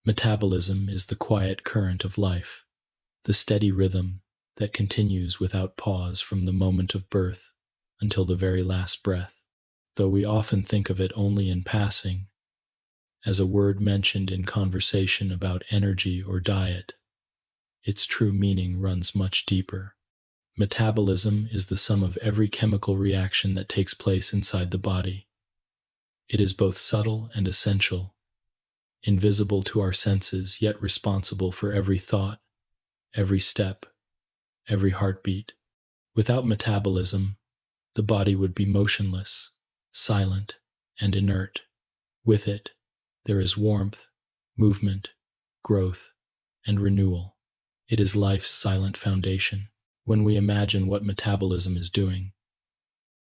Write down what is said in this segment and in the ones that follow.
Metabolism is the quiet current of life, the steady rhythm that continues without pause from the moment of birth until the very last breath. Though we often think of it only in passing, as a word mentioned in conversation about energy or diet, its true meaning runs much deeper. Metabolism is the sum of every chemical reaction that takes place inside the body. It is both subtle and essential, invisible to our senses, yet responsible for every thought, every step, every heartbeat. Without metabolism, the body would be motionless, silent, and inert. With it, there is warmth, movement, growth, and renewal. It is life's silent foundation. When we imagine what metabolism is doing,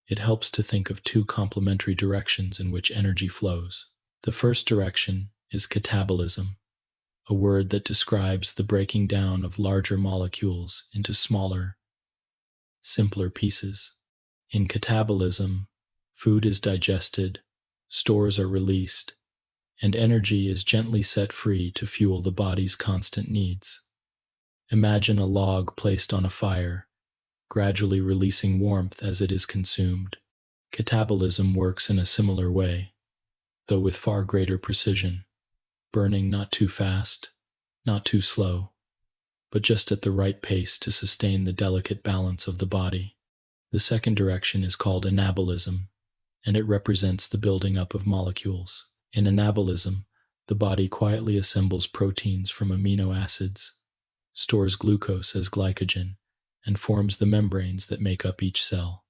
it helps to think of two complementary directions in which energy flows. The first direction is catabolism, a word that describes the breaking down of larger molecules into smaller, simpler pieces. In catabolism, food is digested, stores are released, and energy is gently set free to fuel the body's constant needs. Imagine a log placed on a fire, gradually releasing warmth as it is consumed. Catabolism works in a similar way, though with far greater precision, burning not too fast, not too slow, but just at the right pace to sustain the delicate balance of the body. The second direction is called anabolism, and it represents the building up of molecules. In anabolism, the body quietly assembles proteins from amino acids, stores glucose as glycogen, and forms the membranes that make up each cell.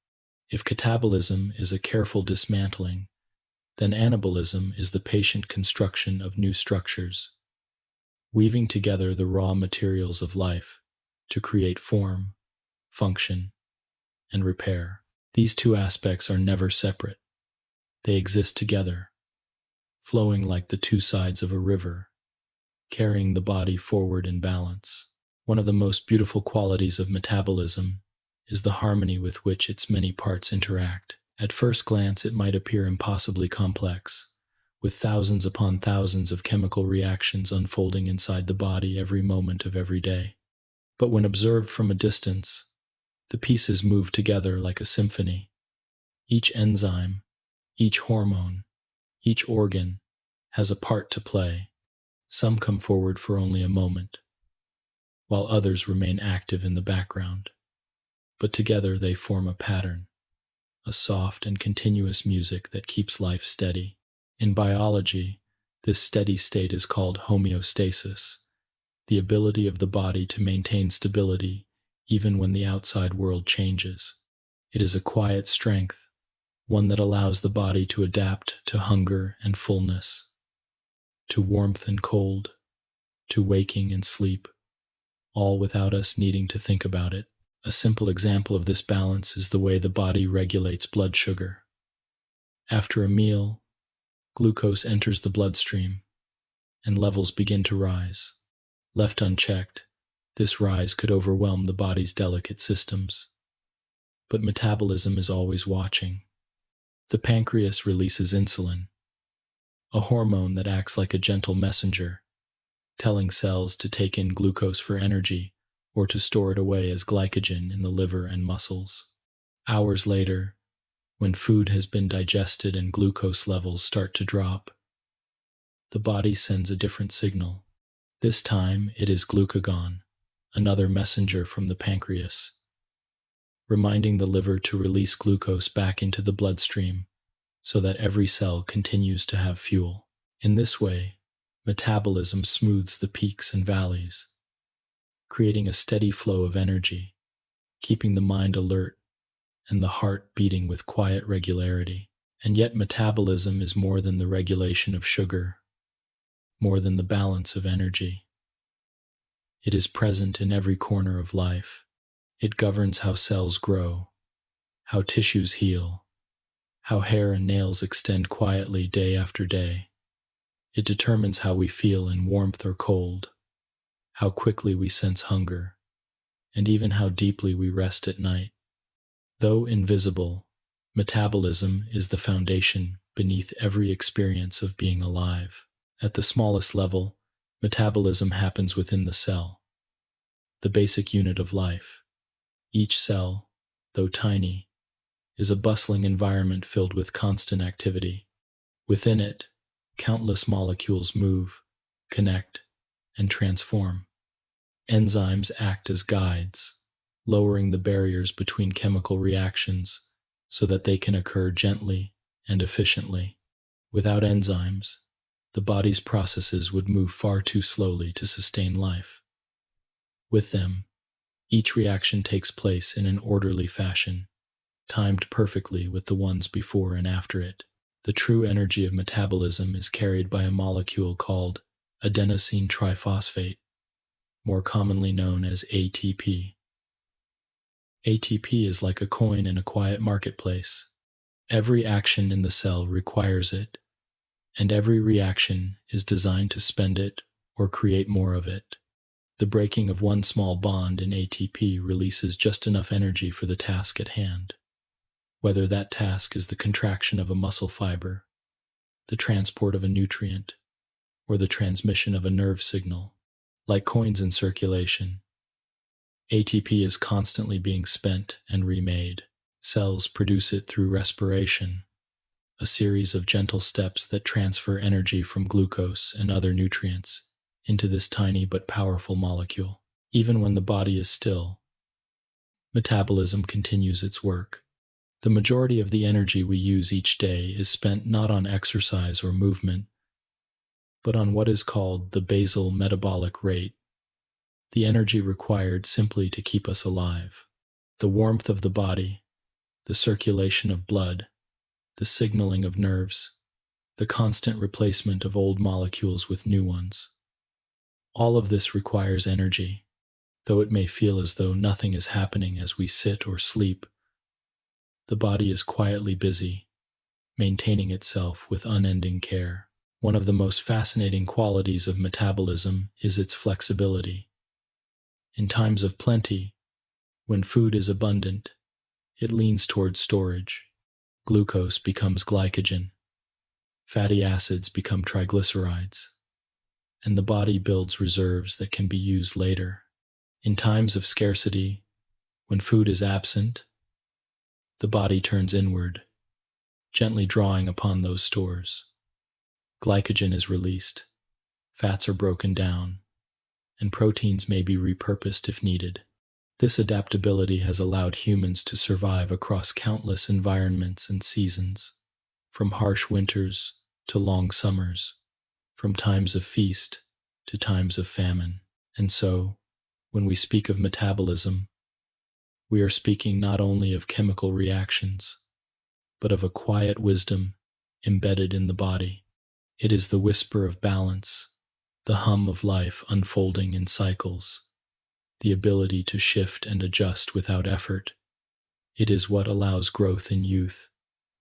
If catabolism is a careful dismantling, then anabolism is the patient construction of new structures, weaving together the raw materials of life to create form, function, and repair. These two aspects are never separate. They exist together, flowing like the two sides of a river, carrying the body forward in balance. One of the most beautiful qualities of metabolism is the harmony with which its many parts interact. At first glance, it might appear impossibly complex, with thousands upon thousands of chemical reactions unfolding inside the body every moment of every day. But when observed from a distance, the pieces move together like a symphony. Each enzyme, each hormone, each organ has a part to play. Some come forward for only a moment, while others remain active in the background. But together they form a pattern, a soft and continuous music that keeps life steady. In biology, this steady state is called homeostasis, the ability of the body to maintain stability even when the outside world changes. It is a quiet strength, one that allows the body to adapt to hunger and fullness, to warmth and cold, to waking and sleep, all without us needing to think about it. A simple example of this balance is the way the body regulates blood sugar. After a meal, glucose enters the bloodstream, and levels begin to rise. Left unchecked, this rise could overwhelm the body's delicate systems. But metabolism is always watching. The pancreas releases insulin, a hormone that acts like a gentle messenger, telling cells to take in glucose for energy or to store it away as glycogen in the liver and muscles. Hours later, when food has been digested and glucose levels start to drop, the body sends a different signal. This time it is glucagon, another messenger from the pancreas, reminding the liver to release glucose back into the bloodstream so that every cell continues to have fuel. In this way, metabolism smooths the peaks and valleys, creating a steady flow of energy, keeping the mind alert and the heart beating with quiet regularity. And yet metabolism is more than the regulation of sugar, more than the balance of energy. It is present in every corner of life. It governs how cells grow, how tissues heal, how hair and nails extend quietly day after day. It determines how we feel in warmth or cold, how quickly we sense hunger, and even how deeply we rest at night. Though invisible, metabolism is the foundation beneath every experience of being alive. At the smallest level, Metabolism happens within the cell, the basic unit of life. Each cell, though tiny, is a bustling environment filled with constant activity. Within it, countless molecules move, connect, and transform. Enzymes act as guides, lowering the barriers between chemical reactions so that they can occur gently and efficiently. Without enzymes, the body's processes would move far too slowly to sustain life. With them, each reaction takes place in an orderly fashion, timed perfectly with the ones before and after it. The true energy of metabolism is carried by a molecule called adenosine triphosphate, more commonly known as ATP. ATP is like a coin in a quiet marketplace. Every action in the cell requires it, and every reaction is designed to spend it or create more of it. The breaking of one small bond in ATP releases just enough energy for the task at hand, whether that task is the contraction of a muscle fiber, the transport of a nutrient, or the transmission of a nerve signal. Like coins in circulation, ATP is constantly being spent and remade. Cells produce it through respiration, a series of gentle steps that transfer energy from glucose and other nutrients into this tiny but powerful molecule. Even when the body is still, metabolism continues its work. The majority of the energy we use each day is spent not on exercise or movement, but on what is called the basal metabolic rate, the energy required simply to keep us alive. The warmth of the body, the circulation of blood, the signaling of nerves, the constant replacement of old molecules with new ones. All of this requires energy, though it may feel as though nothing is happening as we sit or sleep. The body is quietly busy, maintaining itself with unending care. One of the most fascinating qualities of metabolism is its flexibility. In times of plenty, when food is abundant, it leans towards storage. Glucose becomes glycogen, fatty acids become triglycerides, and the body builds reserves that can be used later. In times of scarcity, when food is absent, the body turns inward, gently drawing upon those stores. Glycogen is released, fats are broken down, and proteins may be repurposed if needed. This adaptability has allowed humans to survive across countless environments and seasons, from harsh winters to long summers, from times of feast to times of famine. And so, when we speak of metabolism, we are speaking not only of chemical reactions, but of a quiet wisdom embedded in the body. It is the whisper of balance, the hum of life unfolding in cycles, the ability to shift and adjust without effort. It is what allows growth in youth,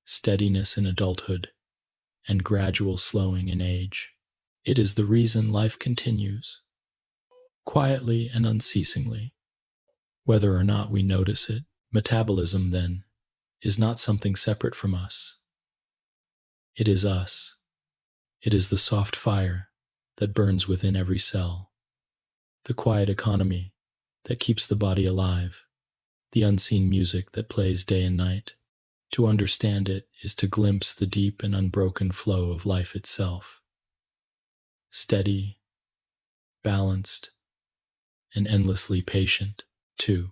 steadiness in adulthood, and gradual slowing in age. It is the reason life continues, quietly and unceasingly, whether or not we notice it. Metabolism, then, is not something separate from us. It is us. It is the soft fire that burns within every cell, the quiet economy that keeps the body alive, the unseen music that plays day and night. To understand it is to glimpse the deep and unbroken flow of life itself. Steady, balanced, and endlessly patient. 2.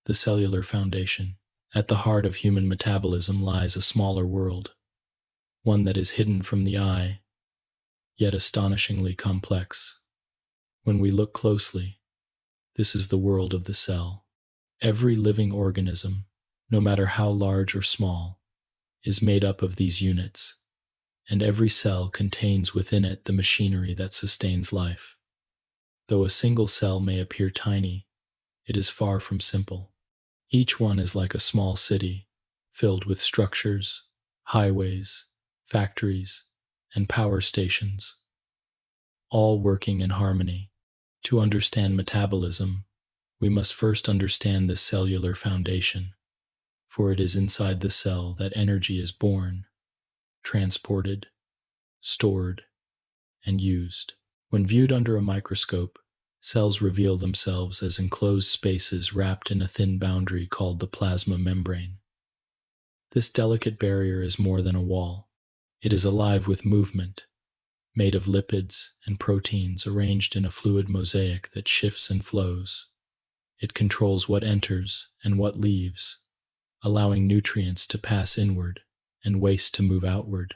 The cellular foundation. At the heart of human metabolism lies a smaller world, one that is hidden from the eye, yet astonishingly complex. When we look closely, this is the world of the cell. Every living organism, no matter how large or small, is made up of these units, and every cell contains within it the machinery that sustains life. Though a single cell may appear tiny, it is far from simple. Each one is like a small city, filled with structures, highways, factories, and power stations, all working in harmony. To understand metabolism, we must first understand the cellular foundation, for it is inside the cell that energy is born, transported, stored, and used. When viewed under a microscope, cells reveal themselves as enclosed spaces wrapped in a thin boundary called the plasma membrane. This delicate barrier is more than a wall. It is alive with movement, made of lipids and proteins arranged in a fluid mosaic that shifts and flows. It controls what enters and what leaves, allowing nutrients to pass inward and waste to move outward.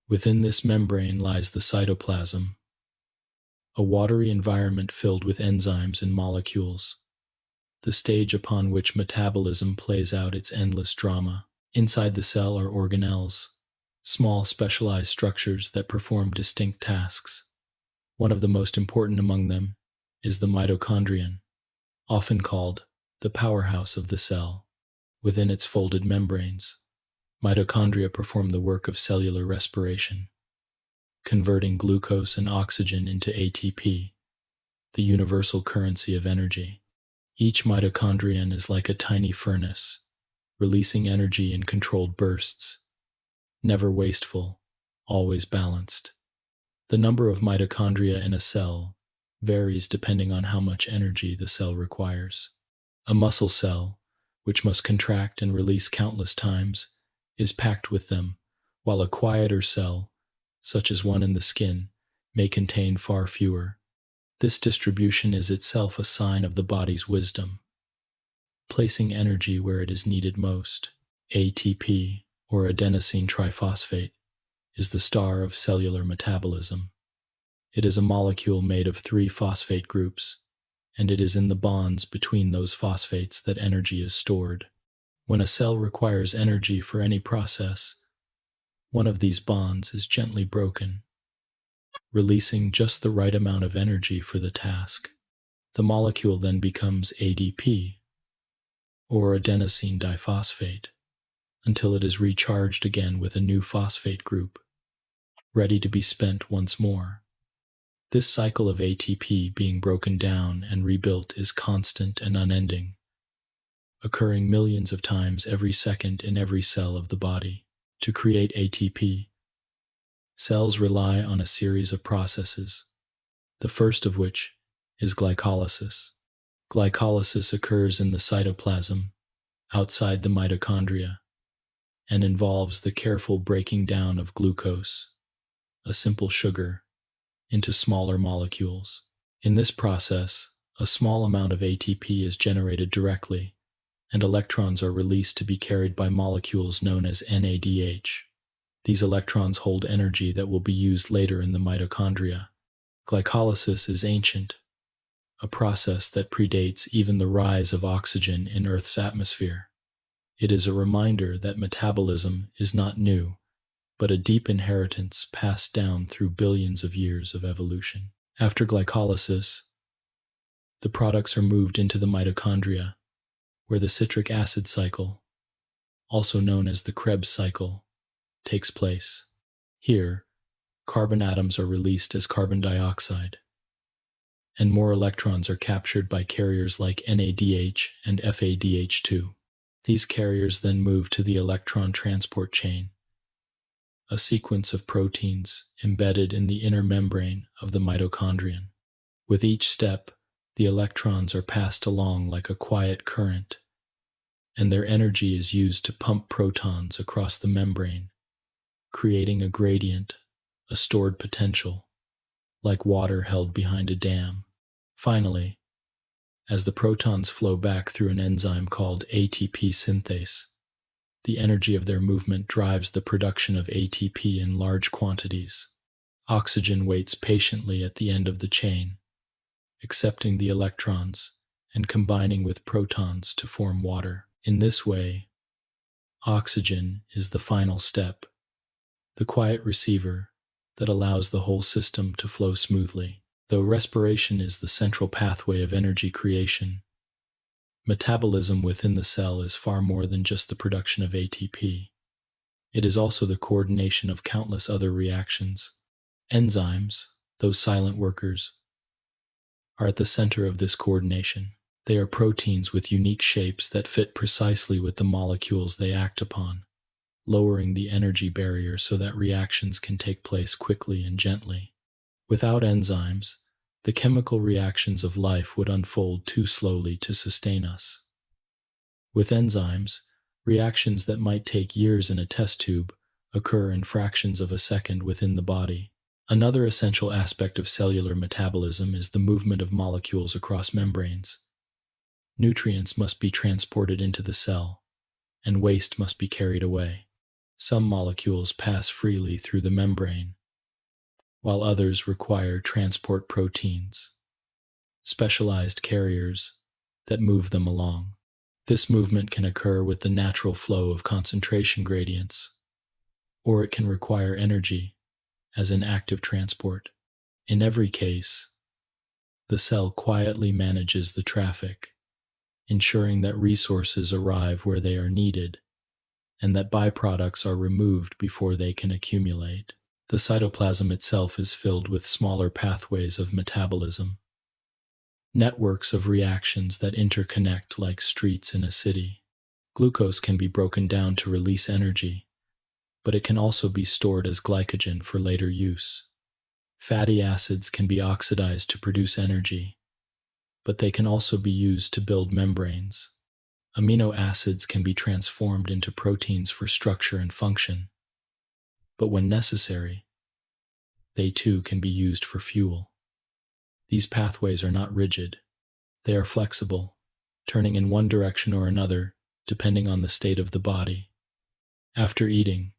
Within this membrane lies the cytoplasm, a watery environment filled with enzymes and molecules, the stage upon which metabolism plays out its endless drama. Inside the cell are organelles, small specialized structures that perform distinct tasks. One of the most important among them is the mitochondrion, often called the powerhouse of the cell. Within its folded membranes, mitochondria perform the work of cellular respiration, converting glucose and oxygen into ATP, the universal currency of energy. Each mitochondrion is like a tiny furnace, releasing energy in controlled bursts, never wasteful, always balanced. The number of mitochondria in a cell varies depending on how much energy the cell requires. A muscle cell, which must contract and release countless times, is packed with them, while a quieter cell, such as one in the skin, may contain far fewer. This distribution is itself a sign of the body's wisdom, placing energy where it is needed most. ATP, or adenosine triphosphate, is the star of cellular metabolism. It is a molecule made of 3 phosphate groups, and it is in the bonds between those phosphates that energy is stored. When a cell requires energy for any process, one of these bonds is gently broken, releasing just the right amount of energy for the task. The molecule then becomes ADP, or adenosine diphosphate, until it is recharged again with a new phosphate group, ready to be spent once more. This cycle of ATP being broken down and rebuilt is constant and unending, occurring millions of times every second in every cell of the body. To create ATP, cells rely on a series of processes, the first of which is glycolysis. Glycolysis occurs in the cytoplasm, outside the mitochondria, and involves the careful breaking down of glucose, a simple sugar, into smaller molecules. In this process, a small amount of ATP is generated directly, and electrons are released to be carried by molecules known as NADH. These electrons hold energy that will be used later in the mitochondria. Glycolysis is ancient, a process that predates even the rise of oxygen in Earth's atmosphere. It is a reminder that metabolism is not new, but a deep inheritance passed down through billions of years of evolution. After glycolysis, the products are moved into the mitochondria, where the citric acid cycle, also known as the Krebs cycle, takes place. Here, carbon atoms are released as carbon dioxide, and more electrons are captured by carriers like NADH and FADH2. These carriers then move to the electron transport chain, a sequence of proteins embedded in the inner membrane of the mitochondrion. With each step, the electrons are passed along like a quiet current, and their energy is used to pump protons across the membrane, creating a gradient, a stored potential, like water held behind a dam. Finally, as the protons flow back through an enzyme called ATP synthase, the energy of their movement drives the production of ATP in large quantities. Oxygen waits patiently at the end of the chain, accepting the electrons and combining with protons to form water. In this way, oxygen is the final step, the quiet receiver that allows the whole system to flow smoothly. Though respiration is the central pathway of energy creation, metabolism within the cell is far more than just the production of ATP. It is also the coordination of countless other reactions. Enzymes, those silent workers, are at the center of this coordination. They are proteins with unique shapes that fit precisely with the molecules they act upon, lowering the energy barrier so that reactions can take place quickly and gently. Without enzymes, the chemical reactions of life would unfold too slowly to sustain us. With enzymes, reactions that might take years in a test tube occur in fractions of a second within the body. Another essential aspect of cellular metabolism is the movement of molecules across membranes. Nutrients must be transported into the cell, and waste must be carried away. Some molecules pass freely through the membrane, while others require transport proteins, specialized carriers that move them along. This movement can occur with the natural flow of concentration gradients, or it can require energy, as in active transport. In every case, the cell quietly manages the traffic, ensuring that resources arrive where they are needed, and that byproducts are removed before they can accumulate. The cytoplasm itself is filled with smaller pathways of metabolism, networks of reactions that interconnect like streets in a city. Glucose can be broken down to release energy, but it can also be stored as glycogen for later use. Fatty acids can be oxidized to produce energy, but they can also be used to build membranes. Amino acids can be transformed into proteins for structure and function, but when necessary, they too can be used for fuel. These pathways are not rigid. They are flexible, turning in one direction or another depending on the state of the body. After eating,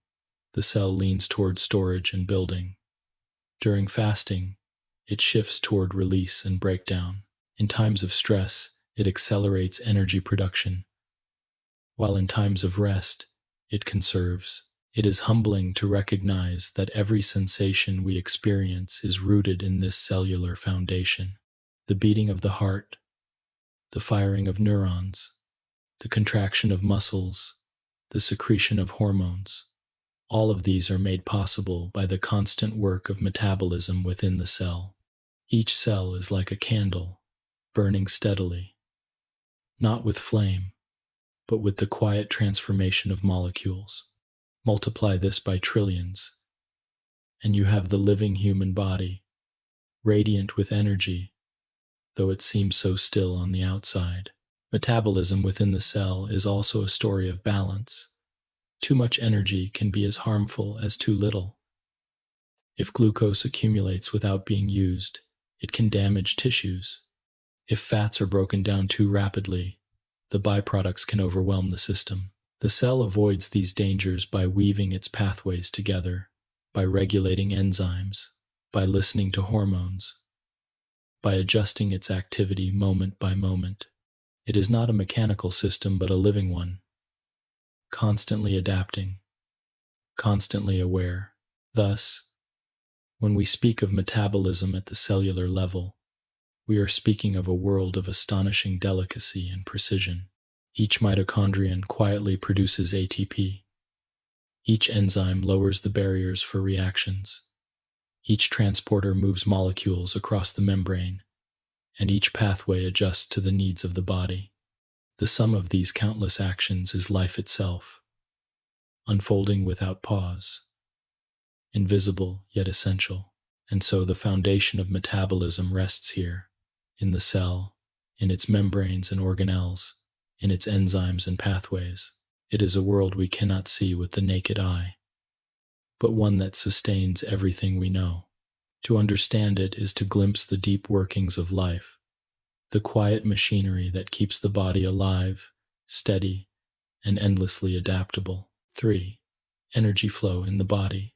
the cell leans toward storage and building. During fasting, it shifts toward release and breakdown. In times of stress, it accelerates energy production, while in times of rest, it conserves. It is humbling to recognize that every sensation we experience is rooted in this cellular foundation. The beating of the heart, the firing of neurons, the contraction of muscles, the secretion of hormones. All of these are made possible by the constant work of metabolism within the cell. Each cell is like a candle, burning steadily, not with flame, but with the quiet transformation of molecules. Multiply this by trillions, and you have the living human body, radiant with energy, though it seems so still on the outside. Metabolism within the cell is also a story of balance. Too much energy can be as harmful as too little. If glucose accumulates without being used, it can damage tissues. If fats are broken down too rapidly, the byproducts can overwhelm the system. The cell avoids these dangers by weaving its pathways together, by regulating enzymes, by listening to hormones, by adjusting its activity moment by moment. It is not a mechanical system but a living one, constantly adapting, constantly aware. Thus, when we speak of metabolism at the cellular level, we are speaking of a world of astonishing delicacy and precision. Each mitochondrion quietly produces ATP. Each enzyme lowers the barriers for reactions. Each transporter moves molecules across the membrane, and each pathway adjusts to the needs of the body. The sum of these countless actions is life itself, unfolding without pause, invisible yet essential. And so the foundation of metabolism rests here, in the cell, in its membranes and organelles, in its enzymes and pathways. It is a world we cannot see with the naked eye, but one that sustains everything we know. To understand it is to glimpse the deep workings of life, the quiet machinery that keeps the body alive, steady, and endlessly adaptable. 3. Energy flow in the body.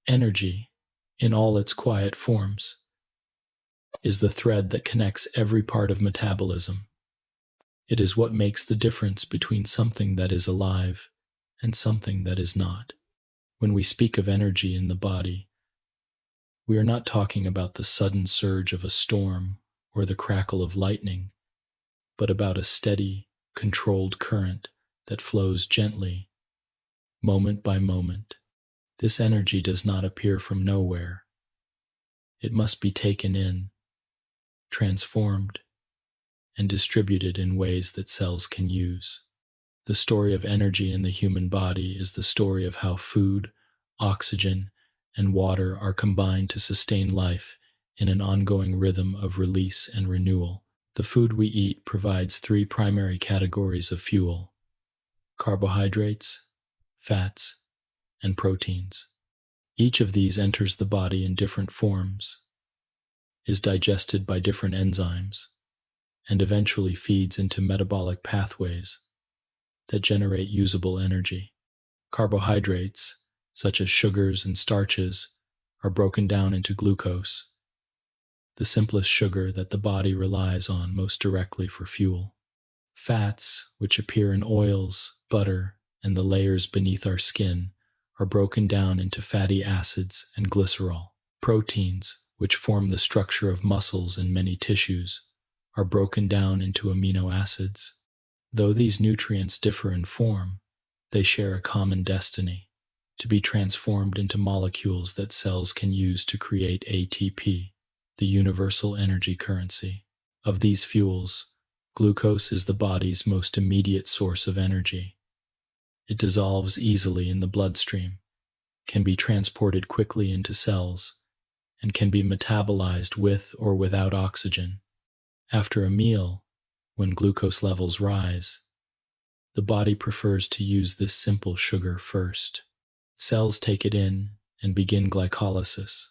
Energy, in all its quiet forms, is the thread that connects every part of metabolism. It is what makes the difference between something that is alive and something that is not. When we speak of energy in the body, we are not talking about the sudden surge of a storm or the crackle of lightning, but about a steady, controlled current that flows gently, moment by moment. This energy does not appear from nowhere. It must be taken in, transformed, and distributed in ways that cells can use. The story of energy in the human body is the story of how food, oxygen, and water are combined to sustain life in an ongoing rhythm of release and renewal. The food we eat provides three primary categories of fuel: carbohydrates, fats, and proteins. Each of these enters the body in different forms, is digested by different enzymes, and eventually feeds into metabolic pathways that generate usable energy. Carbohydrates, such as sugars and starches, are broken down into glucose, the simplest sugar that the body relies on most directly for fuel. Fats, which appear in oils, butter, and the layers beneath our skin, are broken down into fatty acids and glycerol. Proteins, which form the structure of muscles and many tissues, are broken down into amino acids. Though these nutrients differ in form, they share a common destiny: to be transformed into molecules that cells can use to create ATP, the universal energy currency. Of these fuels, glucose is the body's most immediate source of energy. It dissolves easily in the bloodstream, can be transported quickly into cells, and can be metabolized with or without oxygen. After a meal, when glucose levels rise, the body prefers to use this simple sugar first. Cells take it in and begin glycolysis,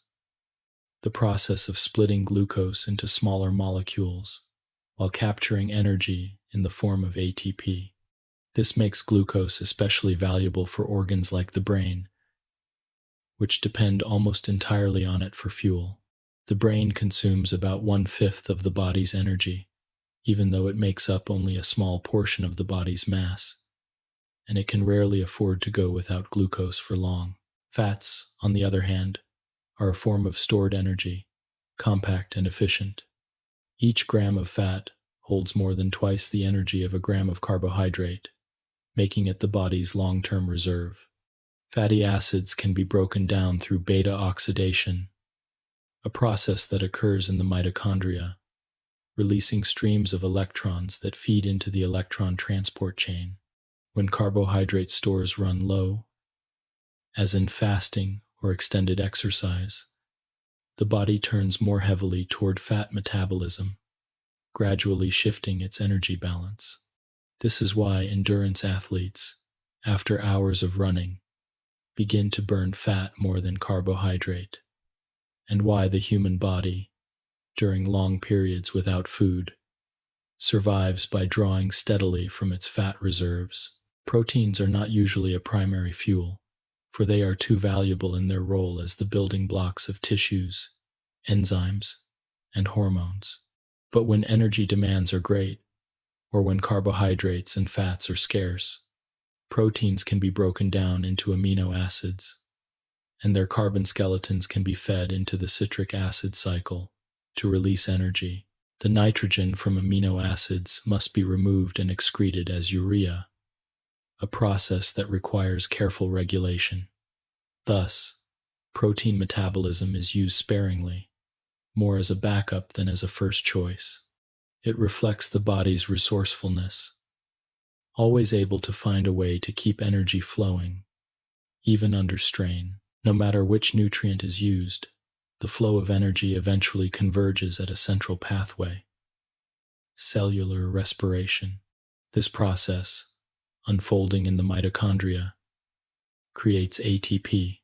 the process of splitting glucose into smaller molecules while capturing energy in the form of ATP. This makes glucose especially valuable for organs like the brain, which depend almost entirely on it for fuel. The brain consumes about 1/5 of the body's energy, even though it makes up only a small portion of the body's mass, and it can rarely afford to go without glucose for long. Fats, on the other hand, are a form of stored energy, compact and efficient. Each gram of fat holds more than twice the energy of a gram of carbohydrate, making it the body's long-term reserve. Fatty acids can be broken down through beta oxidation, a process that occurs in the mitochondria, releasing streams of electrons that feed into the electron transport chain. When carbohydrate stores run low, as in fasting or extended exercise, the body turns more heavily toward fat metabolism, gradually shifting its energy balance. This is why endurance athletes, after hours of running, begin to burn fat more than carbohydrate, and why the human body, during long periods without food, survives by drawing steadily from its fat reserves. Proteins are not usually a primary fuel, for they are too valuable in their role as the building blocks of tissues, enzymes, and hormones. But when energy demands are great, or when carbohydrates and fats are scarce, proteins can be broken down into amino acids, and their carbon skeletons can be fed into the citric acid cycle to release energy. The nitrogen from amino acids must be removed and excreted as urea, a process that requires careful regulation. Thus, protein metabolism is used sparingly, more as a backup than as a first choice. It reflects the body's resourcefulness, always able to find a way to keep energy flowing, even under strain. No matter which nutrient is used, the flow of energy eventually converges at a central pathway: cellular respiration. This process, unfolding in the mitochondria, creates ATP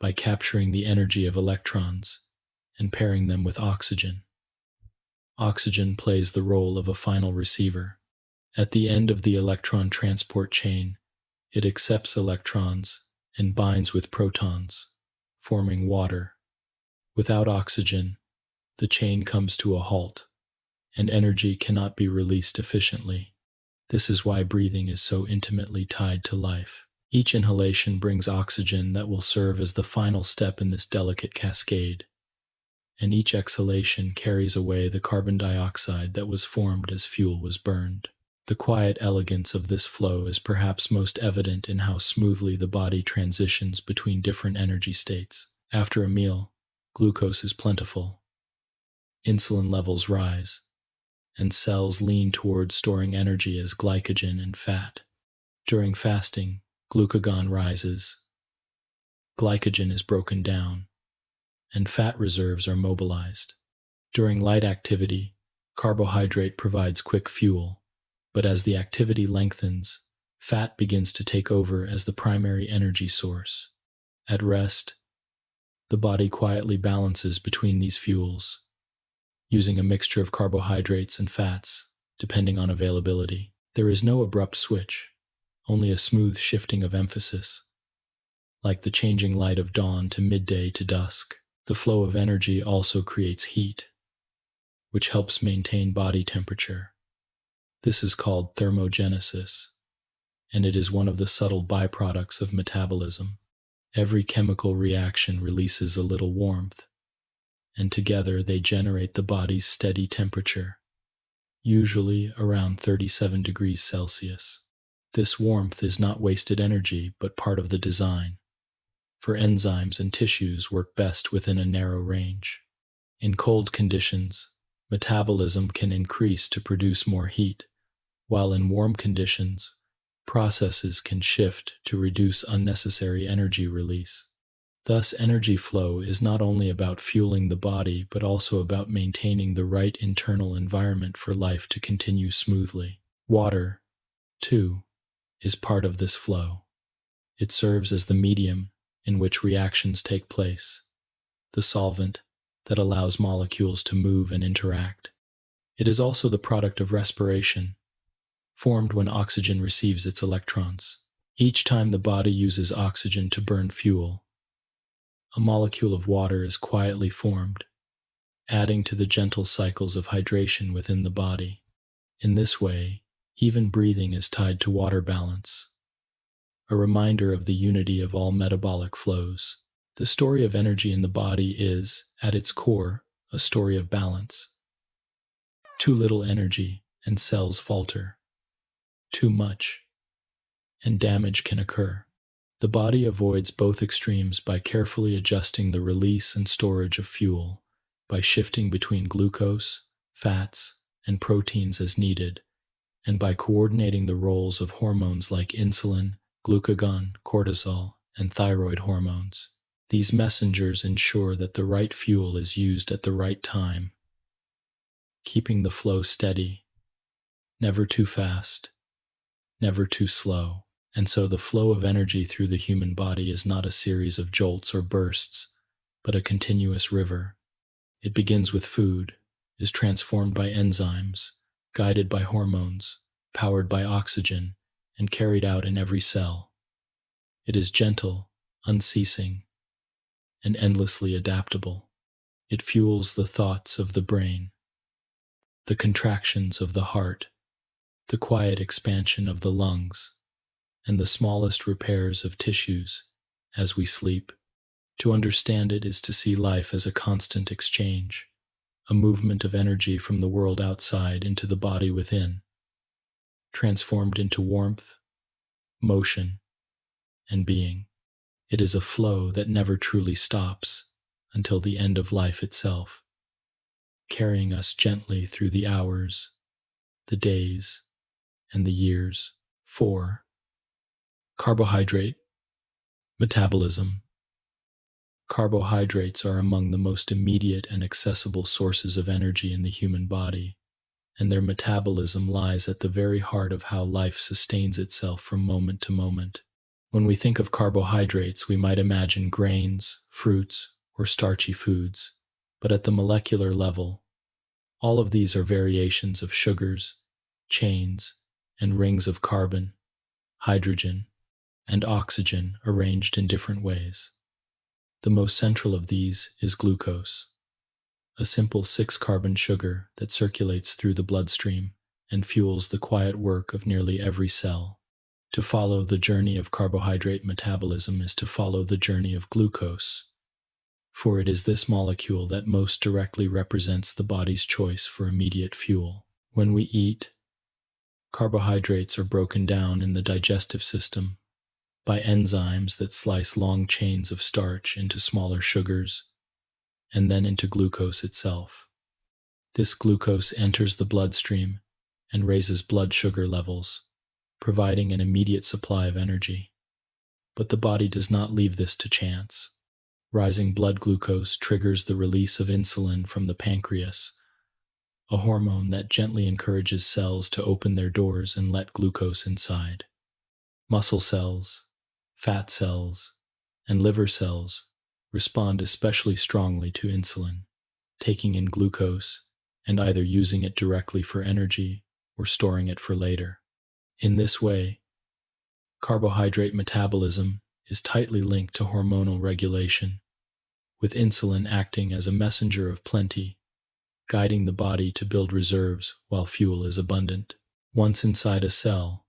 by capturing the energy of electrons and pairing them with oxygen. Oxygen plays the role of a final receiver. At the end of the electron transport chain, it accepts electrons and binds with protons, forming water. Without oxygen, the chain comes to a halt, and energy cannot be released efficiently. This is why breathing is so intimately tied to life. Each inhalation brings oxygen that will serve as the final step in this delicate cascade, and each exhalation carries away the carbon dioxide that was formed as fuel was burned. The quiet elegance of this flow is perhaps most evident in how smoothly the body transitions between different energy states. After a meal, glucose is plentiful. Insulin levels rise, and cells lean towards storing energy as glycogen and fat. During fasting, glucagon rises. Glycogen is broken down, and fat reserves are mobilized. During light activity, carbohydrate provides quick fuel, but as the activity lengthens, fat begins to take over as the primary energy source. At rest, the body quietly balances between these fuels, using a mixture of carbohydrates and fats, depending on availability. There is no abrupt switch, only a smooth shifting of emphasis, like the changing light of dawn to midday to dusk. The flow of energy also creates heat, which helps maintain body temperature. This is called thermogenesis, and it is one of the subtle byproducts of metabolism. Every chemical reaction releases a little warmth, and together they generate the body's steady temperature, usually around 37 degrees Celsius. This warmth is not wasted energy, but part of the design, for enzymes and tissues work best within a narrow range. In cold conditions, metabolism can increase to produce more heat, while in warm conditions, processes can shift to reduce unnecessary energy release. Thus, energy flow is not only about fueling the body, but also about maintaining the right internal environment for life to continue smoothly. Water, too, is part of this flow. It serves as the medium in which reactions take place, the solvent that allows molecules to move and interact. It is also the product of respiration, formed when oxygen receives its electrons. Each time the body uses oxygen to burn fuel, a molecule of water is quietly formed, adding to the gentle cycles of hydration within the body. In this way, even breathing is tied to water balance, a reminder of the unity of all metabolic flows. The story of energy in the body is, at its core, a story of balance. Too little energy, and cells falter. Too much, and damage can occur. The body avoids both extremes by carefully adjusting the release and storage of fuel, by shifting between glucose, fats, and proteins as needed, and by coordinating the roles of hormones like insulin, glucagon, cortisol, and thyroid hormones. These messengers ensure that the right fuel is used at the right time, keeping the flow steady, never too fast, never too slow. And so the flow of energy through the human body is not a series of jolts or bursts, but a continuous river. It begins with food, is transformed by enzymes, guided by hormones, powered by oxygen, and carried out in every cell. It is gentle, unceasing, and endlessly adaptable. It fuels the thoughts of the brain, the contractions of the heart, the quiet expansion of the lungs, and the smallest repairs of tissues as we sleep. To understand it is to see life as a constant exchange, a movement of energy from the world outside into the body within, transformed into warmth, motion, and being. It is a flow that never truly stops until the end of life itself, carrying us gently through the hours, the days, and the years. 4. Carbohydrate metabolism. Carbohydrates are among the most immediate and accessible sources of energy in the human body, and their metabolism lies at the very heart of how life sustains itself from moment to moment. When we think of carbohydrates, we might imagine grains, fruits, or starchy foods, but at the molecular level, all of these are variations of sugars, chains, and rings of carbon, hydrogen, and oxygen arranged in different ways. The most central of these is glucose, a simple 6-carbon sugar that circulates through the bloodstream and fuels the quiet work of nearly every cell. To follow the journey of carbohydrate metabolism is to follow the journey of glucose, for it is this molecule that most directly represents the body's choice for immediate fuel. When we eat, carbohydrates are broken down in the digestive system by enzymes that slice long chains of starch into smaller sugars, and then into glucose itself. This glucose enters the bloodstream and raises blood sugar levels, providing an immediate supply of energy. But the body does not leave this to chance. Rising blood glucose triggers the release of insulin from the pancreas, a hormone that gently encourages cells to open their doors and let glucose inside. Muscle cells, fat cells, and liver cells respond especially strongly to insulin, taking in glucose and either using it directly for energy or storing it for later. In this way, carbohydrate metabolism is tightly linked to hormonal regulation, with insulin acting as a messenger of plenty, guiding the body to build reserves while fuel is abundant. Once inside a cell,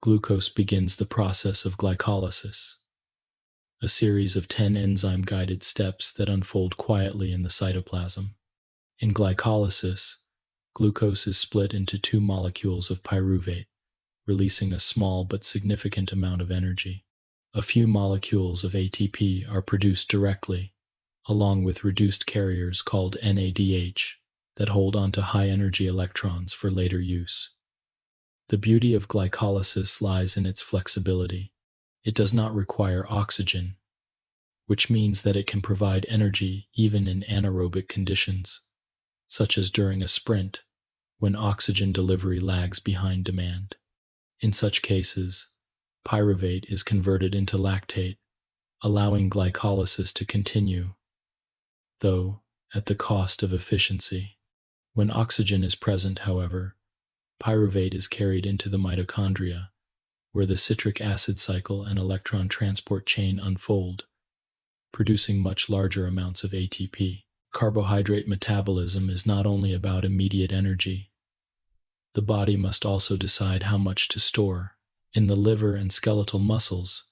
glucose begins the process of glycolysis, a series of 10 enzyme-guided steps that unfold quietly in the cytoplasm. In glycolysis, glucose is split into two molecules of pyruvate, releasing a small but significant amount of energy. A few molecules of ATP are produced directly, along with reduced carriers called NADH, that hold onto high-energy electrons for later use. The beauty of glycolysis lies in its flexibility. It does not require oxygen, which means that it can provide energy even in anaerobic conditions, such as during a sprint, when oxygen delivery lags behind demand. In such cases, pyruvate is converted into lactate, allowing glycolysis to continue, though at the cost of efficiency. When oxygen is present, however, pyruvate is carried into the mitochondria, where the citric acid cycle and electron transport chain unfold, producing much larger amounts of ATP. Carbohydrate metabolism is not only about immediate energy. The body must also decide how much to store. In the liver and skeletal muscles,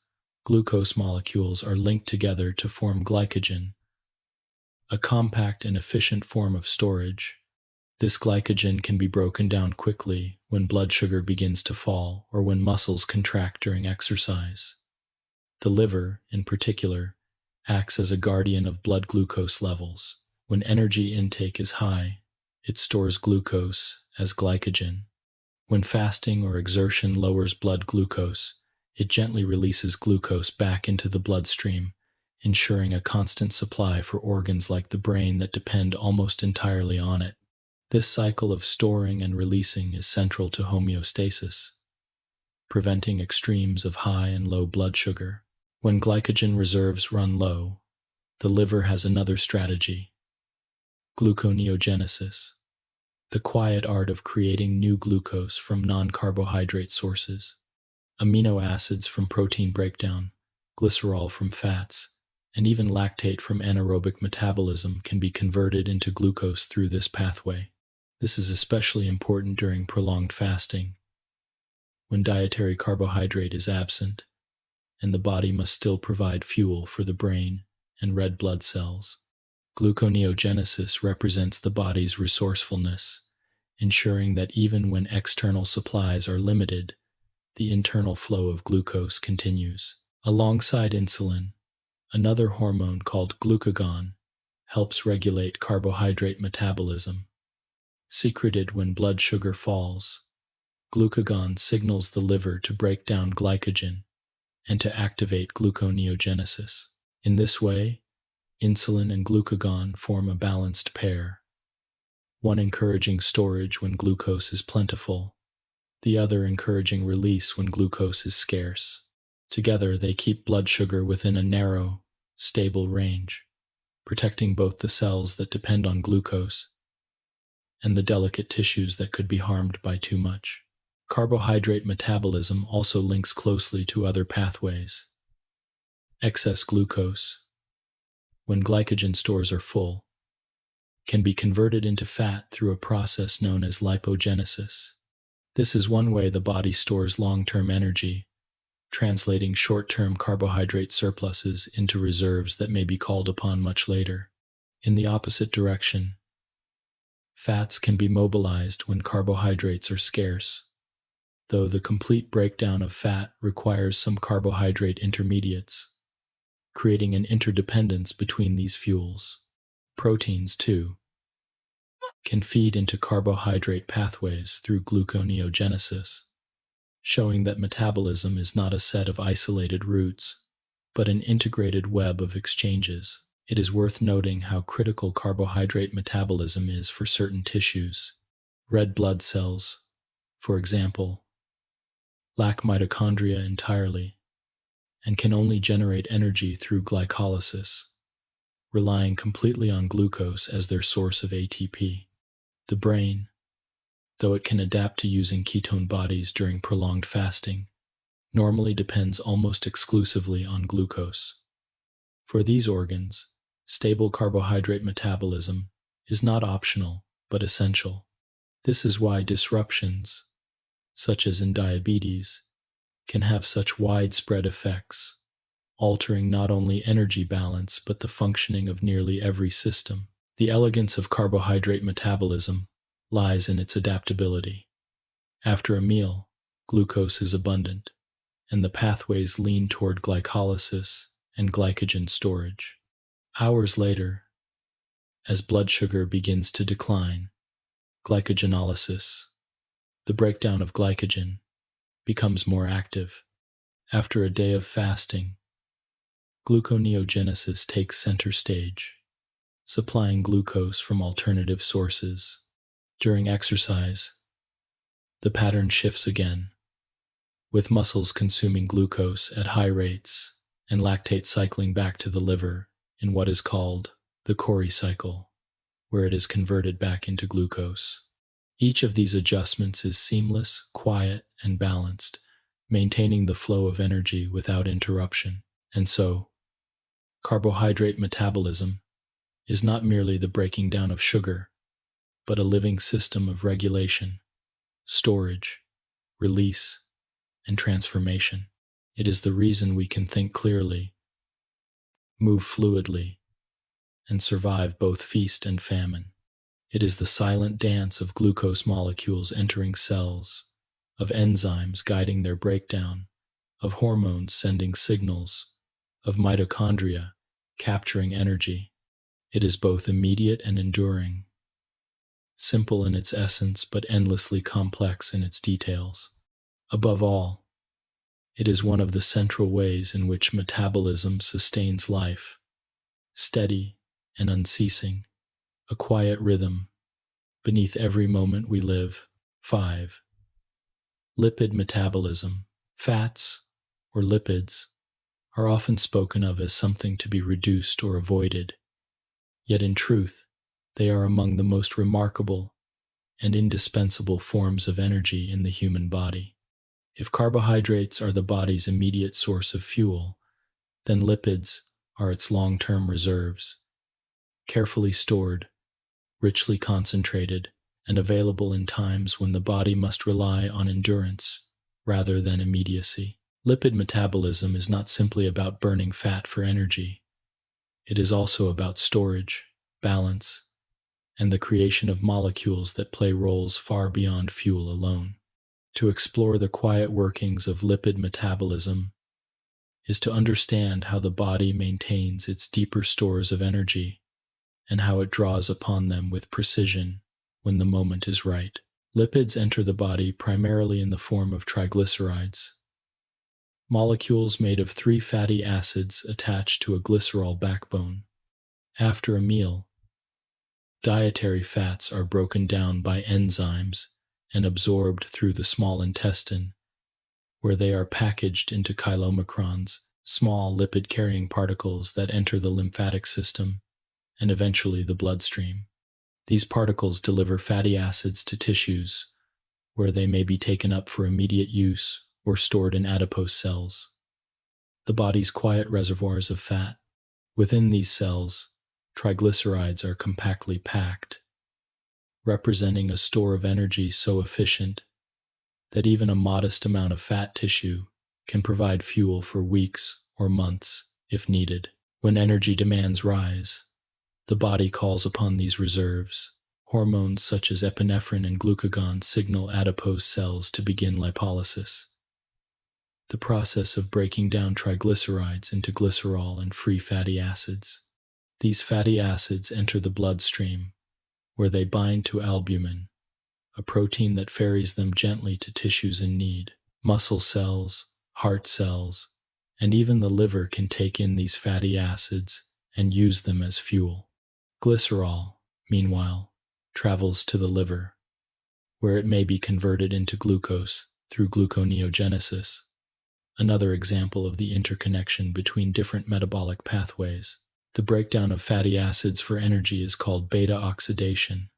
glucose molecules are linked together to form glycogen, a compact and efficient form of storage. This glycogen can be broken down quickly when blood sugar begins to fall or when muscles contract during exercise. The liver, in particular, acts as a guardian of blood glucose levels. When energy intake is high, it stores glucose as glycogen. When fasting or exertion lowers blood glucose, it gently releases glucose back into the bloodstream, ensuring a constant supply for organs like the brain that depend almost entirely on it. This cycle of storing and releasing is central to homeostasis, preventing extremes of high and low blood sugar. When glycogen reserves run low, the liver has another strategy: gluconeogenesis, the quiet art of creating new glucose from non-carbohydrate sources. Amino acids from protein breakdown, glycerol from fats, and even lactate from anaerobic metabolism can be converted into glucose through this pathway. This is especially important during prolonged fasting, when dietary carbohydrate is absent, and the body must still provide fuel for the brain and red blood cells. Gluconeogenesis represents the body's resourcefulness, ensuring that even when external supplies are limited, the internal flow of glucose continues. Alongside insulin, another hormone called glucagon helps regulate carbohydrate metabolism. Secreted when blood sugar falls, glucagon signals the liver to break down glycogen and to activate gluconeogenesis. In this way, insulin and glucagon form a balanced pair, one encouraging storage when glucose is plentiful, the other encouraging release when glucose is scarce. Together, they keep blood sugar within a narrow, stable range, protecting both the cells that depend on glucose and the delicate tissues that could be harmed by too much. Carbohydrate metabolism also links closely to other pathways. Excess glucose, when glycogen stores are full, can be converted into fat through a process known as lipogenesis. This is one way the body stores long-term energy, translating short-term carbohydrate surpluses into reserves that may be called upon much later. In the opposite direction, fats can be mobilized when carbohydrates are scarce, though the complete breakdown of fat requires some carbohydrate intermediates, creating an interdependence between these fuels. Proteins, too, can feed into carbohydrate pathways through gluconeogenesis, showing that metabolism is not a set of isolated routes, but an integrated web of exchanges. It is worth noting how critical carbohydrate metabolism is for certain tissues. Red blood cells, for example, lack mitochondria entirely and can only generate energy through glycolysis, relying completely on glucose as their source of ATP. The brain, though it can adapt to using ketone bodies during prolonged fasting, normally depends almost exclusively on glucose. For these organs, stable carbohydrate metabolism is not optional but essential. This is why disruptions, such as in diabetes, can have such widespread effects, altering not only energy balance but the functioning of nearly every system. The elegance of carbohydrate metabolism lies in its adaptability. After a meal, glucose is abundant, and the pathways lean toward glycolysis and glycogen storage. Hours later, as blood sugar begins to decline, glycogenolysis, the breakdown of glycogen, becomes more active. After a day of fasting, gluconeogenesis takes center stage, supplying glucose from alternative sources. During exercise, the pattern shifts again, with muscles consuming glucose at high rates and lactate cycling back to the liver in what is called the Cori cycle, where it is converted back into glucose. Each of these adjustments is seamless, quiet, and balanced, maintaining the flow of energy without interruption. And so, carbohydrate metabolism is not merely the breaking down of sugar, but a living system of regulation, storage, release, and transformation. It is the reason we can think clearly, move fluidly, and survive both feast and famine. It is the silent dance of glucose molecules entering cells, of enzymes guiding their breakdown, of hormones sending signals, of mitochondria capturing energy. It is both immediate and enduring, simple in its essence but endlessly complex in its details. Above all, it is one of the central ways in which metabolism sustains life, steady and unceasing, a quiet rhythm beneath every moment we live. 5. Lipid metabolism. Fats, or lipids, are often spoken of as something to be reduced or avoided, yet in truth, they are among the most remarkable and indispensable forms of energy in the human body. If carbohydrates are the body's immediate source of fuel, then lipids are its long-term reserves, carefully stored, richly concentrated, and available in times when the body must rely on endurance rather than immediacy. Lipid metabolism is not simply about burning fat for energy. It is also about storage, balance, and the creation of molecules that play roles far beyond fuel alone. To explore the quiet workings of lipid metabolism is to understand how the body maintains its deeper stores of energy and how it draws upon them with precision when the moment is right. Lipids enter the body primarily in the form of triglycerides, molecules made of 3 fatty acids attached to a glycerol backbone. After a meal, dietary fats are broken down by enzymes and absorbed through the small intestine, where they are packaged into chylomicrons, small lipid-carrying particles that enter the lymphatic system and eventually the bloodstream. These particles deliver fatty acids to tissues, where they may be taken up for immediate use or stored in adipose cells, the body's quiet reservoirs of fat. Within these cells, triglycerides are compactly packed, representing a store of energy so efficient that even a modest amount of fat tissue can provide fuel for weeks or months if needed. When energy demands rise, the body calls upon these reserves. Hormones such as epinephrine and glucagon signal adipose cells to begin lipolysis, the process of breaking down triglycerides into glycerol and free fatty acids. These fatty acids enter the bloodstream, where they bind to albumin, a protein that ferries them gently to tissues in need. Muscle cells, heart cells, and even the liver can take in these fatty acids and use them as fuel. Glycerol, meanwhile, travels to the liver, where it may be converted into glucose through gluconeogenesis, another example of the interconnection between different metabolic pathways. The breakdown of fatty acids for energy is called beta oxidation,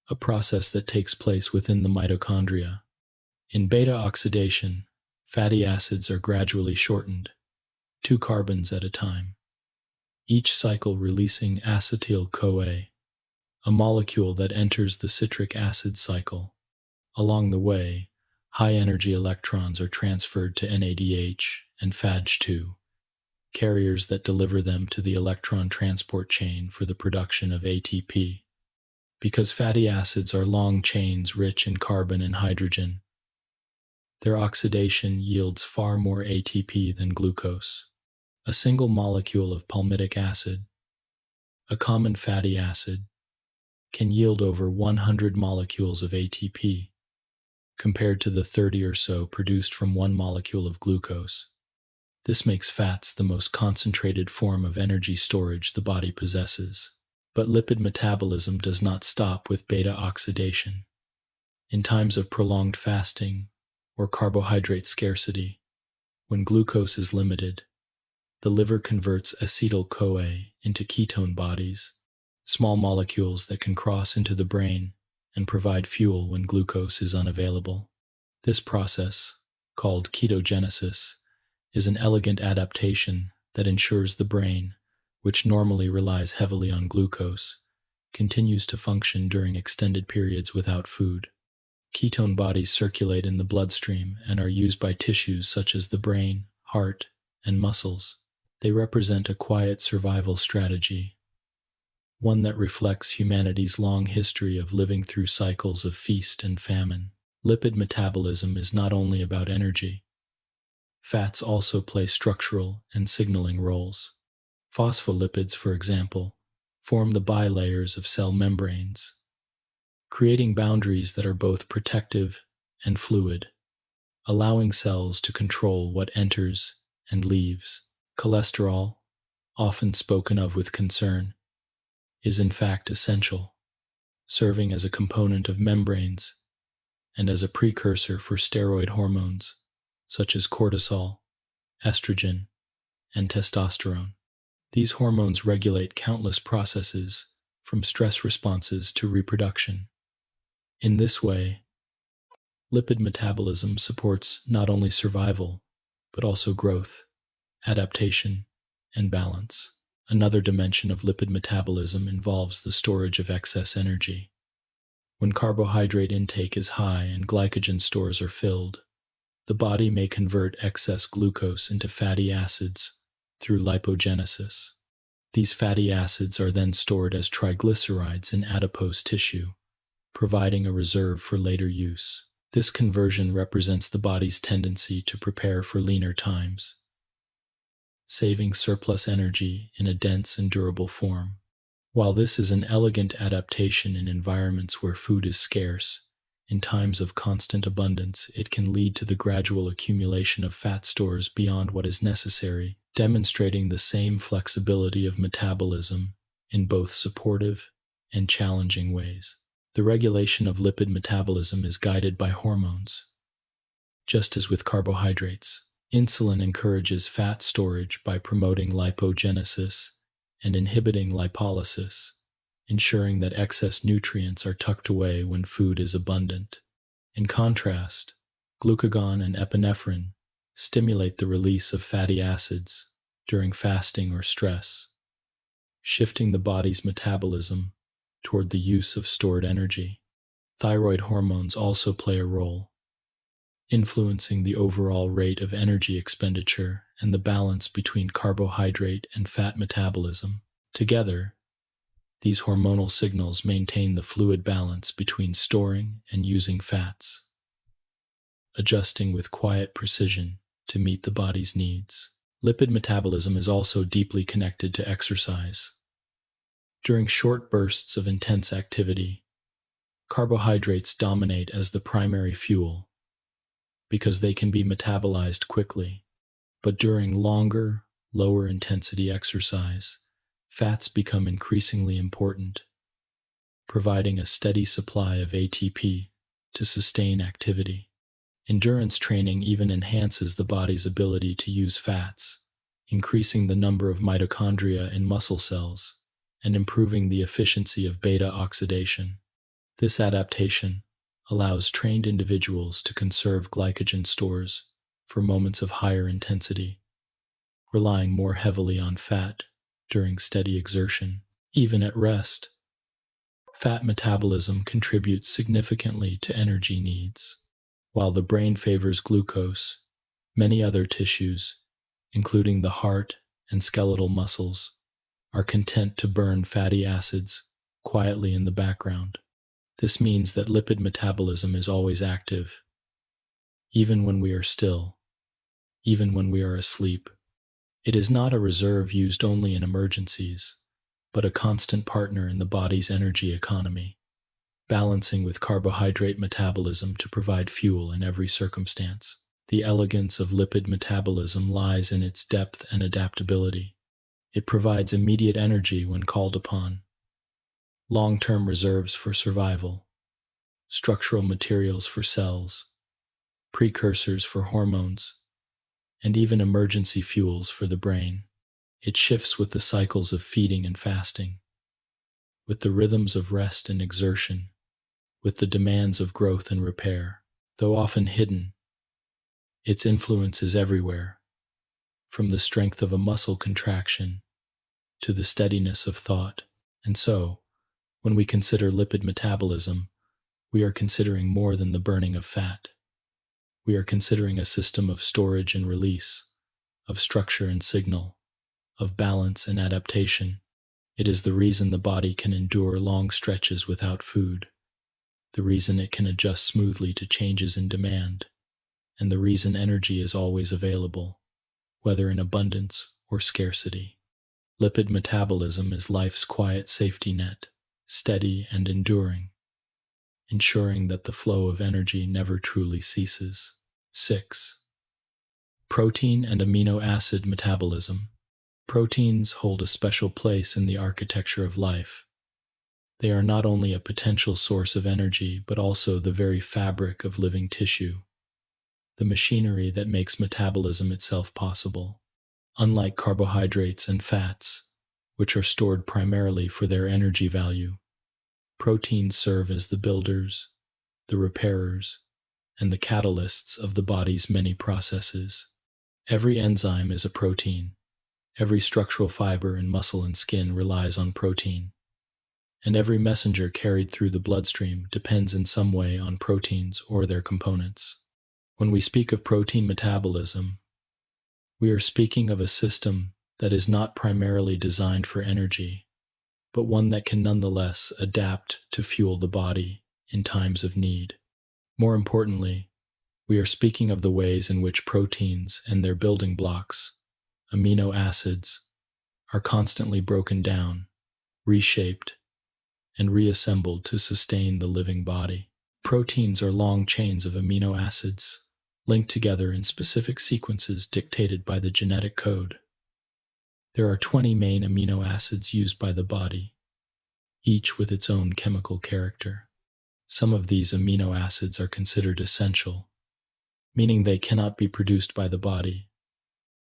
a process that takes place within the mitochondria. In beta oxidation, fatty acids are gradually shortened, 2 carbons at a time, each cycle releasing acetyl-CoA, a molecule that enters the citric acid cycle. Along the way, high-energy electrons are transferred to NADH and FADH2, carriers that deliver them to the electron transport chain for the production of ATP. Because fatty acids are long chains rich in carbon and hydrogen, their oxidation yields far more ATP than glucose. A single molecule of palmitic acid, a common fatty acid, can yield over 100 molecules of ATP, compared to the 30 or so produced from 1 molecule of glucose. This makes fats the most concentrated form of energy storage the body possesses. But lipid metabolism does not stop with beta oxidation. In times of prolonged fasting or carbohydrate scarcity, when glucose is limited, the liver converts acetyl-CoA into ketone bodies, small molecules that can cross into the brain and provide fuel when glucose is unavailable. This process, called ketogenesis, is an elegant adaptation that ensures the brain, which normally relies heavily on glucose, continues to function during extended periods without food. Ketone bodies circulate in the bloodstream and are used by tissues such as the brain, heart, and muscles. They represent a quiet survival strategy, one that reflects humanity's long history of living through cycles of feast and famine. Lipid metabolism is not only about energy. Fats also play structural and signaling roles. Phospholipids, for example, form the bilayers of cell membranes, creating boundaries that are both protective and fluid, allowing cells to control what enters and leaves. Cholesterol, often spoken of with concern, is in fact essential, serving as a component of membranes and as a precursor for steroid hormones such as cortisol, estrogen, and testosterone. These hormones regulate countless processes, from stress responses to reproduction. In this way, lipid metabolism supports not only survival, but also growth, adaptation, and balance. Another dimension of lipid metabolism involves the storage of excess energy. When carbohydrate intake is high and glycogen stores are filled, the body may convert excess glucose into fatty acids through lipogenesis. These fatty acids are then stored as triglycerides in adipose tissue, providing a reserve for later use. This conversion represents the body's tendency to prepare for leaner times, saving surplus energy in a dense and durable form. While this is an elegant adaptation in environments where food is scarce, in times of constant abundance, it can lead to the gradual accumulation of fat stores beyond what is necessary, demonstrating the same flexibility of metabolism in both supportive and challenging ways. The regulation of lipid metabolism is guided by hormones. Just as with carbohydrates, insulin encourages fat storage by promoting lipogenesis and inhibiting lipolysis, ensuring that excess nutrients are tucked away when food is abundant. In contrast, glucagon and epinephrine stimulate the release of fatty acids during fasting or stress, shifting the body's metabolism toward the use of stored energy. Thyroid hormones also play a role, influencing the overall rate of energy expenditure and the balance between carbohydrate and fat metabolism. Together, these hormonal signals maintain the fluid balance between storing and using fats, adjusting with quiet precision to meet the body's needs. Lipid metabolism is also deeply connected to exercise. During short bursts of intense activity, carbohydrates dominate as the primary fuel because they can be metabolized quickly. But during longer, lower intensity exercise, fats become increasingly important, providing a steady supply of ATP to sustain activity. Endurance training even enhances the body's ability to use fats, increasing the number of mitochondria in muscle cells and improving the efficiency of beta oxidation. This adaptation allows trained individuals to conserve glycogen stores for moments of higher intensity, relying more heavily on fat during steady exertion. Even at rest, fat metabolism contributes significantly to energy needs. While the brain favors glucose, many other tissues, including the heart and skeletal muscles, are content to burn fatty acids quietly in the background. This means that lipid metabolism is always active, even when we are still, even when we are asleep. It is not a reserve used only in emergencies, but a constant partner in the body's energy economy, balancing with carbohydrate metabolism to provide fuel in every circumstance. The elegance of lipid metabolism lies in its depth and adaptability. It provides immediate energy when called upon, long-term reserves for survival, structural materials for cells, precursors for hormones, and even emergency fuels for the brain. It shifts with the cycles of feeding and fasting, with the rhythms of rest and exertion, with the demands of growth and repair. Though often hidden, its influence is everywhere, from the strength of a muscle contraction to the steadiness of thought. And so, when we consider lipid metabolism, we are considering more than the burning of fat. We are considering a system of storage and release, of structure and signal, of balance and adaptation. It is the reason the body can endure long stretches without food, the reason it can adjust smoothly to changes in demand, and the reason energy is always available, whether in abundance or scarcity. Lipid metabolism is life's quiet safety net, steady and enduring, ensuring that the flow of energy never truly ceases. 6. Protein and amino acid metabolism. Proteins hold a special place in the architecture of life. They are not only a potential source of energy, but also the very fabric of living tissue, the machinery that makes metabolism itself possible. Unlike carbohydrates and fats, which are stored primarily for their energy value, proteins serve as the builders, the repairers, and the catalysts of the body's many processes. Every enzyme is a protein. Every structural fiber in muscle and skin relies on protein, and every messenger carried through the bloodstream depends in some way on proteins or their components. When we speak of protein metabolism, we are speaking of a system that is not primarily designed for energy, but one that can nonetheless adapt to fuel the body in times of need. More importantly, we are speaking of the ways in which proteins and their building blocks, amino acids, are constantly broken down, reshaped, and reassembled to sustain the living body. Proteins are long chains of amino acids, linked together in specific sequences dictated by the genetic code. There are 20 main amino acids used by the body, each with its own chemical character. Some of these amino acids are considered essential, meaning they cannot be produced by the body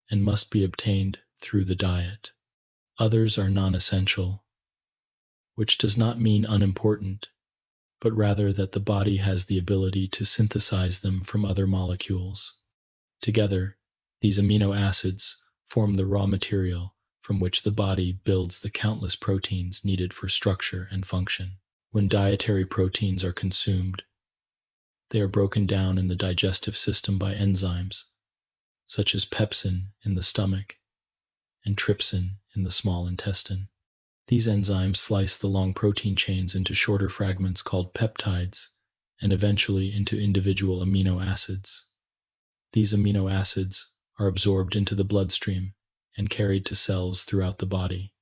and must be obtained through the diet. Others are non-essential, which does not mean unimportant, but rather that the body has the ability to synthesize them from other molecules. Together, these amino acids form the raw material from which the body builds the countless proteins needed for structure and function. When dietary proteins are consumed, they are broken down in the digestive system by enzymes, such as pepsin in the stomach and trypsin in the small intestine. These enzymes slice the long protein chains into shorter fragments called peptides, and eventually into individual amino acids. These amino acids are absorbed into the bloodstream and carried to cells throughout the body.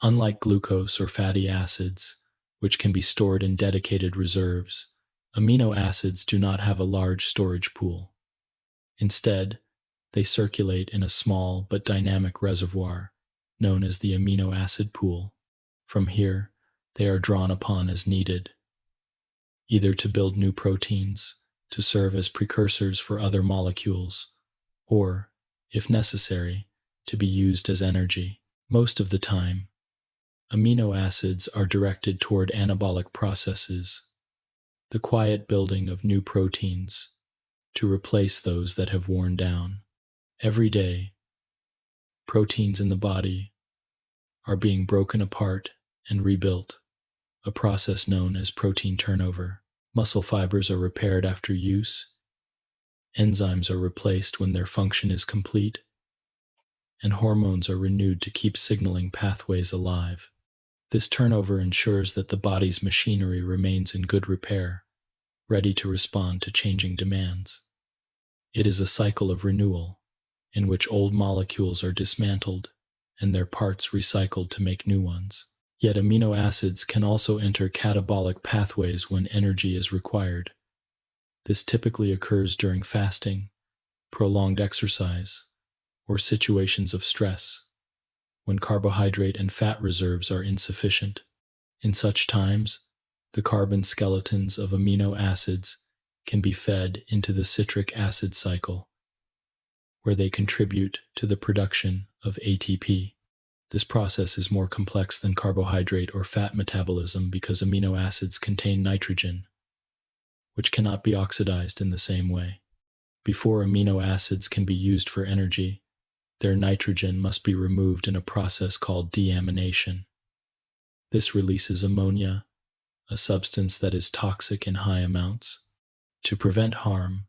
Unlike glucose or fatty acids, which can be stored in dedicated reserves, amino acids do not have a large storage pool. Instead, They circulate in a small but dynamic reservoir known as the amino acid pool. From here, they are drawn upon as needed, either to build new proteins, to serve as precursors for other molecules, or, if necessary, to be used as energy. Most of the time, amino acids are directed toward anabolic processes, the quiet building of new proteins, to replace those that have worn down. Every day, proteins in the body are being broken apart and rebuilt, a process known as protein turnover. Muscle fibers are repaired after use, enzymes are replaced when their function is complete, and hormones are renewed to keep signaling pathways alive. This turnover ensures that the body's machinery remains in good repair, ready to respond to changing demands. It is a cycle of renewal, in which old molecules are dismantled and their parts recycled to make new ones. Yet amino acids can also enter catabolic pathways when energy is required. This typically occurs during fasting, prolonged exercise, or situations of stress, when carbohydrate and fat reserves are insufficient. In such times, the carbon skeletons of amino acids can be fed into the citric acid cycle, where they contribute to the production of ATP. This process is more complex than carbohydrate or fat metabolism because amino acids contain nitrogen, which cannot be oxidized in the same way. Before amino acids can be used for energy, their nitrogen must be removed in a process called deamination. This releases ammonia, a substance that is toxic in high amounts. To prevent harm,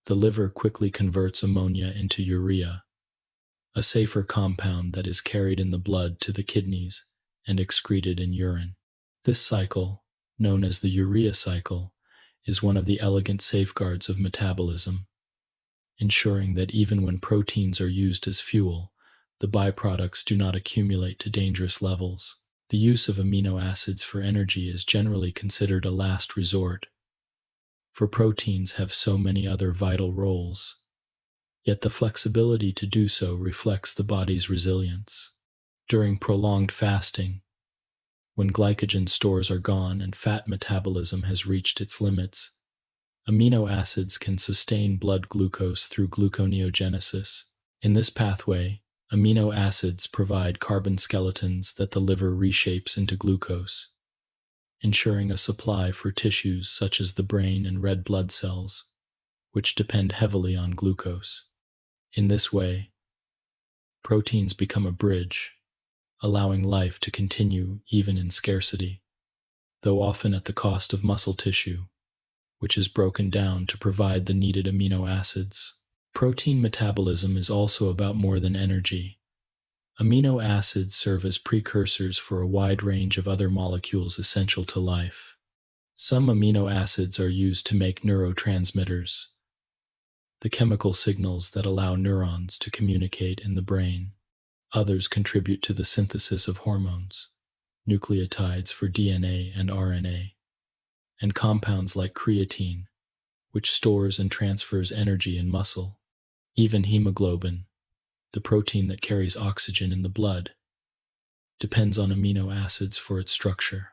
the liver quickly converts ammonia into urea, a safer compound that is carried in the blood to the kidneys and excreted in urine. This cycle, known as the urea cycle, is one of the elegant safeguards of metabolism, ensuring that even when proteins are used as fuel, the byproducts do not accumulate to dangerous levels. The use of amino acids for energy is generally considered a last resort, for proteins have so many other vital roles. Yet the flexibility to do so reflects the body's resilience. During prolonged fasting, when glycogen stores are gone and fat metabolism has reached its limits, amino acids can sustain blood glucose through gluconeogenesis. In this pathway, amino acids provide carbon skeletons that the liver reshapes into glucose, ensuring a supply for tissues such as the brain and red blood cells, which depend heavily on glucose. In this way, proteins become a bridge, allowing life to continue even in scarcity, though often at the cost of muscle tissue, which is broken down to provide the needed amino acids. Protein metabolism is also about more than energy. Amino acids serve as precursors for a wide range of other molecules essential to life. Some amino acids are used to make neurotransmitters, the chemical signals that allow neurons to communicate in the brain. Others contribute to the synthesis of hormones, nucleotides for DNA and RNA, and compounds like creatine, which stores and transfers energy in muscle. Even hemoglobin, the protein that carries oxygen in the blood, depends on amino acids for its structure.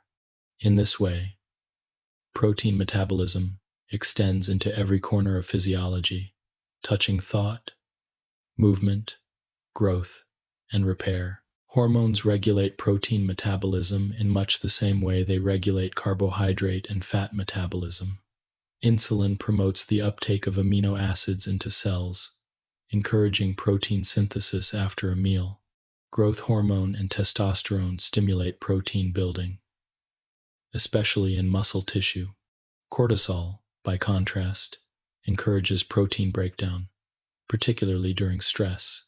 In this way, protein metabolism extends into every corner of physiology, touching thought, movement, growth, and repair. Hormones regulate protein metabolism in much the same way they regulate carbohydrate and fat metabolism. Insulin promotes the uptake of amino acids into cells, encouraging protein synthesis after a meal. Growth hormone and testosterone stimulate protein building, especially in muscle tissue. Cortisol, by contrast, encourages protein breakdown, particularly during stress,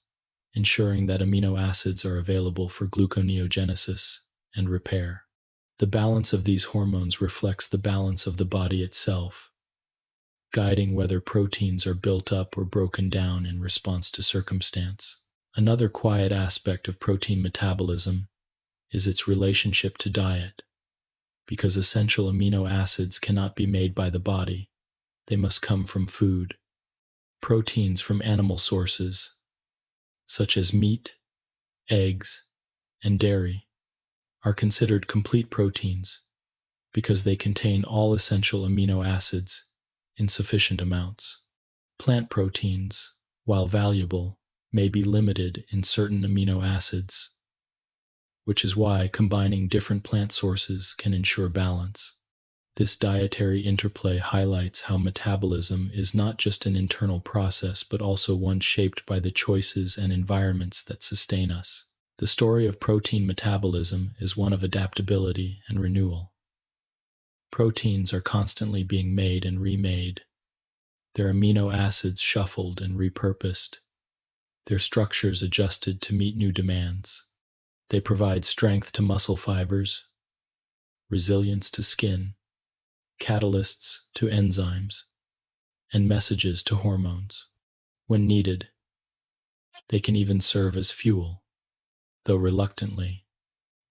ensuring that amino acids are available for gluconeogenesis and repair. The balance of these hormones reflects the balance of the body itself, guiding whether proteins are built up or broken down in response to circumstance. Another quiet aspect of protein metabolism is its relationship to diet. Because essential amino acids cannot be made by the body, they must come from food. Proteins from animal sources, such as meat, eggs, and dairy, are considered complete proteins because they contain all essential amino acids in sufficient amounts. Plant proteins, while valuable, may be limited in certain amino acids, which is why combining different plant sources can ensure balance. This dietary interplay highlights how metabolism is not just an internal process but also one shaped by the choices and environments that sustain us. The story of protein metabolism is one of adaptability and renewal. Proteins are constantly being made and remade, their amino acids shuffled and repurposed, their structures adjusted to meet new demands. They provide strength to muscle fibers, resilience to skin, catalysts to enzymes, and messages to hormones. When needed, they can even serve as fuel, though reluctantly,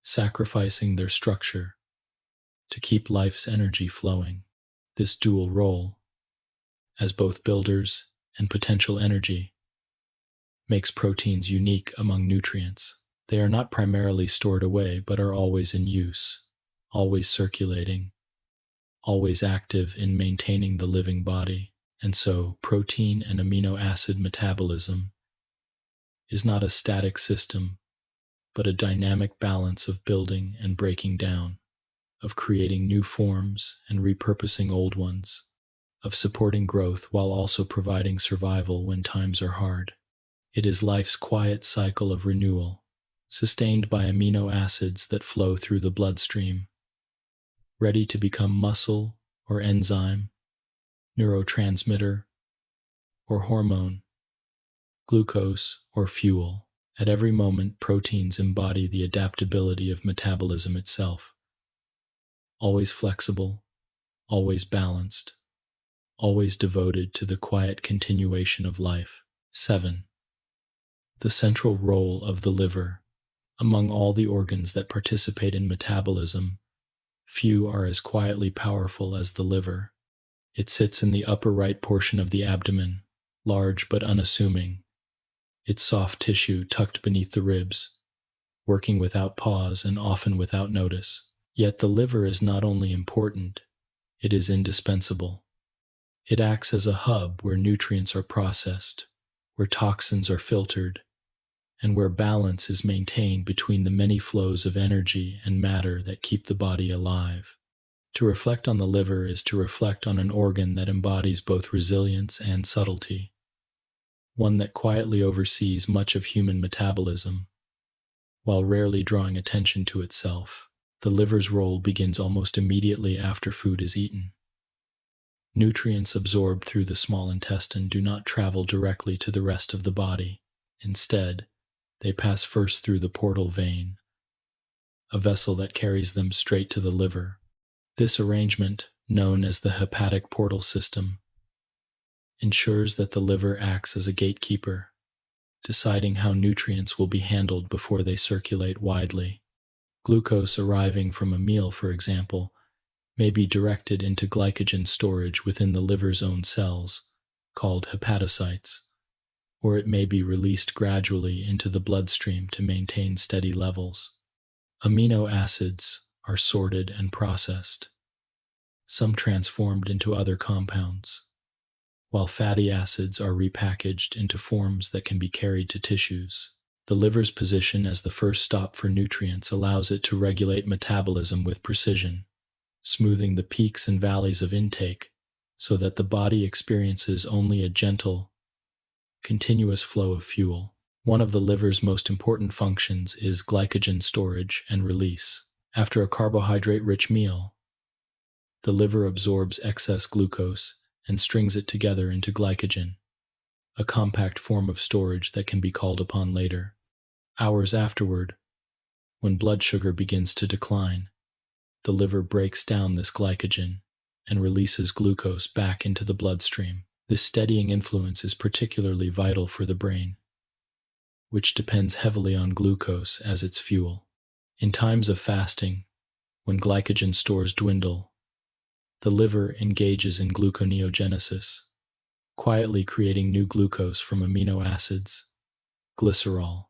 sacrificing their structure to keep life's energy flowing. This dual role, as both builders and potential energy, makes proteins unique among nutrients. They are not primarily stored away but are always in use, always circulating, always active in maintaining the living body. And so, protein and amino acid metabolism is not a static system, but a dynamic balance of building and breaking down, of creating new forms and repurposing old ones, of supporting growth while also providing survival when times are hard. It is life's quiet cycle of renewal, sustained by amino acids that flow through the bloodstream, ready to become muscle or enzyme, neurotransmitter or hormone, glucose or fuel. At every moment, proteins embody the adaptability of metabolism itself. Always flexible, always balanced, always devoted to the quiet continuation of life. 7. The central role of the liver. Among all the organs that participate in metabolism, few are as quietly powerful as the liver. It sits in the upper right portion of the abdomen, large but unassuming, its soft tissue tucked beneath the ribs, working without pause and often without notice. Yet the liver is not only important, it is indispensable. It acts as a hub where nutrients are processed, where toxins are filtered, and where balance is maintained between the many flows of energy and matter that keep the body alive. To reflect on the liver is to reflect on an organ that embodies both resilience and subtlety, one that quietly oversees much of human metabolism, while rarely drawing attention to itself. The liver's role begins almost immediately after food is eaten. Nutrients absorbed through the small intestine do not travel directly to the rest of the body. Instead, they pass first through the portal vein, a vessel that carries them straight to the liver. This arrangement, known as the hepatic portal system, ensures that the liver acts as a gatekeeper, deciding how nutrients will be handled before they circulate widely. Glucose arriving from a meal, for example, may be directed into glycogen storage within the liver's own cells, called hepatocytes, or it may be released gradually into the bloodstream to maintain steady levels. Amino acids are sorted and processed, some transformed into other compounds, while fatty acids are repackaged into forms that can be carried to tissues. The liver's position as the first stop for nutrients allows it to regulate metabolism with precision, smoothing the peaks and valleys of intake so that the body experiences only a gentle, continuous flow of fuel. One of the liver's most important functions is glycogen storage and release. After a carbohydrate-rich meal, the liver absorbs excess glucose and strings it together into glycogen, a compact form of storage that can be called upon later. Hours afterward, when blood sugar begins to decline, the liver breaks down this glycogen and releases glucose back into the bloodstream. This steadying influence is particularly vital for the brain, which depends heavily on glucose as its fuel. In times of fasting, when glycogen stores dwindle, the liver engages in gluconeogenesis, quietly creating new glucose from amino acids, glycerol,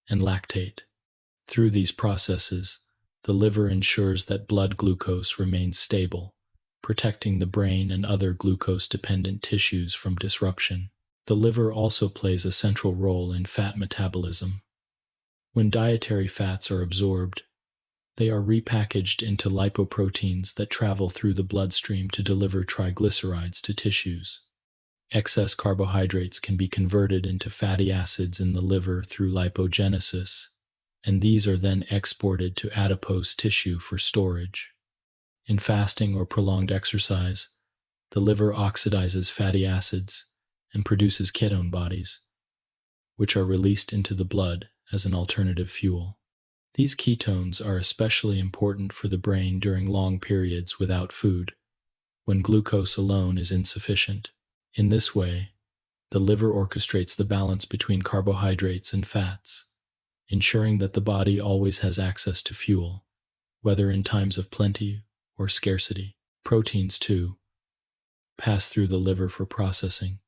and lactate. Through these processes, the liver ensures that blood glucose remains stable, protecting the brain and other glucose-dependent tissues from disruption. The liver also plays a central role in fat metabolism. When dietary fats are absorbed, they are repackaged into lipoproteins that travel through the bloodstream to deliver triglycerides to tissues. Excess carbohydrates can be converted into fatty acids in the liver through lipogenesis, and these are then exported to adipose tissue for storage. In fasting or prolonged exercise, the liver oxidizes fatty acids and produces ketone bodies, which are released into the blood as an alternative fuel. These ketones are especially important for the brain during long periods without food, when glucose alone is insufficient. In this way, the liver orchestrates the balance between carbohydrates and fats, ensuring that the body always has access to fuel, whether in times of plenty or scarcity. Proteins, too, pass through the liver for processing.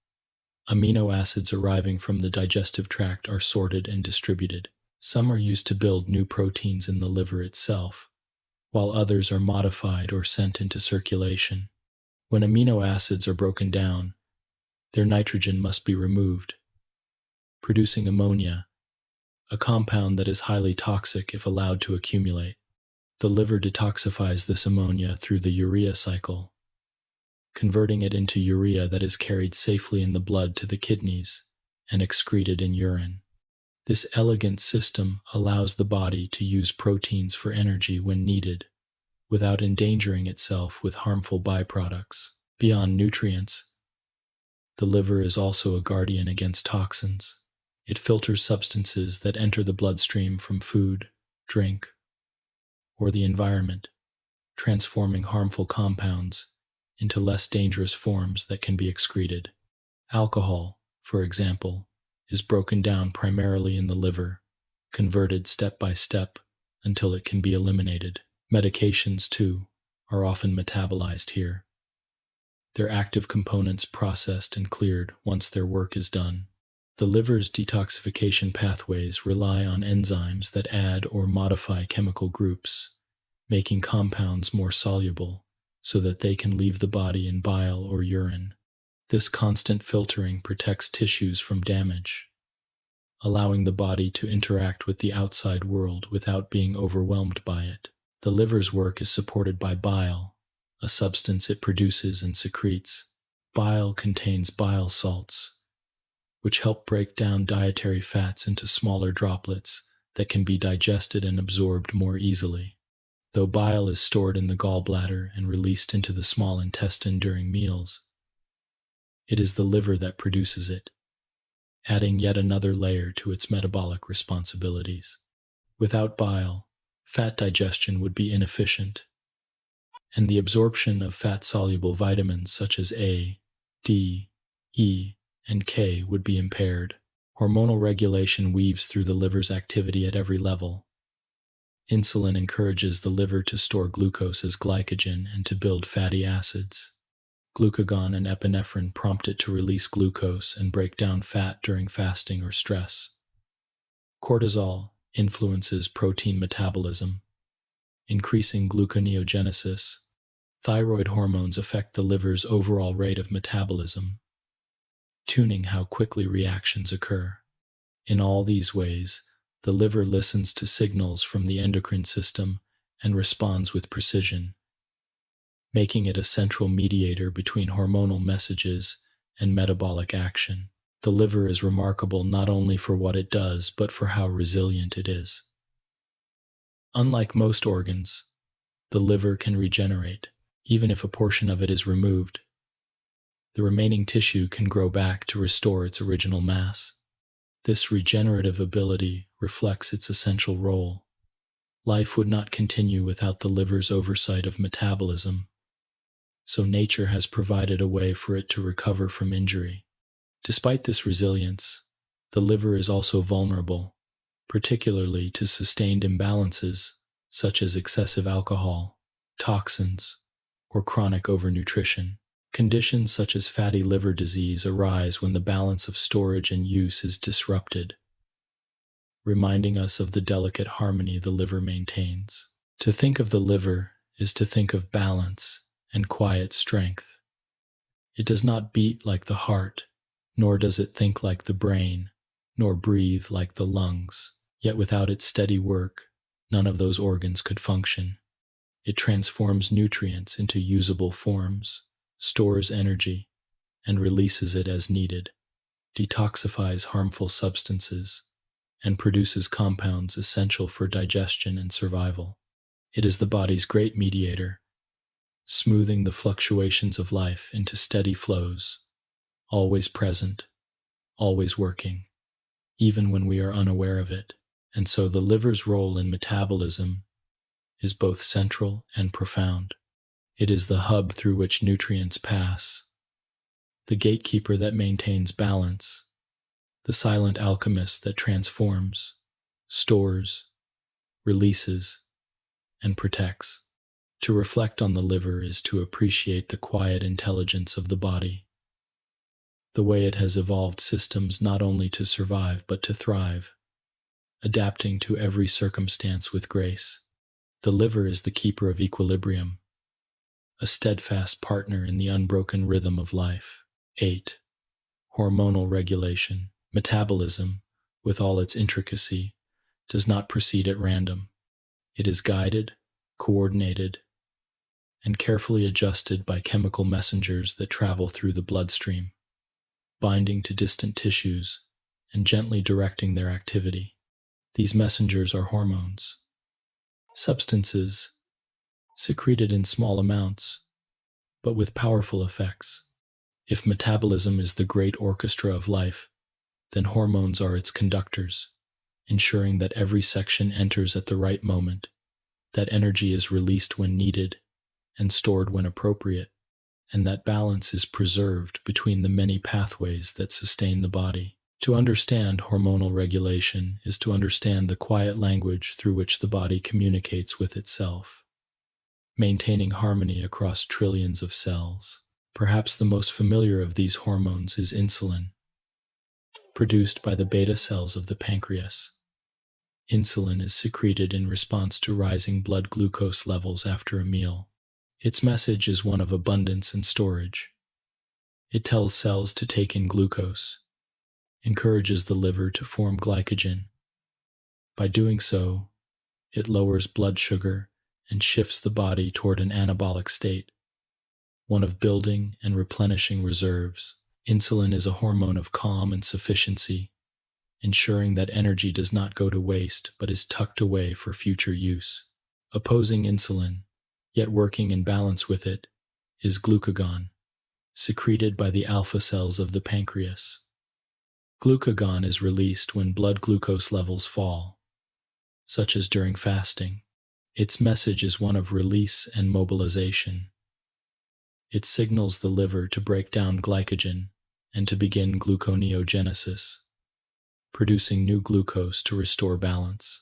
Amino acids arriving from the digestive tract are sorted and distributed. Some are used to build new proteins in the liver itself, while others are modified or sent into circulation. When amino acids are broken down, their nitrogen must be removed, producing ammonia, a compound that is highly toxic if allowed to accumulate. The liver detoxifies this ammonia through the urea cycle, converting it into urea that is carried safely in the blood to the kidneys and excreted in urine. This elegant system allows the body to use proteins for energy when needed, without endangering itself with harmful byproducts. Beyond nutrients, the liver is also a guardian against toxins. It filters substances that enter the bloodstream from food, drink, or the environment, transforming harmful compounds into less dangerous forms that can be excreted. Alcohol, for example, is broken down primarily in the liver, converted step by step until it can be eliminated. Medications, too, are often metabolized here, their active components processed and cleared once their work is done. The liver's detoxification pathways rely on enzymes that add or modify chemical groups, making compounds more soluble so that they can leave the body in bile or urine. This constant filtering protects tissues from damage, allowing the body to interact with the outside world without being overwhelmed by it. The liver's work is supported by bile, a substance it produces and secretes. Bile contains bile salts, which help break down dietary fats into smaller droplets that can be digested and absorbed more easily. Though bile is stored in the gallbladder and released into the small intestine during meals, it is the liver that produces it, adding yet another layer to its metabolic responsibilities. Without bile, fat digestion would be inefficient, and the absorption of fat-soluble vitamins such as A, D, E, and K would be impaired. Hormonal regulation weaves through the liver's activity at every level. Insulin encourages the liver to store glucose as glycogen and to build fatty acids. Glucagon and epinephrine prompt it to release glucose and break down fat during fasting or stress. Cortisol influences protein metabolism, increasing gluconeogenesis. Thyroid hormones affect the liver's overall rate of metabolism, tuning how quickly reactions occur. In all these ways, the liver listens to signals from the endocrine system and responds with precision, making it a central mediator between hormonal messages and metabolic action. The liver is remarkable not only for what it does, but for how resilient it is. Unlike most organs, the liver can regenerate. Even if a portion of it is removed, the remaining tissue can grow back to restore its original mass. This regenerative ability reflects its essential role. Life would not continue without the liver's oversight of metabolism, so nature has provided a way for it to recover from injury. Despite this resilience, the liver is also vulnerable, particularly to sustained imbalances such as excessive alcohol, toxins, or chronic overnutrition. Conditions such as fatty liver disease arise when the balance of storage and use is disrupted, reminding us of the delicate harmony the liver maintains. To think of the liver is to think of balance and quiet strength. It does not beat like the heart, nor does it think like the brain, nor breathe like the lungs. Yet without its steady work, none of those organs could function. It transforms nutrients into usable forms, stores energy, and releases it as needed, detoxifies harmful substances, and produces compounds essential for digestion and survival. It is the body's great mediator, smoothing the fluctuations of life into steady flows, always present, always working, even when we are unaware of it. And so the liver's role in metabolism is both central and profound. It is the hub through which nutrients pass, the gatekeeper that maintains balance, the silent alchemist that transforms, stores, releases, and protects. To reflect on the liver is to appreciate the quiet intelligence of the body, the way it has evolved systems not only to survive but to thrive, adapting to every circumstance with grace. The liver is the keeper of equilibrium, a steadfast partner in the unbroken rhythm of life. 8. Hormonal regulation. Metabolism, with all its intricacy, does not proceed at random. It is guided, coordinated, and carefully adjusted by chemical messengers that travel through the bloodstream, binding to distant tissues and gently directing their activity. These messengers are hormones, substances secreted in small amounts, but with powerful effects. If metabolism is the great orchestra of life, then hormones are its conductors, ensuring that every section enters at the right moment, that energy is released when needed and stored when appropriate, and that balance is preserved between the many pathways that sustain the body. To understand hormonal regulation is to understand the quiet language through which the body communicates with itself, maintaining harmony across trillions of cells. Perhaps the most familiar of these hormones is insulin, produced by the beta cells of the pancreas. Insulin is secreted in response to rising blood glucose levels after a meal. Its message is one of abundance and storage. It tells cells to take in glucose, encourages the liver to form glycogen. By doing so, it lowers blood sugar and shifts the body toward an anabolic state, one of building and replenishing reserves. Insulin is a hormone of calm and sufficiency, ensuring that energy does not go to waste but is tucked away for future use. Opposing insulin, yet working in balance with it, is glucagon, secreted by the alpha cells of the pancreas. Glucagon is released when blood glucose levels fall, such as during fasting. Its message is one of release and mobilization. It signals the liver to break down glycogen and to begin gluconeogenesis, producing new glucose to restore balance.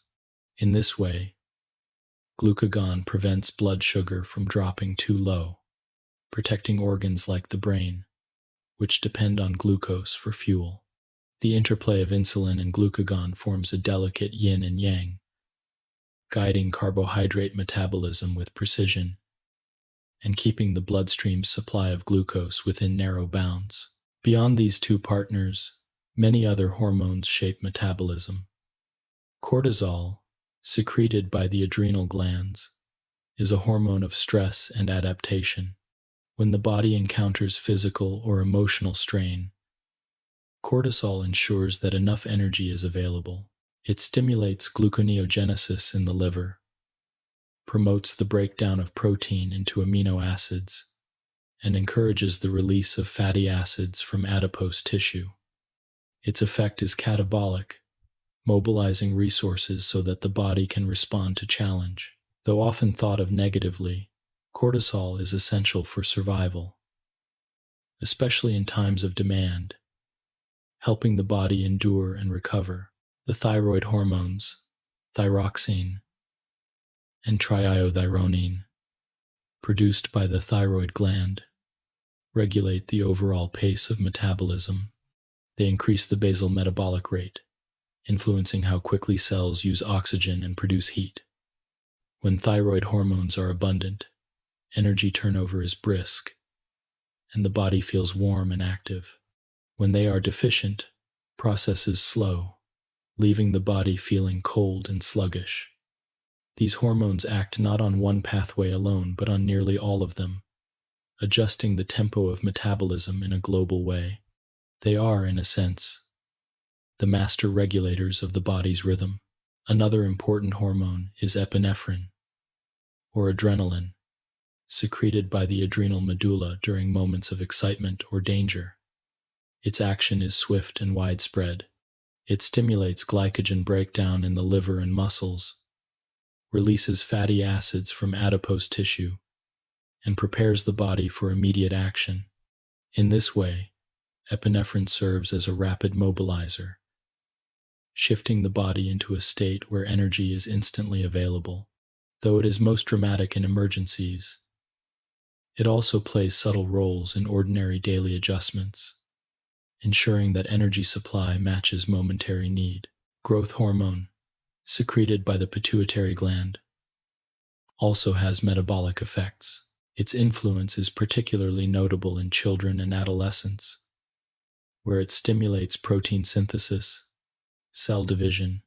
In this way, glucagon prevents blood sugar from dropping too low, protecting organs like the brain, which depend on glucose for fuel. The interplay of insulin and glucagon forms a delicate yin and yang, guiding carbohydrate metabolism with precision and keeping the bloodstream's supply of glucose within narrow bounds. Beyond these two partners, many other hormones shape metabolism. Cortisol, secreted by the adrenal glands, is a hormone of stress and adaptation. When the body encounters physical or emotional strain, cortisol ensures that enough energy is available. It stimulates gluconeogenesis in the liver, promotes the breakdown of protein into amino acids, and encourages the release of fatty acids from adipose tissue. Its effect is catabolic, mobilizing resources so that the body can respond to challenge. Though often thought of negatively, cortisol is essential for survival, especially in times of demand, helping the body endure and recover. The thyroid hormones, thyroxine and triiodhyronine, produced by the thyroid gland, regulate the overall pace of metabolism. They increase the basal metabolic rate, influencing how quickly cells use oxygen and produce heat. When thyroid hormones are abundant, energy turnover is brisk, and the body feels warm and active. When they are deficient, processes slow, leaving the body feeling cold and sluggish. These hormones act not on one pathway alone, but on nearly all of them, adjusting the tempo of metabolism in a global way. They are, in a sense, the master regulators of the body's rhythm. Another important hormone is epinephrine, or adrenaline, secreted by the adrenal medulla during moments of excitement or danger. Its action is swift and widespread. It stimulates glycogen breakdown in the liver and muscles, releases fatty acids from adipose tissue, and prepares the body for immediate action. In this way, epinephrine serves as a rapid mobilizer, shifting the body into a state where energy is instantly available. Though it is most dramatic in emergencies, it also plays subtle roles in ordinary daily adjustments, ensuring that energy supply matches momentary need. Growth hormone, secreted by the pituitary gland, also has metabolic effects. Its influence is particularly notable in children and adolescents, where it stimulates protein synthesis, cell division,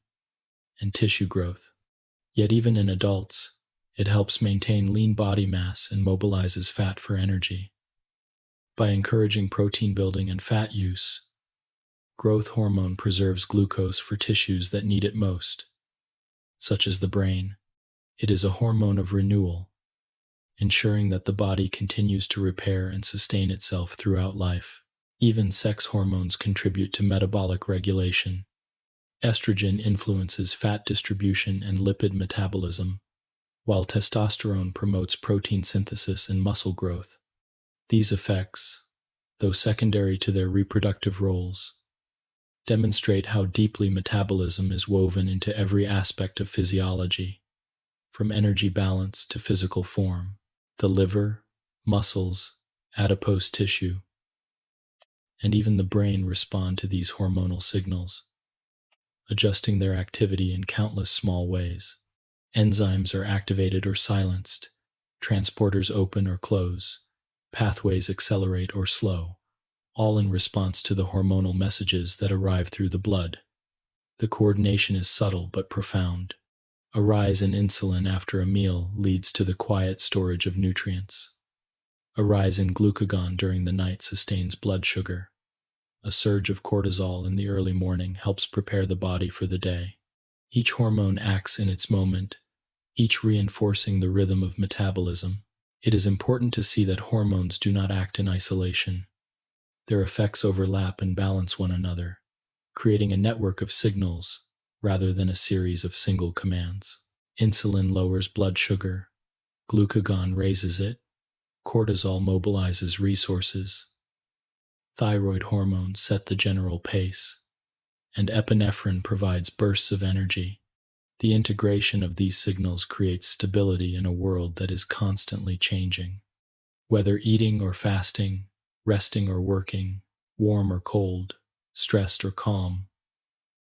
and tissue growth. Yet even in adults, it helps maintain lean body mass and mobilizes fat for energy. By encouraging protein building and fat use, growth hormone preserves glucose for tissues that need it most, such as the brain. It is a hormone of renewal, ensuring that the body continues to repair and sustain itself throughout life. Even sex hormones contribute to metabolic regulation. Estrogen influences fat distribution and lipid metabolism, while testosterone promotes protein synthesis and muscle growth. These effects, though secondary to their reproductive roles, demonstrate how deeply metabolism is woven into every aspect of physiology, from energy balance to physical form. The liver, muscles, adipose tissue, and even the brain respond to these hormonal signals, adjusting their activity in countless small ways. Enzymes are activated or silenced, transporters open or close, pathways accelerate or slow, all in response to the hormonal messages that arrive through the blood. The coordination is subtle but profound. A rise in insulin after a meal leads to the quiet storage of nutrients. A rise in glucagon during the night sustains blood sugar. A surge of cortisol in the early morning helps prepare the body for the day. Each hormone acts in its moment, each reinforcing the rhythm of metabolism. It is important to see that hormones do not act in isolation. Their effects overlap and balance one another, creating a network of signals rather than a series of single commands. Insulin lowers blood sugar, glucagon raises it, cortisol mobilizes resources, thyroid hormones set the general pace, and epinephrine provides bursts of energy. The integration of these signals creates stability in a world that is constantly changing. Whether eating or fasting, resting or working, warm or cold, stressed or calm,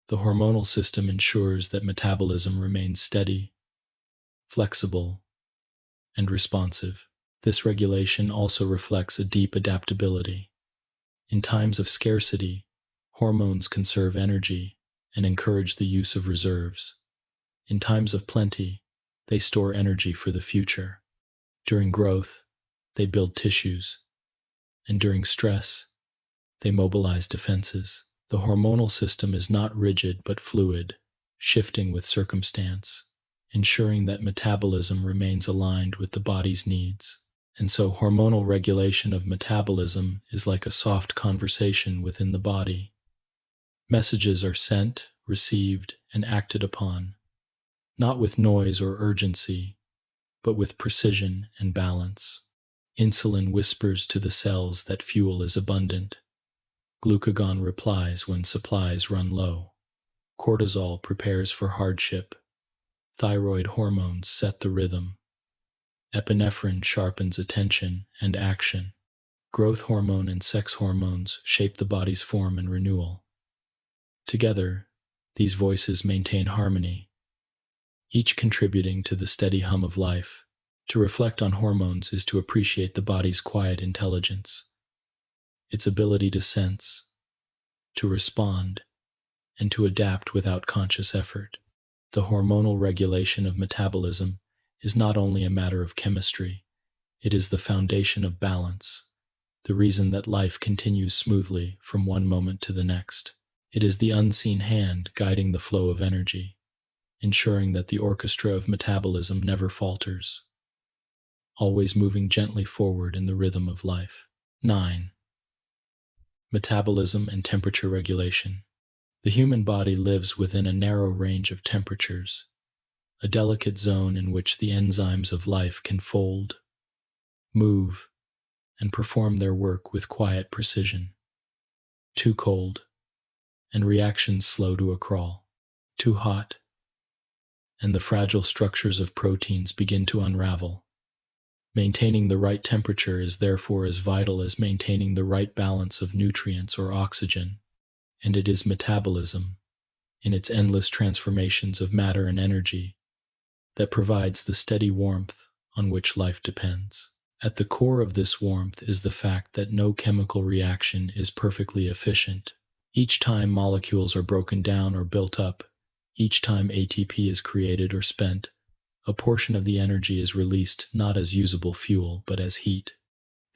the hormonal system ensures that metabolism remains steady, flexible, and responsive. This regulation also reflects a deep adaptability. In times of scarcity, hormones conserve energy and encourage the use of reserves. In times of plenty, they store energy for the future. During growth, they build tissues, and during stress, they mobilize defenses. The hormonal system is not rigid but fluid, shifting with circumstance, ensuring that metabolism remains aligned with the body's needs. And so hormonal regulation of metabolism is like a soft conversation within the body. Messages are sent, received, and acted upon, not with noise or urgency, but with precision and balance. Insulin whispers to the cells that fuel is abundant. Glucagon replies when supplies run low. Cortisol prepares for hardship. Thyroid hormones set the rhythm. Epinephrine sharpens attention and action. Growth hormone and sex hormones shape the body's form and renewal. Together, these voices maintain harmony, each contributing to the steady hum of life. To reflect on hormones is to appreciate the body's quiet intelligence, its ability to sense, to respond, and to adapt without conscious effort. The hormonal regulation of metabolism is not only a matter of chemistry, it is the foundation of balance, the reason that life continues smoothly from one moment to the next. It is the unseen hand guiding the flow of energy, ensuring that the orchestra of metabolism never falters, always moving gently forward in the rhythm of life. 9. Metabolism and temperature regulation. The human body lives within a narrow range of temperatures, a delicate zone in which the enzymes of life can fold, move, and perform their work with quiet precision. Too cold, and reactions slow to a crawl. Too hot, and the fragile structures of proteins begin to unravel. Maintaining the right temperature is therefore as vital as maintaining the right balance of nutrients or oxygen, and it is metabolism, in its endless transformations of matter and energy, that provides the steady warmth on which life depends. At the core of this warmth is the fact that no chemical reaction is perfectly efficient. Each time molecules are broken down or built up, each time ATP is created or spent, a portion of the energy is released not as usable fuel but as heat.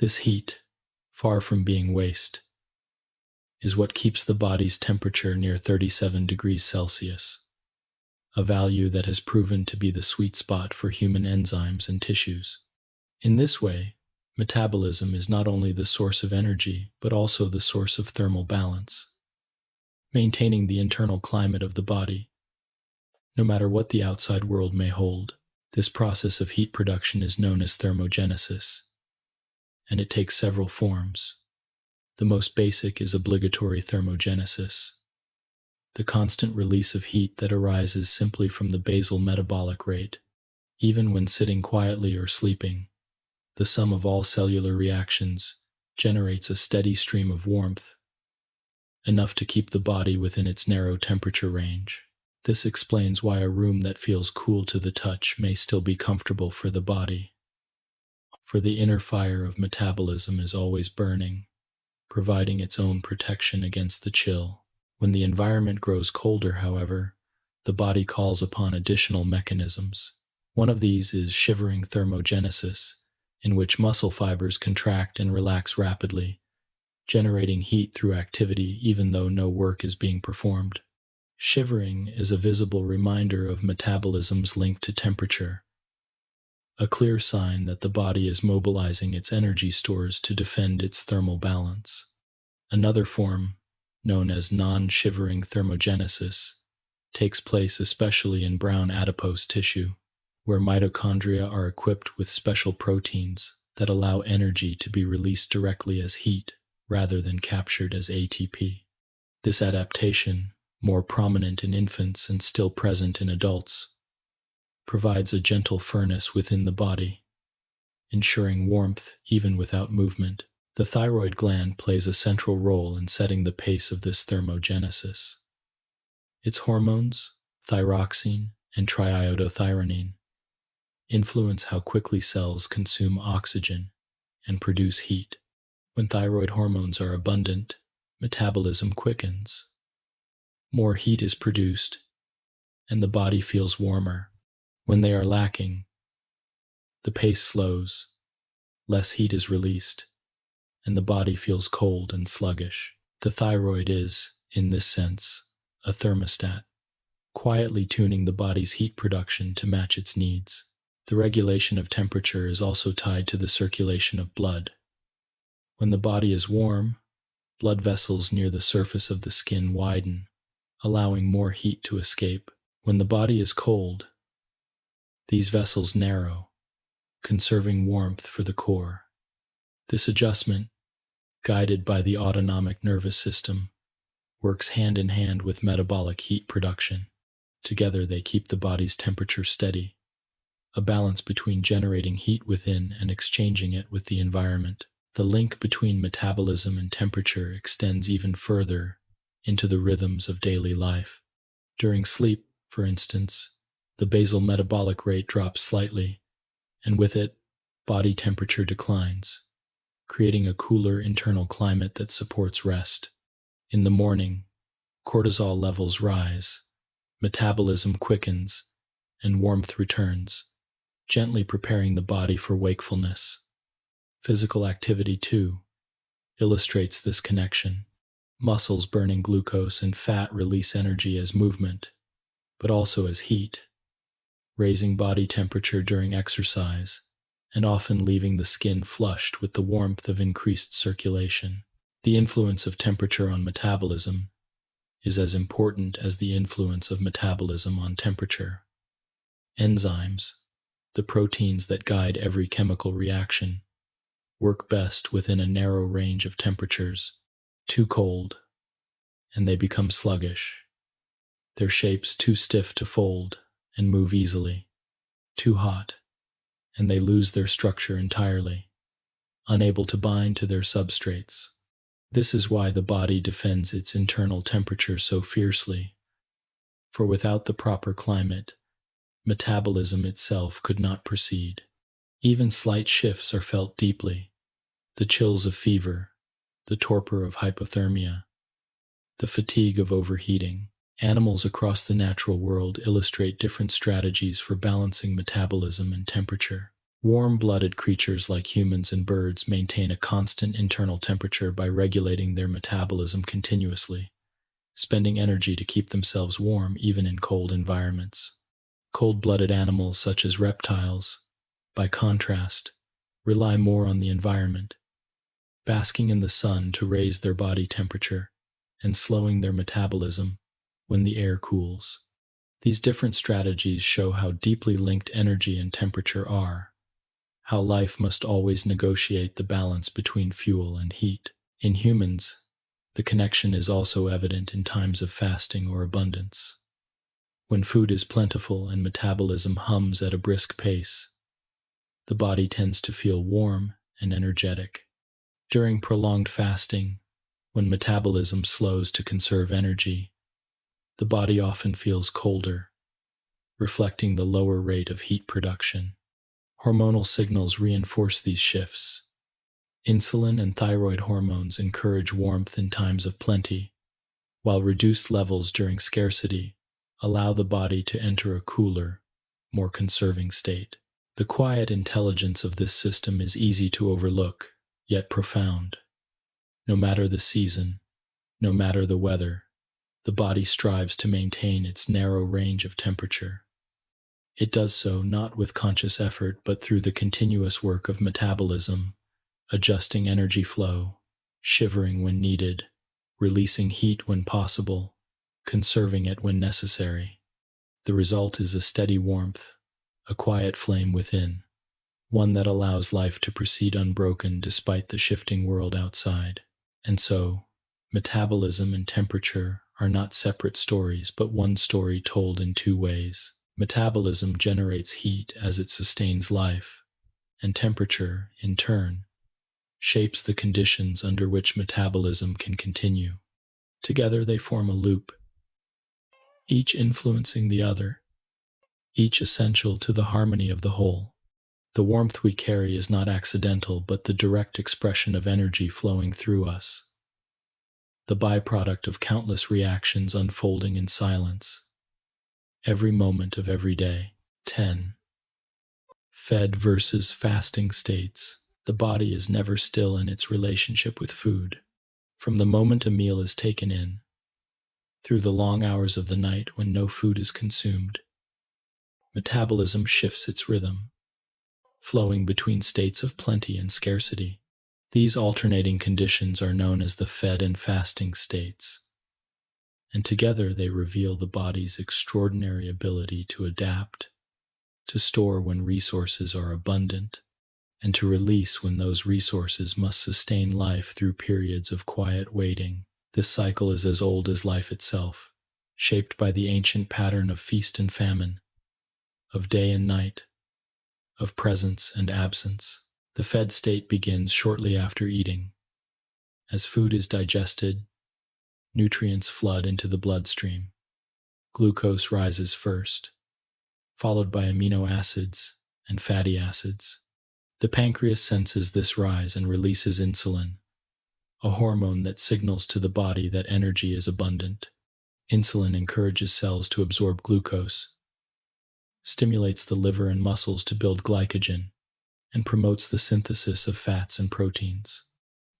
This heat, far from being waste, is what keeps the body's temperature near 37 degrees Celsius, a value that has proven to be the sweet spot for human enzymes and tissues. In this way, metabolism is not only the source of energy but also the source of thermal balance, maintaining the internal climate of the body, no matter what the outside world may hold. This process of heat production is known as thermogenesis, and it takes several forms. The most basic is obligatory thermogenesis, the constant release of heat that arises simply from the basal metabolic rate. Even when sitting quietly or sleeping, the sum of all cellular reactions generates a steady stream of warmth, enough to keep the body within its narrow temperature range. This explains why a room that feels cool to the touch may still be comfortable for the body. For the inner fire of metabolism is always burning, providing its own protection against the chill. When the environment grows colder, however, the body calls upon additional mechanisms. One of these is shivering thermogenesis, in which muscle fibers contract and relax rapidly, generating heat through activity even though no work is being performed. Shivering is a visible reminder of metabolism's link to temperature, a clear sign that the body is mobilizing its energy stores to defend its thermal balance. Another form, known as non-shivering thermogenesis, takes place especially in brown adipose tissue, where mitochondria are equipped with special proteins that allow energy to be released directly as heat rather than captured as ATP. This adaptation, more prominent in infants and still present in adults, provides a gentle furnace within the body, ensuring warmth even without movement. The thyroid gland plays a central role in setting the pace of this thermogenesis. Its hormones, thyroxine and triiodothyronine, influence how quickly cells consume oxygen and produce heat. When thyroid hormones are abundant, metabolism quickens. More heat is produced, and the body feels warmer. When they are lacking, the pace slows, less heat is released, and the body feels cold and sluggish. The thyroid is, in this sense, a thermostat, quietly tuning the body's heat production to match its needs. The regulation of temperature is also tied to the circulation of blood. When the body is warm, blood vessels near the surface of the skin widen, allowing more heat to escape. When the body is cold, these vessels narrow, conserving warmth for the core. This adjustment, guided by the autonomic nervous system, works hand in hand with metabolic heat production. Together they keep the body's temperature steady, a balance between generating heat within and exchanging it with the environment. The link between metabolism and temperature extends even further into the rhythms of daily life. During sleep, for instance, the basal metabolic rate drops slightly, and with it, body temperature declines, creating a cooler internal climate that supports rest. In the morning, cortisol levels rise, metabolism quickens, and warmth returns, gently preparing the body for wakefulness. Physical activity, too, illustrates this connection. Muscles burning glucose and fat release energy as movement, but also as heat, raising body temperature during exercise, and often leaving the skin flushed with the warmth of increased circulation. The influence of temperature on metabolism is as important as the influence of metabolism on temperature. Enzymes, the proteins that guide every chemical reaction, work best within a narrow range of temperatures. Too cold, and they become sluggish. Their shapes too stiff to fold and move easily. Too hot, and they lose their structure entirely, unable to bind to their substrates. This is why the body defends its internal temperature so fiercely, for without the proper climate, metabolism itself could not proceed. Even slight shifts are felt deeply: the chills of fever, the torpor of hypothermia, the fatigue of overheating. Animals across the natural world illustrate different strategies for balancing metabolism and temperature. Warm-blooded creatures like humans and birds maintain a constant internal temperature by regulating their metabolism continuously, spending energy to keep themselves warm even in cold environments. Cold-blooded animals such as reptiles, by contrast, rely more on the environment, basking in the sun to raise their body temperature and slowing their metabolism when the air cools. These different strategies show how deeply linked energy and temperature are, how life must always negotiate the balance between fuel and heat. In humans, the connection is also evident in times of fasting or abundance. When food is plentiful and metabolism hums at a brisk pace, the body tends to feel warm and energetic. During prolonged fasting, when metabolism slows to conserve energy, the body often feels colder, reflecting the lower rate of heat production. Hormonal signals reinforce these shifts. Insulin and thyroid hormones encourage warmth in times of plenty, while reduced levels during scarcity allow the body to enter a cooler, more conserving state. The quiet intelligence of this system is easy to overlook, yet profound. No matter the season, no matter the weather, the body strives to maintain its narrow range of temperature. It does so not with conscious effort, but through the continuous work of metabolism, adjusting energy flow, shivering when needed, releasing heat when possible, conserving it when necessary. The result is a steady warmth, a quiet flame within, one that allows life to proceed unbroken despite the shifting world outside. And so, metabolism and temperature are not separate stories, but one story told in two ways. Metabolism generates heat as it sustains life, and temperature, in turn, shapes the conditions under which metabolism can continue. Together they form a loop, each influencing the other, each essential to the harmony of the whole. The warmth we carry is not accidental, but the direct expression of energy flowing through us, the byproduct of countless reactions unfolding in silence, every moment of every day. 10. Fed versus fasting states. The body is never still in its relationship with food. From the moment a meal is taken in, through the long hours of the night when no food is consumed, metabolism shifts its rhythm, flowing between states of plenty and scarcity. These alternating conditions are known as the fed and fasting states, and together they reveal the body's extraordinary ability to adapt, to store when resources are abundant, and to release when those resources must sustain life through periods of quiet waiting. This cycle is as old as life itself, shaped by the ancient pattern of feast and famine, of day and night, of presence and absence. The fed state begins shortly after eating. As food is digested, nutrients flood into the bloodstream. Glucose rises first, followed by amino acids and fatty acids. The pancreas senses this rise and releases insulin, a hormone that signals to the body that energy is abundant. Insulin encourages cells to absorb glucose, stimulates the liver and muscles to build glycogen, and promotes the synthesis of fats and proteins.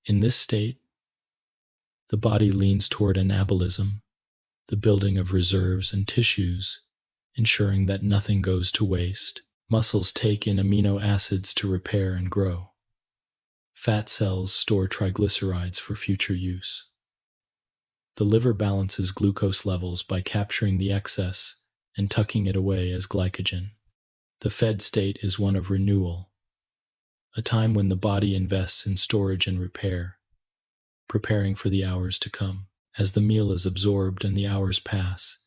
In this state, the body leans toward anabolism, the building of reserves and tissues, ensuring that nothing goes to waste. Muscles take in amino acids to repair and grow. Fat cells store triglycerides for future use. The liver balances glucose levels by capturing the excess and tucking it away as glycogen. The fed state is one of renewal, a time when the body invests in storage and repair, preparing for the hours to come. As the meal is absorbed and the hours pass,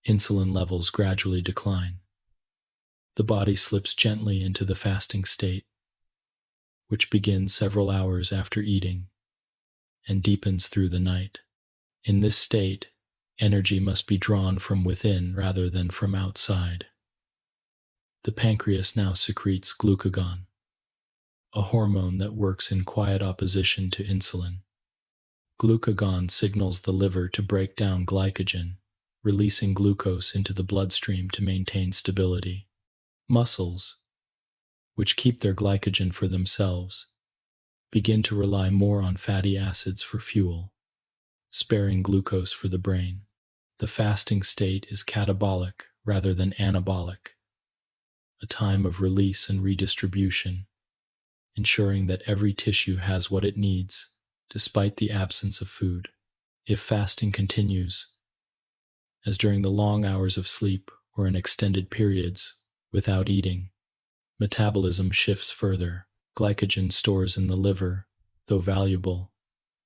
insulin levels gradually decline. The body slips gently into the fasting state, which begins several hours after eating and deepens through the night. In this state, energy must be drawn from within rather than from outside. The pancreas now secretes glucagon, a hormone that works in quiet opposition to insulin. Glucagon signals the liver to break down glycogen, releasing glucose into the bloodstream to maintain stability. Muscles, which keep their glycogen for themselves, begin to rely more on fatty acids for fuel, sparing glucose for the brain. The fasting state is catabolic rather than anabolic, a time of release and redistribution, ensuring that every tissue has what it needs, despite the absence of food. If fasting continues, as during the long hours of sleep or in extended periods without eating, metabolism shifts further. Glycogen stores in the liver, though valuable,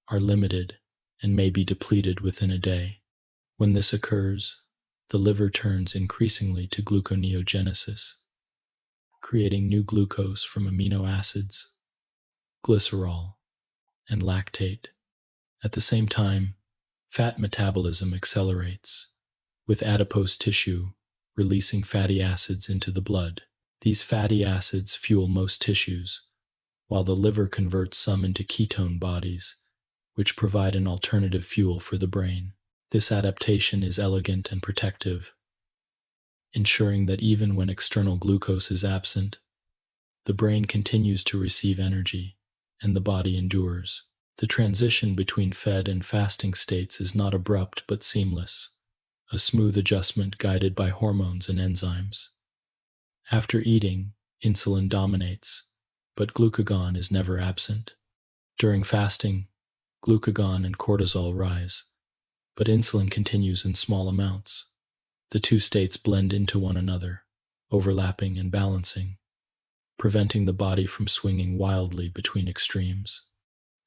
are limited and may be depleted within a day. When this occurs, the liver turns increasingly to gluconeogenesis, creating new glucose from amino acids, glycerol, and lactate. At the same time, fat metabolism accelerates, with adipose tissue releasing fatty acids into the blood. These fatty acids fuel most tissues, while the liver converts some into ketone bodies, which provide an alternative fuel for the brain. This adaptation is elegant and protective, ensuring that even when external glucose is absent, the brain continues to receive energy, and the body endures. The transition between fed and fasting states is not abrupt but seamless, a smooth adjustment guided by hormones and enzymes. After eating, insulin dominates, but glucagon is never absent. During fasting, glucagon and cortisol rise, but insulin continues in small amounts. The two states blend into one another, overlapping and balancing, preventing the body from swinging wildly between extremes.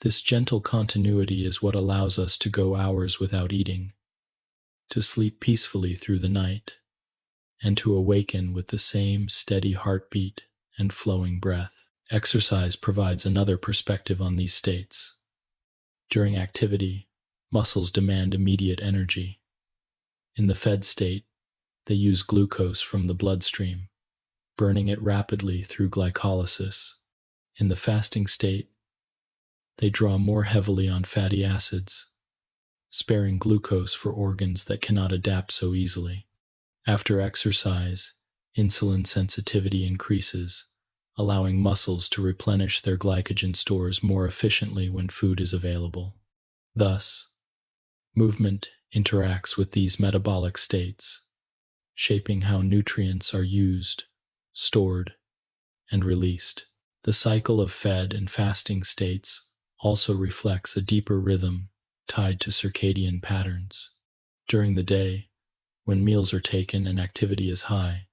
This gentle continuity is what allows us to go hours without eating, to sleep peacefully through the night, and to awaken with the same steady heartbeat and flowing breath. Exercise provides another perspective on these states. During activity, muscles demand immediate energy. In the fed state, they use glucose from the bloodstream, burning it rapidly through glycolysis. In the fasting state, they draw more heavily on fatty acids, sparing glucose for organs that cannot adapt so easily. After exercise, insulin sensitivity increases, allowing muscles to replenish their glycogen stores more efficiently when food is available. Thus, movement interacts with these metabolic states, shaping how nutrients are used, stored, and released. The cycle of fed and fasting states also reflects a deeper rhythm tied to circadian patterns. During the day, when meals are taken and activity is high,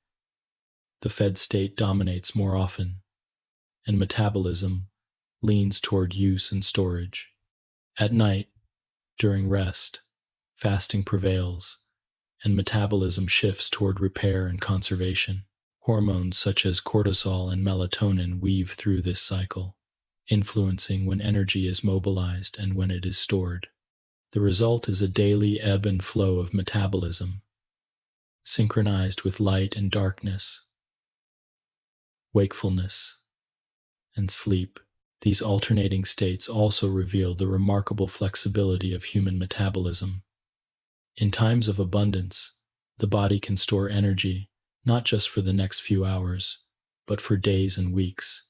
the fed state dominates more often, and metabolism leans toward use and storage. At night, during rest, fasting prevails, and metabolism shifts toward repair and conservation. Hormones such as cortisol and melatonin weave through this cycle, influencing when energy is mobilized and when it is stored. The result is a daily ebb and flow of metabolism, synchronized with light and darkness, wakefulness, and sleep. These alternating states also reveal the remarkable flexibility of human metabolism. In times of abundance, the body can store energy not just for the next few hours, but for days and weeks,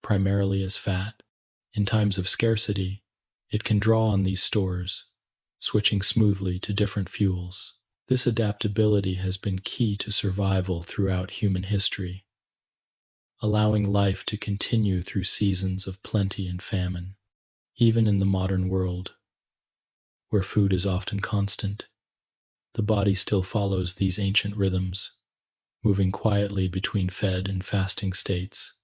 primarily as fat. In times of scarcity, it can draw on these stores, switching smoothly to different fuels. This adaptability has been key to survival throughout human history, allowing life to continue through seasons of plenty and famine. Even in the modern world, where food is often constant, the body still follows these ancient rhythms, moving quietly between fed and fasting states,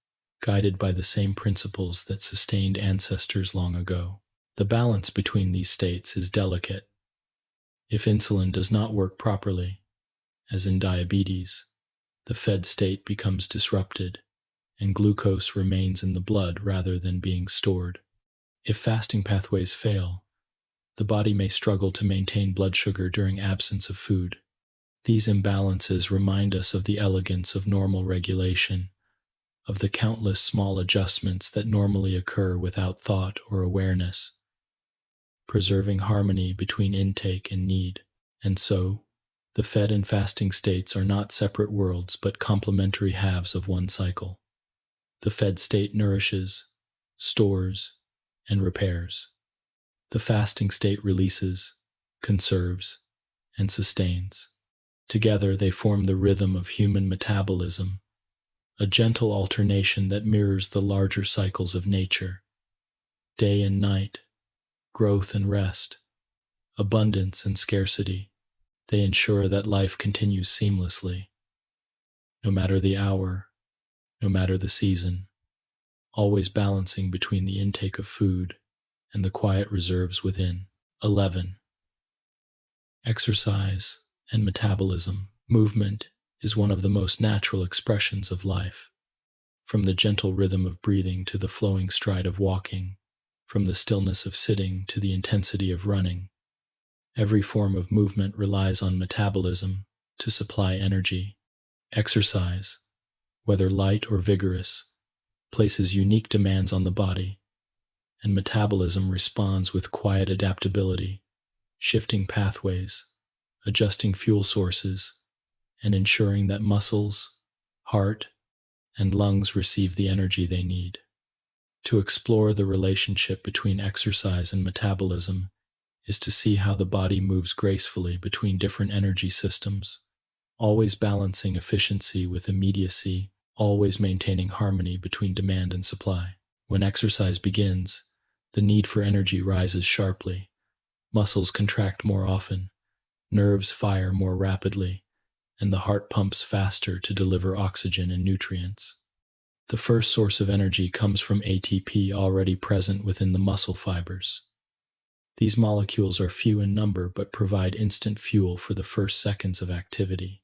guided by the same principles that sustained ancestors long ago. The balance between these states is delicate. If insulin does not work properly, as in diabetes, the fed state becomes disrupted, and glucose remains in the blood rather than being stored. If fasting pathways fail, the body may struggle to maintain blood sugar during absence of food. These imbalances remind us of the elegance of normal regulation, of the countless small adjustments that normally occur without thought or awareness, preserving harmony between intake and need. And so, the fed and fasting states are not separate worlds but complementary halves of one cycle. The fed state nourishes, stores, and repairs. The fasting state releases, conserves, and sustains. Together they form the rhythm of human metabolism, a gentle alternation that mirrors the larger cycles of nature. Day and night, growth and rest, abundance and scarcity, they ensure that life continues seamlessly. No matter the hour, no matter the season, always balancing between the intake of food and the quiet reserves within. 11. Exercise and metabolism. Movement is one of the most natural expressions of life. From the gentle rhythm of breathing to the flowing stride of walking, from the stillness of sitting to the intensity of running, every form of movement relies on metabolism to supply energy. Exercise, whether light or vigorous, places unique demands on the body, and metabolism responds with quiet adaptability, shifting pathways, adjusting fuel sources, and ensuring that muscles, heart, and lungs receive the energy they need. To explore the relationship between exercise and metabolism is to see how the body moves gracefully between different energy systems, always balancing efficiency with immediacy, always maintaining harmony between demand and supply. When exercise begins, the need for energy rises sharply. Muscles contract more often, nerves fire more rapidly, and the heart pumps faster to deliver oxygen and nutrients. The first source of energy comes from ATP already present within the muscle fibers. These molecules are few in number but provide instant fuel for the first seconds of activity.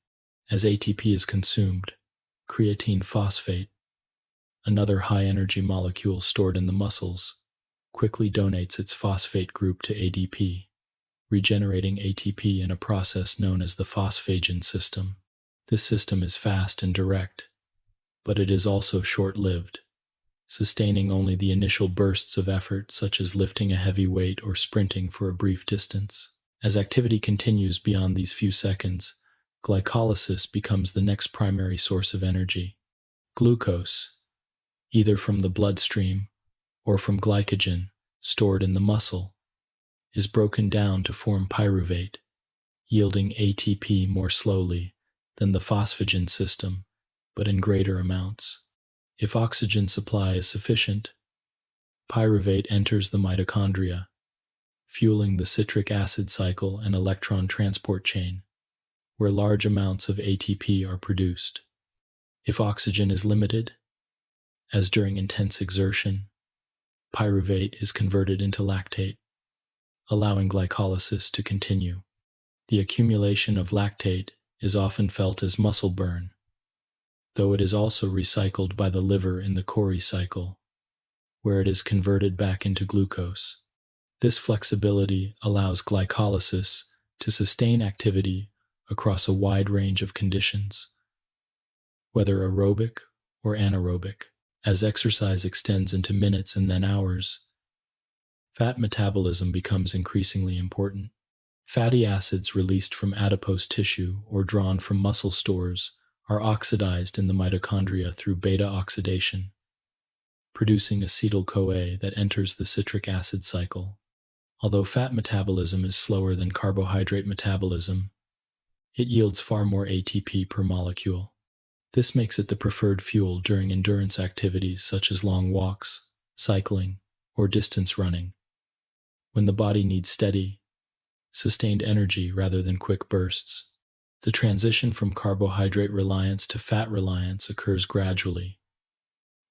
As ATP is consumed, creatine phosphate, another high-energy molecule stored in the muscles, quickly donates its phosphate group to ADP, regenerating ATP in a process known as the phosphagen system. This system is fast and direct, but it is also short-lived, sustaining only the initial bursts of effort such as lifting a heavy weight or sprinting for a brief distance. As activity continues beyond these few seconds, glycolysis becomes the next primary source of energy. Glucose, either from the bloodstream or from glycogen stored in the muscle, is broken down to form pyruvate, yielding ATP more slowly than the phosphagen system, but in greater amounts. If oxygen supply is sufficient, pyruvate enters the mitochondria, fueling the citric acid cycle and electron transport chain, where large amounts of ATP are produced. If oxygen is limited, as during intense exertion, pyruvate is converted into lactate, allowing glycolysis to continue. The accumulation of lactate is often felt as muscle burn, though it is also recycled by the liver in the Cori cycle, where it is converted back into glucose. This flexibility allows glycolysis to sustain activity across a wide range of conditions, whether aerobic or anaerobic. As exercise extends into minutes and then hours, fat metabolism becomes increasingly important. Fatty acids released from adipose tissue or drawn from muscle stores are oxidized in the mitochondria through beta oxidation, producing acetyl-CoA that enters the citric acid cycle. Although fat metabolism is slower than carbohydrate metabolism, it yields far more ATP per molecule. This makes it the preferred fuel during endurance activities such as long walks, cycling, or distance running, when the body needs steady, sustained energy rather than quick bursts. The transition from carbohydrate reliance to fat reliance occurs gradually,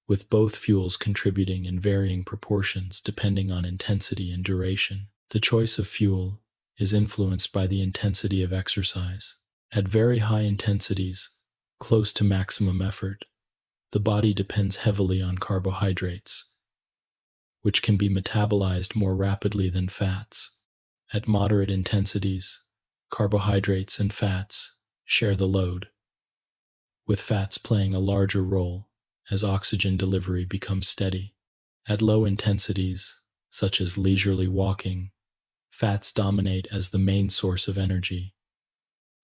with both fuels contributing in varying proportions depending on intensity and duration. The choice of fuel is influenced by the intensity of exercise. At very high intensities, close to maximum effort, the body depends heavily on carbohydrates, which can be metabolized more rapidly than fats. At moderate intensities, carbohydrates and fats share the load, with fats playing a larger role as oxygen delivery becomes steady. At low intensities, such as leisurely walking, fats dominate as the main source of energy,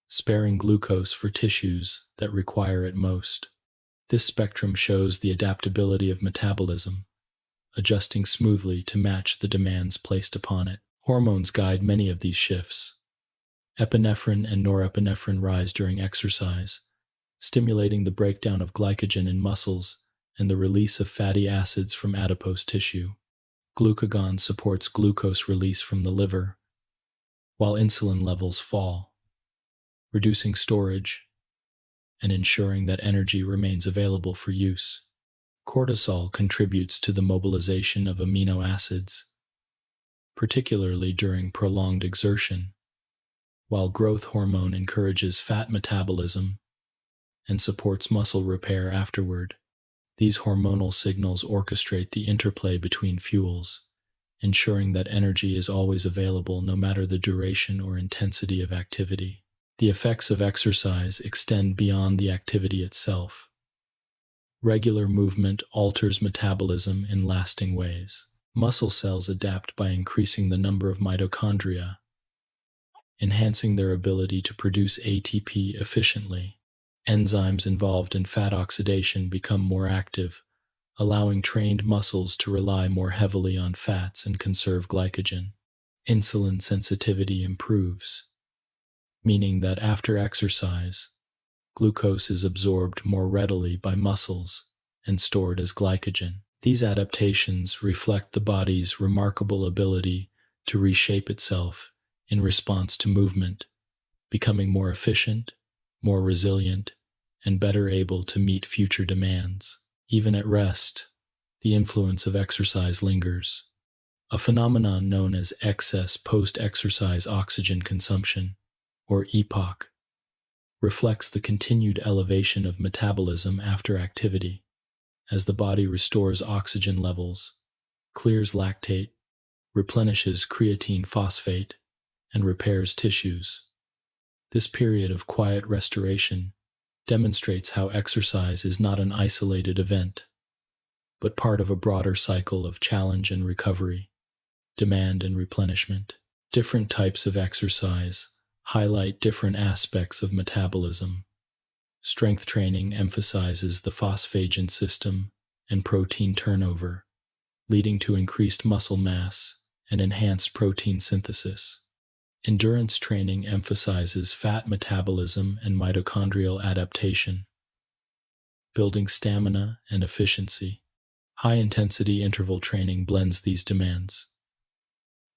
sparing glucose for tissues that require it most. This spectrum shows the adaptability of metabolism, adjusting smoothly to match the demands placed upon it. Hormones guide many of these shifts. Epinephrine and norepinephrine rise during exercise, stimulating the breakdown of glycogen in muscles and the release of fatty acids from adipose tissue. Glucagon supports glucose release from the liver, while insulin levels fall, reducing storage and ensuring that energy remains available for use. Cortisol contributes to the mobilization of amino acids, particularly during prolonged exertion, while growth hormone encourages fat metabolism and supports muscle repair afterward. These hormonal signals orchestrate the interplay between fuels, ensuring that energy is always available no matter the duration or intensity of activity. The effects of exercise extend beyond the activity itself. Regular movement alters metabolism in lasting ways. Muscle cells adapt by increasing the number of mitochondria, enhancing their ability to produce ATP efficiently. Enzymes involved in fat oxidation become more active, allowing trained muscles to rely more heavily on fats and conserve glycogen. Insulin sensitivity improves, meaning that after exercise, glucose is absorbed more readily by muscles and stored as glycogen. These adaptations reflect the body's remarkable ability to reshape itself in response to movement, becoming more efficient, more resilient, and better able to meet future demands. Even at rest, the influence of exercise lingers. A phenomenon known as excess post-exercise oxygen consumption, or EPOC, reflects the continued elevation of metabolism after activity, as the body restores oxygen levels, clears lactate, replenishes creatine phosphate, and repairs tissues. This period of quiet restoration demonstrates how exercise is not an isolated event, but part of a broader cycle of challenge and recovery, demand and replenishment. Different types of exercise highlight different aspects of metabolism. Strength training emphasizes the phosphagen system and protein turnover, leading to increased muscle mass and enhanced protein synthesis. Endurance training emphasizes fat metabolism and mitochondrial adaptation, building stamina and efficiency. High-intensity interval training blends these demands,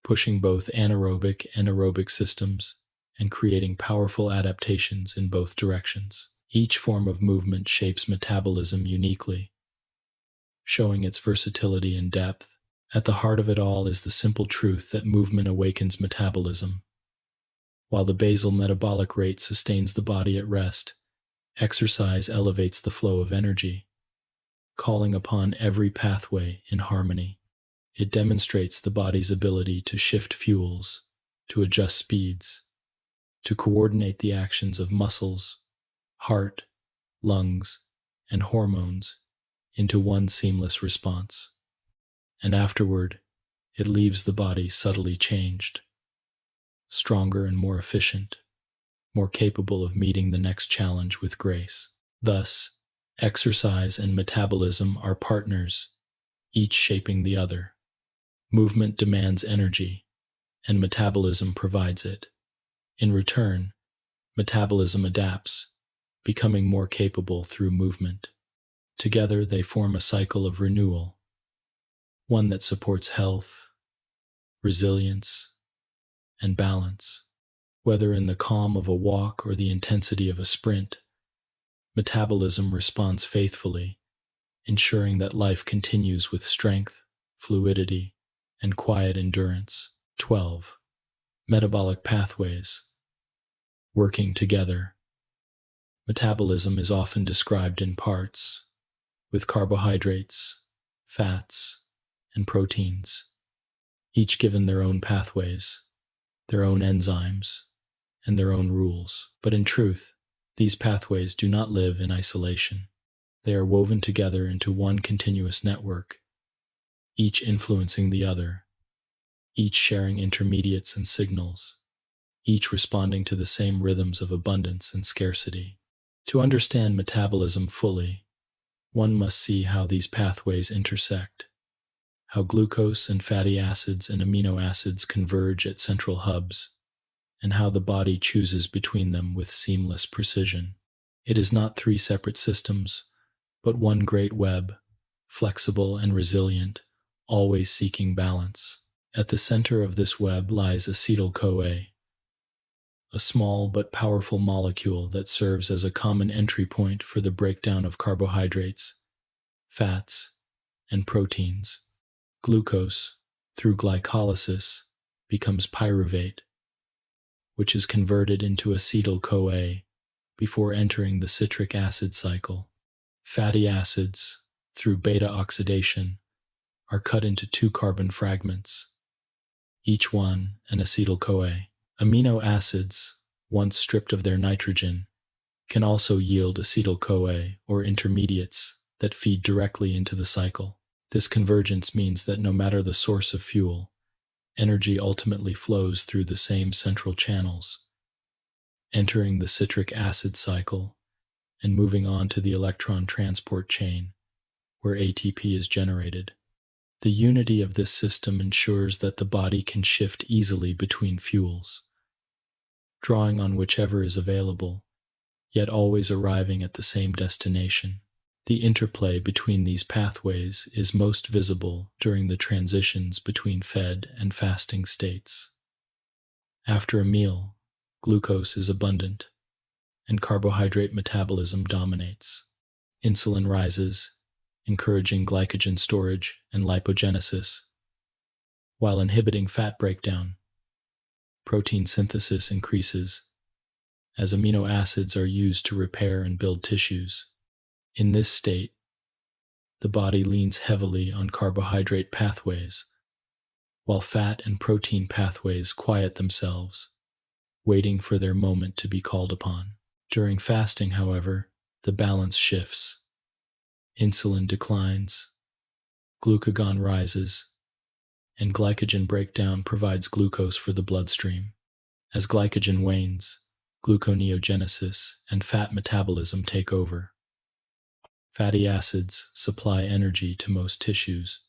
pushing both anaerobic and aerobic systems and creating powerful adaptations in both directions. Each form of movement shapes metabolism uniquely, showing its versatility and depth. At the heart of it all is the simple truth that movement awakens metabolism. While the basal metabolic rate sustains the body at rest, Exercise elevates the flow of energy, calling upon every pathway in harmony. It demonstrates the body's ability to shift fuels, to adjust speeds, to coordinate the actions of muscles, heart, lungs, and hormones into one seamless response. And afterward, it leaves the body subtly changed, stronger and more efficient, more capable of meeting the next challenge with grace. Thus, exercise and metabolism are partners, each shaping the other. Movement demands energy, and metabolism provides it. In return, metabolism adapts, becoming more capable through movement. Together, they form a cycle of renewal, one that supports health, resilience, and balance. Whether in the calm of a walk or the intensity of a sprint, metabolism responds faithfully, ensuring that life continues with strength, fluidity, and quiet endurance. 12. Metabolic pathways. Working together. Metabolism is often described in parts, with carbohydrates, fats, and proteins, each given their own pathways, their own enzymes, and their own rules. But in truth, these pathways do not live in isolation. They are woven together into one continuous network, each influencing the other, each sharing intermediates and signals, each responding to the same rhythms of abundance and scarcity. To understand metabolism fully, one must see how these pathways intersect, how glucose and fatty acids and amino acids converge at central hubs, and how the body chooses between them with seamless precision. It is not three separate systems, but one great web, flexible and resilient, always seeking balance. At the center of this web lies acetyl-CoA, a small but powerful molecule that serves as a common entry point for the breakdown of carbohydrates, fats, and proteins. Glucose, through glycolysis, becomes pyruvate, which is converted into acetyl-CoA before entering the citric acid cycle. Fatty acids, through beta oxidation, are cut into two carbon fragments, each one an acetyl-CoA. Amino acids, once stripped of their nitrogen, can also yield acetyl-CoA or intermediates that feed directly into the cycle. This convergence means that no matter the source of fuel, energy ultimately flows through the same central channels, entering the citric acid cycle and moving on to the electron transport chain, where ATP is generated. The unity of this system ensures that the body can shift easily between fuels, drawing on whichever is available, yet always arriving at the same destination. The interplay between these pathways is most visible during the transitions between fed and fasting states. After a meal, glucose is abundant, and carbohydrate metabolism dominates. Insulin rises, encouraging glycogen storage and lipogenesis, while inhibiting fat breakdown. Protein synthesis increases, as amino acids are used to repair and build tissues. In this state, the body leans heavily on carbohydrate pathways, while fat and protein pathways quiet themselves, waiting for their moment to be called upon. During fasting, however, the balance shifts. Insulin declines, glucagon rises, and glycogen breakdown provides glucose for the bloodstream. As glycogen wanes, gluconeogenesis and fat metabolism take over. Fatty acids supply energy to most tissues,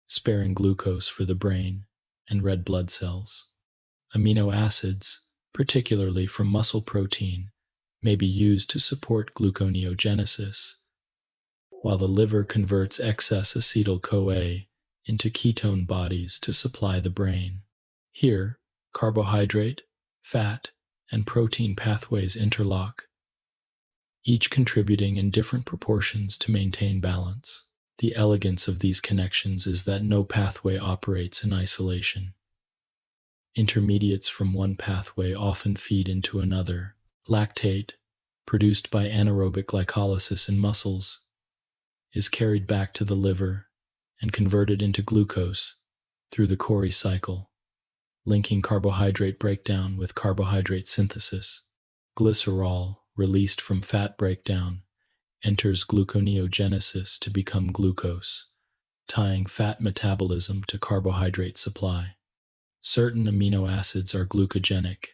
sparing glucose for the brain and red blood cells. Amino acids, particularly from muscle protein, may be used to support gluconeogenesis, while the liver converts excess acetyl-CoA into ketone bodies to supply the brain. Here, carbohydrate, fat, and protein pathways interlock, each contributing in different proportions to maintain balance. The elegance of these connections is that no pathway operates in isolation. Intermediates from one pathway often feed into another. Lactate, produced by anaerobic glycolysis in muscles, is carried back to the liver and converted into glucose through the Cori cycle, linking carbohydrate breakdown with carbohydrate synthesis. Glycerol, released from fat breakdown, enters gluconeogenesis to become glucose, tying fat metabolism to carbohydrate supply. Certain amino acids are glucogenic,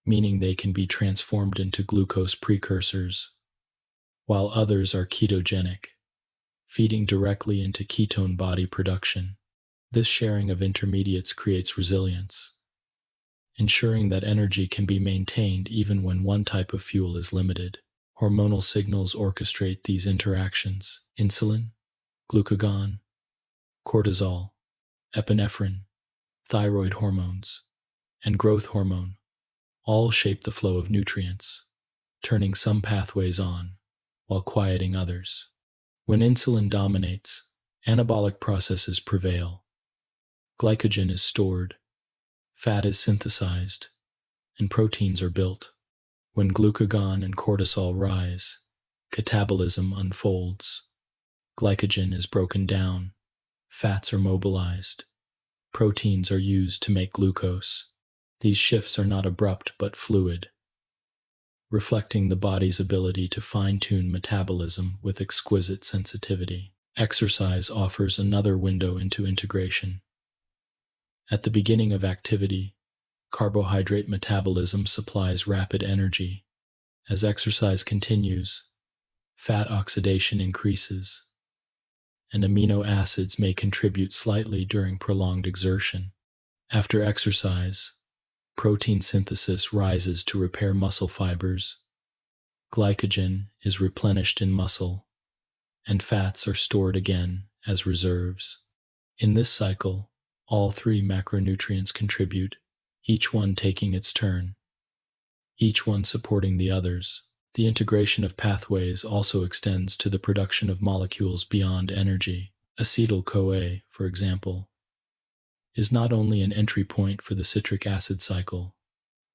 meaning they can be transformed into glucose precursors, while others are ketogenic, feeding directly into ketone body production. This sharing of intermediates creates resilience, ensuring that energy can be maintained even when one type of fuel is limited. Hormonal signals orchestrate these interactions. Insulin, glucagon, cortisol, epinephrine, thyroid hormones, and growth hormone all shape the flow of nutrients, turning some pathways on while quieting others. When insulin dominates, anabolic processes prevail. Glycogen is stored, fat is synthesized, and proteins are built. When glucagon and cortisol rise, catabolism unfolds. Glycogen is broken down, fats are mobilized, proteins are used to make glucose. These shifts are not abrupt but fluid, reflecting the body's ability to fine-tune metabolism with exquisite sensitivity. Exercise offers another window into integration. At the beginning of activity, carbohydrate metabolism supplies rapid energy. As exercise continues, fat oxidation increases, and amino acids may contribute slightly during prolonged exertion. After exercise, protein synthesis rises to repair muscle fibers, glycogen is replenished in muscle, and fats are stored again as reserves. In this cycle, all three macronutrients contribute, each one taking its turn, each one supporting the others. The integration of pathways also extends to the production of molecules beyond energy. Acetyl-CoA, for example, is not only an entry point for the citric acid cycle,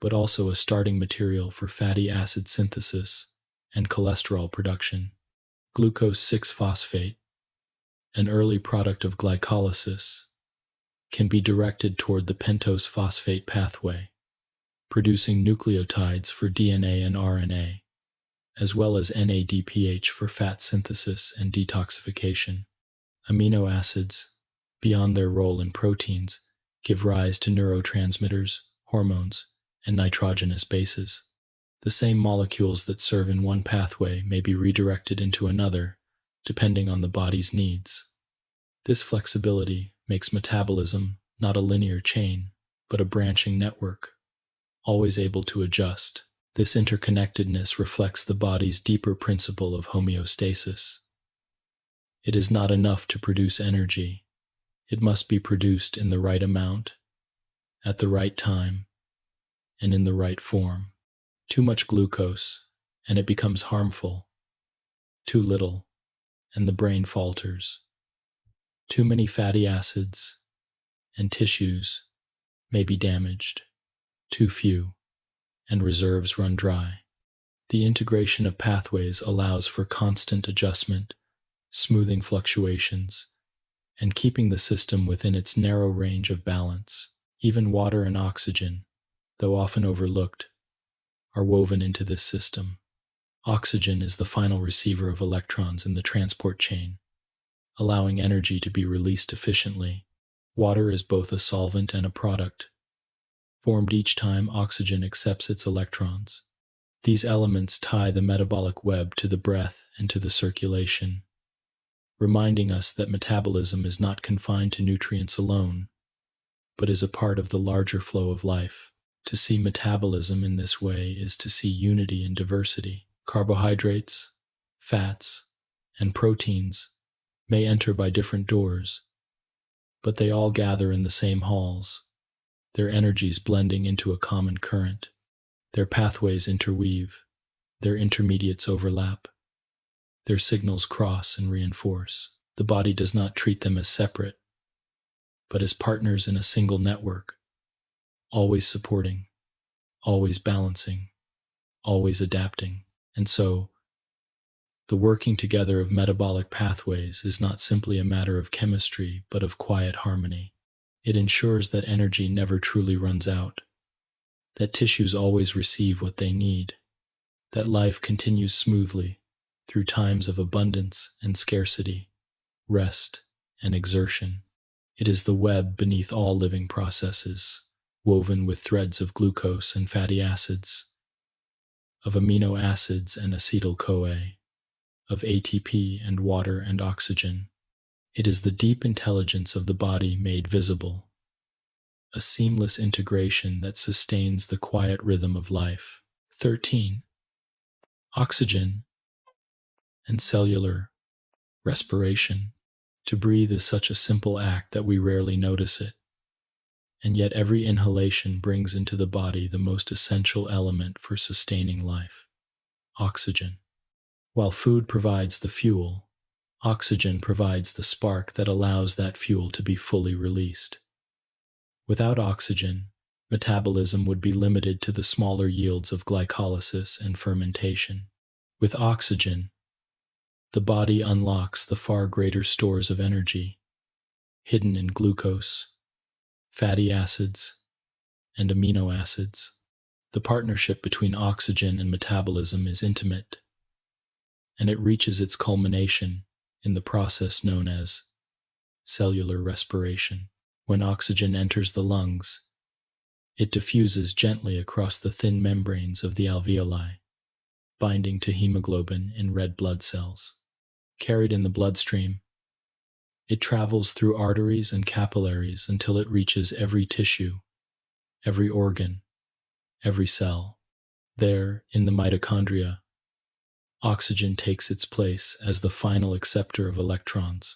but also a starting material for fatty acid synthesis and cholesterol production. Glucose 6-phosphate, an early product of glycolysis, can be directed toward the pentose phosphate pathway, producing nucleotides for DNA and RNA, as well as NADPH for fat synthesis and detoxification. Amino acids, beyond their role in proteins, give rise to neurotransmitters, hormones, and nitrogenous bases. The same molecules that serve in one pathway may be redirected into another, depending on the body's needs. This flexibility makes metabolism not a linear chain, but a branching network, always able to adjust. This interconnectedness reflects the body's deeper principle of homeostasis. It is not enough to produce energy. It must be produced in the right amount, at the right time, and in the right form. Too much glucose, and it becomes harmful. Too little, and the brain falters. Too many fatty acids and tissues may be damaged. Too few, and reserves run dry. The integration of pathways allows for constant adjustment, smoothing fluctuations, and keeping the system within its narrow range of balance. Even water and oxygen, though often overlooked, are woven into this system. Oxygen is the final receiver of electrons in the transport chain, allowing energy to be released efficiently. Water is both a solvent and a product, formed each time oxygen accepts its electrons. These elements tie the metabolic web to the breath and to the circulation, reminding us that metabolism is not confined to nutrients alone, but is a part of the larger flow of life. To see metabolism in this way is to see unity in diversity. Carbohydrates, fats, and proteins may enter by different doors, but they all gather in the same halls, their energies blending into a common current. Their pathways interweave, their intermediates overlap, their signals cross and reinforce. The body does not treat them as separate, but as partners in a single network, always supporting, always balancing. always adapting. And so, the working together of metabolic pathways is not simply a matter of chemistry, but of quiet harmony. It ensures that energy never truly runs out, that tissues always receive what they need, that life continues smoothly through times of abundance and scarcity, rest and exertion. It is the web beneath all living processes, woven with threads of glucose and fatty acids, of amino acids and acetyl-CoA, of ATP and water and oxygen. It is the deep intelligence of the body made visible, a seamless integration that sustains the quiet rhythm of life. 13. Oxygen and cellular respiration. To breathe is such a simple act that we rarely notice it, and yet every inhalation brings into the body the most essential element for sustaining life: oxygen. While food provides the fuel, oxygen provides the spark that allows that fuel to be fully released. Without oxygen, metabolism would be limited to the smaller yields of glycolysis and fermentation. With oxygen, the body unlocks the far greater stores of energy, hidden in glucose, fatty acids, and amino acids. The partnership between oxygen and metabolism is intimate, and it reaches its culmination in the process known as cellular respiration. When oxygen enters the lungs, it diffuses gently across the thin membranes of the alveoli, binding to hemoglobin in red blood cells. Carried in the bloodstream, it travels through arteries and capillaries until it reaches every tissue, every organ, every cell. There, in the mitochondria, oxygen takes its place as the final acceptor of electrons,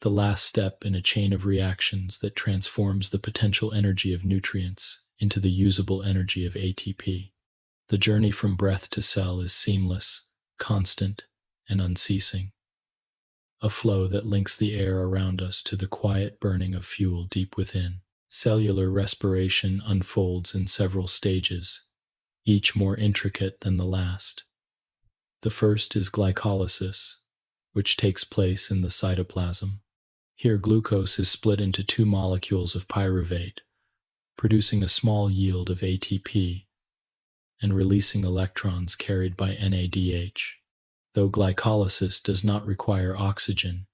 the last step in a chain of reactions that transforms the potential energy of nutrients into the usable energy of ATP. The journey from breath to cell is seamless, constant, and unceasing, a flow that links the air around us to the quiet burning of fuel deep within. Cellular respiration unfolds in several stages, each more intricate than the last. The first is glycolysis, which takes place in the cytoplasm. Here, glucose is split into two molecules of pyruvate, producing a small yield of ATP and releasing electrons carried by NADH. Though glycolysis does not require oxygen,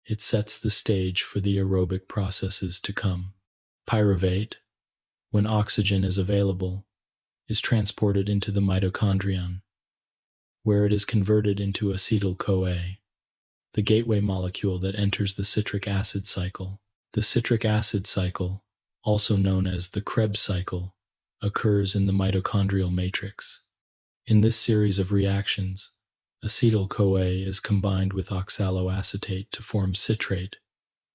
it sets the stage for the aerobic processes to come. Pyruvate, when oxygen is available, is transported into the mitochondrion, where it is converted into acetyl-CoA, the gateway molecule that enters the citric acid cycle. The citric acid cycle, also known as the Krebs cycle, occurs in the mitochondrial matrix. In this series of reactions, acetyl-CoA is combined with oxaloacetate to form citrate,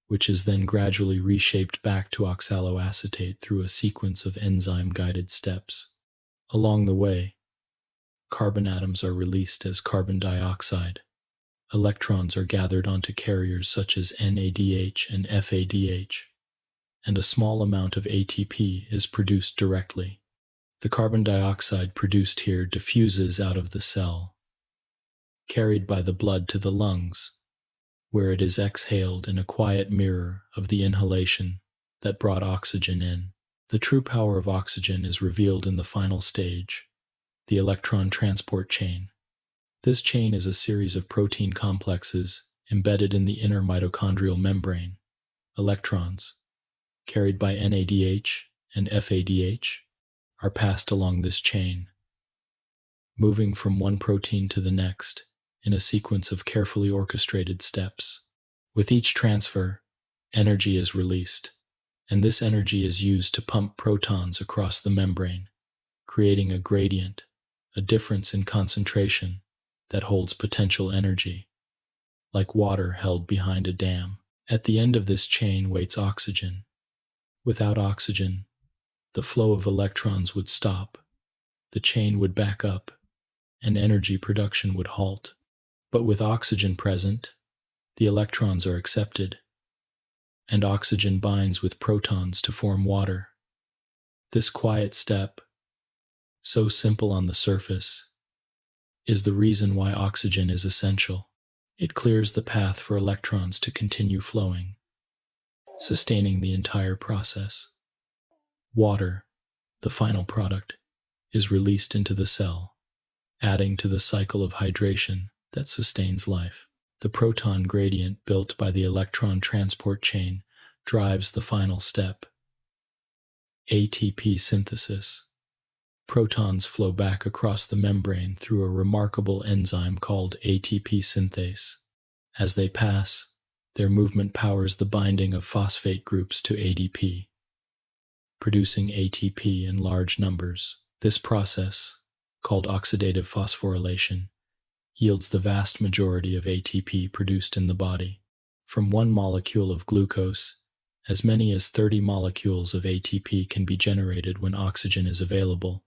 which is then gradually reshaped back to oxaloacetate through a sequence of enzyme-guided steps. Along the way, carbon atoms are released as carbon dioxide. Electrons are gathered onto carriers such as NADH and FADH, and a small amount of ATP is produced directly. The carbon dioxide produced here diffuses out of the cell, carried by the blood to the lungs, where it is exhaled in a quiet mirror of the inhalation that brought oxygen in. The true power of oxygen is revealed in the final stage, the electron transport chain. This chain is a series of protein complexes embedded in the inner mitochondrial membrane. Electrons, carried by NADH and FADH, are passed along this chain, moving from one protein to the next in a sequence of carefully orchestrated steps. With each transfer, energy is released, and this energy is used to pump protons across the membrane, creating a gradient, a difference in concentration that holds potential energy, like water held behind a dam. At the end of this chain waits oxygen. Without oxygen, the flow of electrons would stop, the chain would back up, and energy production would halt. But with oxygen present, the electrons are accepted, and oxygen binds with protons to form water. This quiet step, so simple on the surface, is the reason why oxygen is essential. It clears the path for electrons to continue flowing, sustaining the entire process. Water, the final product, is released into the cell, adding to the cycle of hydration that sustains life. The proton gradient built by the electron transport chain drives the final step, ATP synthesis. Protons flow back across the membrane through a remarkable enzyme called ATP synthase. As they pass, their movement powers the binding of phosphate groups to ADP, producing ATP in large numbers. This process, called oxidative phosphorylation, yields the vast majority of ATP produced in the body. From one molecule of glucose, as many as 30 molecules of ATP can be generated when oxygen is available,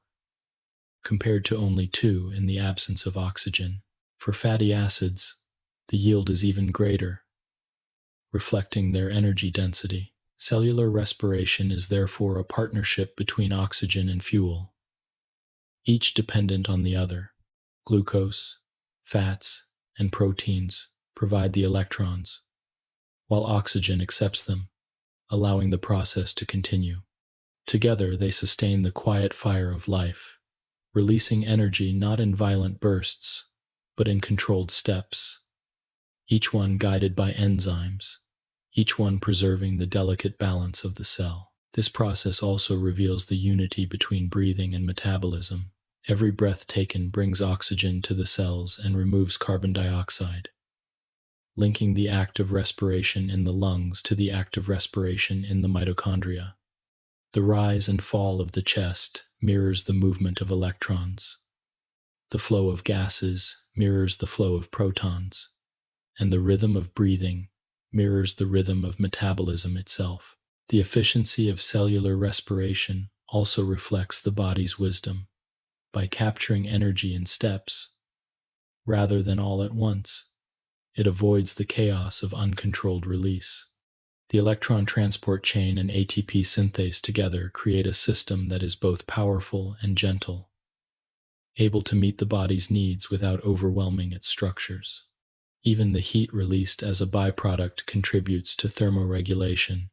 compared to only 2 in the absence of oxygen. For fatty acids, the yield is even greater, reflecting their energy density. Cellular respiration is therefore a partnership between oxygen and fuel, each dependent on the other. Glucose, fats, and proteins provide the electrons, while oxygen accepts them, allowing the process to continue. Together, they sustain the quiet fire of life, releasing energy not in violent bursts, but in controlled steps, each one guided by enzymes, each one preserving the delicate balance of the cell. This process also reveals the unity between breathing and metabolism. Every breath taken brings oxygen to the cells and removes carbon dioxide, linking the act of respiration in the lungs to the act of respiration in the mitochondria. The rise and fall of the chest mirrors the movement of electrons. The flow of gases mirrors the flow of protons, and the rhythm of breathing mirrors the rhythm of metabolism itself. The efficiency of cellular respiration also reflects the body's wisdom. By capturing energy in steps, rather than all at once, it avoids the chaos of uncontrolled release. The electron transport chain and ATP synthase together create a system that is both powerful and gentle, able to meet the body's needs without overwhelming its structures. Even the heat released as a byproduct contributes to thermoregulation,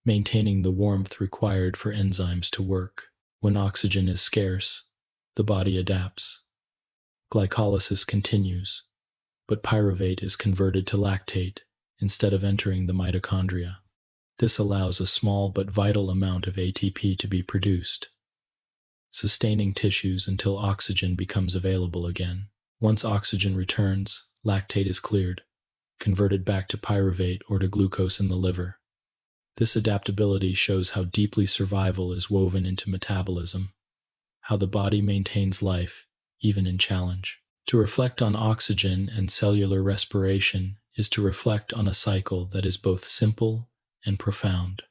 maintaining the warmth required for enzymes to work. When oxygen is scarce, the body adapts. Glycolysis continues, but pyruvate is converted to lactate instead of entering the mitochondria. This allows a small but vital amount of ATP to be produced, sustaining tissues until oxygen becomes available again. Once oxygen returns, lactate is cleared, converted back to pyruvate or to glucose in the liver. This adaptability shows how deeply survival is woven into metabolism, how the body maintains life even in challenge. To reflect on oxygen and cellular respiration is to reflect on a cycle that is both simple and profound.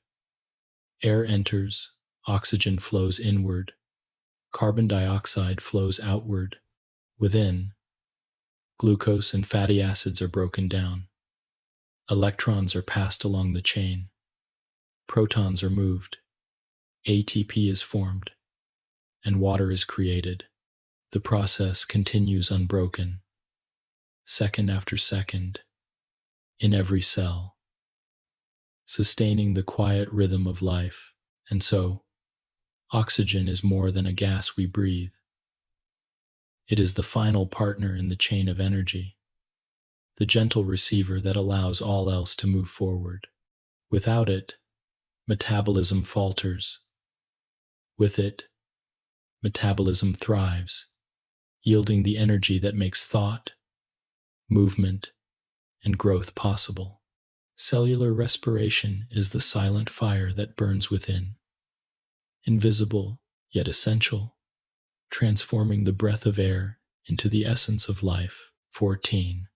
Air enters, oxygen flows inward, carbon dioxide flows outward. Within, glucose and fatty acids are broken down. Electrons are passed along the chain. Protons are moved. ATP is formed, and water is created. The process continues unbroken, second after second, in every cell, sustaining the quiet rhythm of life. And so, oxygen is more than a gas we breathe. It is the final partner in the chain of energy, the gentle receiver that allows all else to move forward. Without it, metabolism falters. With it, metabolism thrives, yielding the energy that makes thought, movement, and growth possible. Cellular respiration is the silent fire that burns within, invisible yet essential, transforming the breath of air into the essence of life. 14.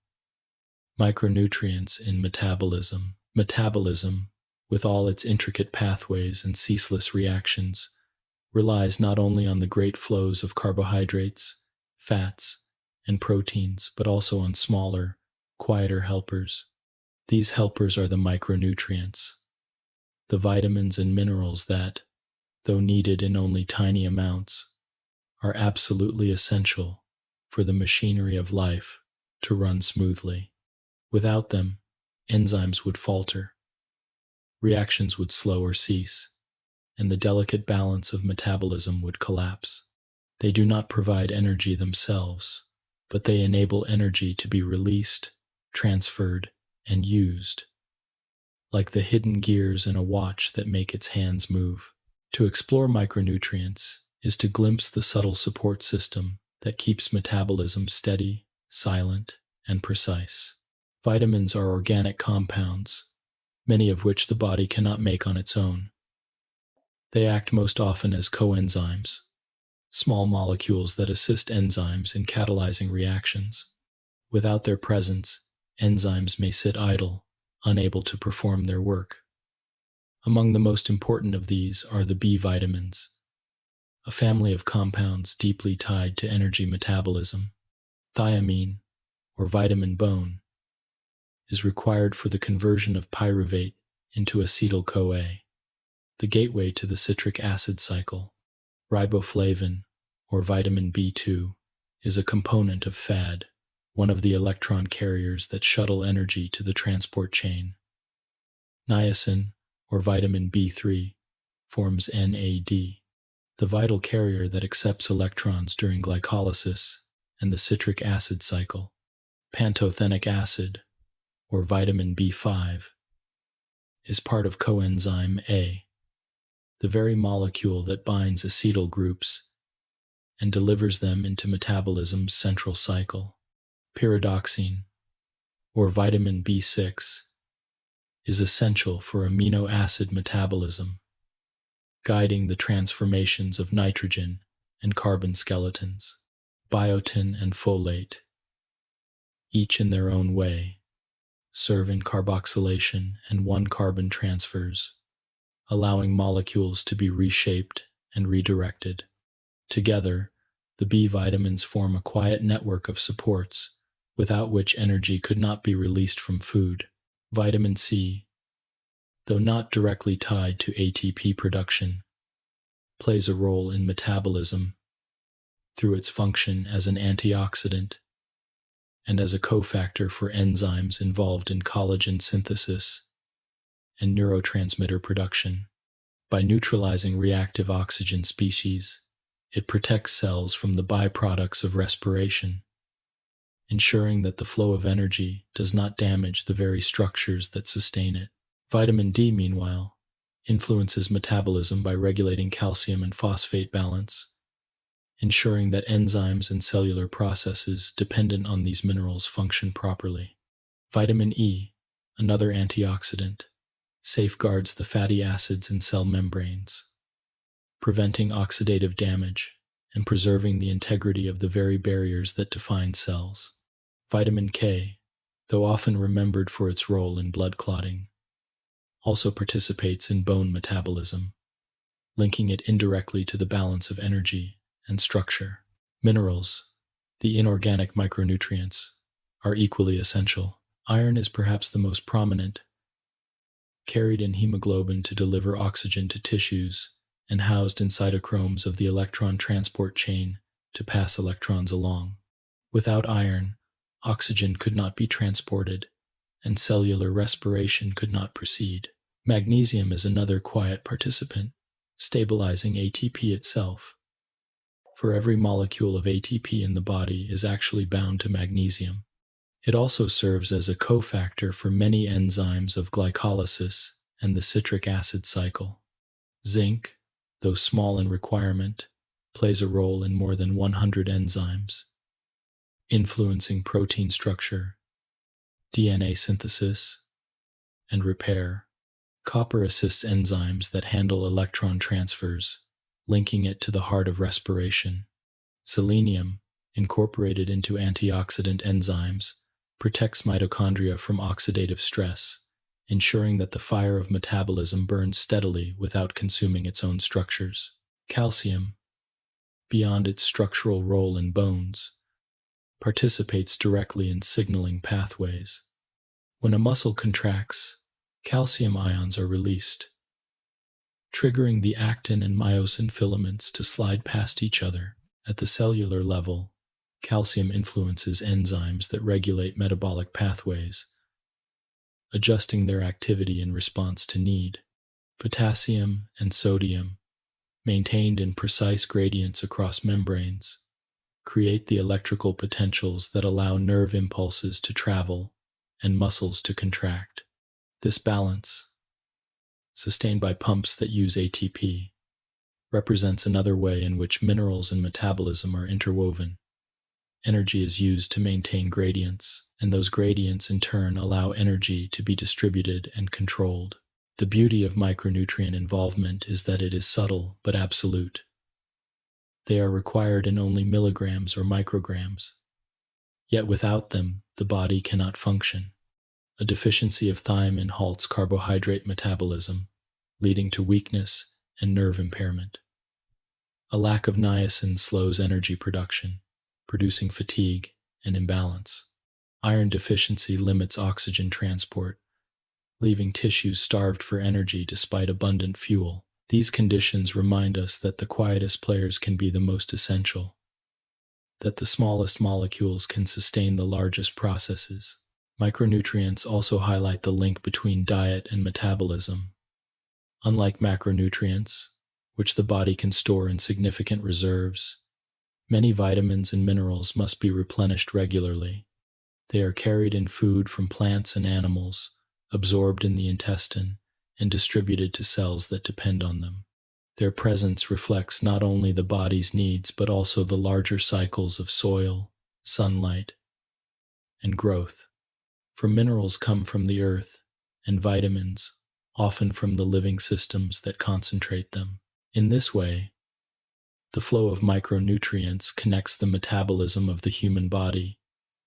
Micronutrients in metabolism. Metabolism, with all its intricate pathways and ceaseless reactions, relies not only on the great flows of carbohydrates, fats, and proteins, but also on smaller, quieter helpers. These helpers are the micronutrients, the vitamins and minerals that, though needed in only tiny amounts, are absolutely essential for the machinery of life to run smoothly. Without them, enzymes would falter, reactions would slow or cease, and the delicate balance of metabolism would collapse. They do not provide energy themselves, but they enable energy to be released, transferred, and used, like the hidden gears in a watch that make its hands move. To explore micronutrients is to glimpse the subtle support system that keeps metabolism steady, silent, and precise. Vitamins are organic compounds, many of which the body cannot make on its own. They act most often as coenzymes, small molecules that assist enzymes in catalyzing reactions. Without their presence, enzymes may sit idle, unable to perform their work. Among the most important of these are the B vitamins, a family of compounds deeply tied to energy metabolism. Thiamine, or vitamin bone, is required for the conversion of pyruvate into acetyl-CoA, the gateway to the citric acid cycle. Riboflavin, or vitamin B2, is a component of FAD, one of the electron carriers that shuttle energy to the transport chain. Niacin, or vitamin B3, forms NAD, the vital carrier that accepts electrons during glycolysis and the citric acid cycle. Pantothenic acid, or vitamin B5, is part of coenzyme A, the very molecule that binds acetyl groups and delivers them into metabolism's central cycle. Pyridoxine, or vitamin B6, is essential for amino acid metabolism, guiding the transformations of nitrogen and carbon skeletons. Biotin and folate, each in their own way, serve in carboxylation and one-carbon transfers, allowing molecules to be reshaped and redirected. Together, the B vitamins form a quiet network of supports, without which energy could not be released from food. Vitamin C, though not directly tied to ATP production, plays a role in metabolism through its function as an antioxidant and as a cofactor for enzymes involved in collagen synthesis and neurotransmitter production. By neutralizing reactive oxygen species, it protects cells from the byproducts of respiration, ensuring that the flow of energy does not damage the very structures that sustain it. Vitamin D, meanwhile, influences metabolism by regulating calcium and phosphate balance, ensuring that enzymes and cellular processes dependent on these minerals function properly. Vitamin E, another antioxidant, safeguards the fatty acids in cell membranes, preventing oxidative damage and preserving the integrity of the very barriers that define cells. Vitamin K, though often remembered for its role in blood clotting, also participates in bone metabolism, linking it indirectly to the balance of energy and structure. Minerals, the inorganic micronutrients, are equally essential. Iron is perhaps the most prominent, carried in hemoglobin to deliver oxygen to tissues and housed in cytochromes of the electron transport chain to pass electrons along. Without iron, oxygen could not be transported, and cellular respiration could not proceed. Magnesium is another quiet participant, stabilizing ATP itself. For every molecule of ATP in the body is actually bound to magnesium. It also serves as a cofactor for many enzymes of glycolysis and the citric acid cycle. Zinc, though small in requirement, plays a role in more than 100 enzymes, influencing protein structure, DNA synthesis, and repair. Copper assists enzymes that handle electron transfers, linking it to the heart of respiration. Selenium, incorporated into antioxidant enzymes, protects mitochondria from oxidative stress, ensuring that the fire of metabolism burns steadily without consuming its own structures. Calcium, beyond its structural role in bones, participates directly in signaling pathways. When a muscle contracts, calcium ions are released, triggering the actin and myosin filaments to slide past each other. At the cellular level, calcium influences enzymes that regulate metabolic pathways, adjusting their activity in response to need. Potassium and sodium, maintained in precise gradients across membranes, create the electrical potentials that allow nerve impulses to travel and muscles to contract. This balance, sustained by pumps that use ATP, represents another way in which minerals and metabolism are interwoven. Energy is used to maintain gradients, and those gradients in turn allow energy to be distributed and controlled. The beauty of micronutrient involvement is that it is subtle but absolute. They are required in only milligrams or micrograms. Yet without them, the body cannot function. A deficiency of thiamine halts carbohydrate metabolism, leading to weakness and nerve impairment. A lack of niacin slows energy production, producing fatigue and imbalance. Iron deficiency limits oxygen transport, leaving tissues starved for energy despite abundant fuel. These conditions remind us that the quietest players can be the most essential, that the smallest molecules can sustain the largest processes. Micronutrients also highlight the link between diet and metabolism. Unlike macronutrients, which the body can store in significant reserves, many vitamins and minerals must be replenished regularly. They are carried in food from plants and animals, absorbed in the intestine, and distributed to cells that depend on them. Their presence reflects not only the body's needs but also the larger cycles of soil, sunlight, and growth. For minerals come from the earth, and vitamins, often from the living systems that concentrate them. In this way, the flow of micronutrients connects the metabolism of the human body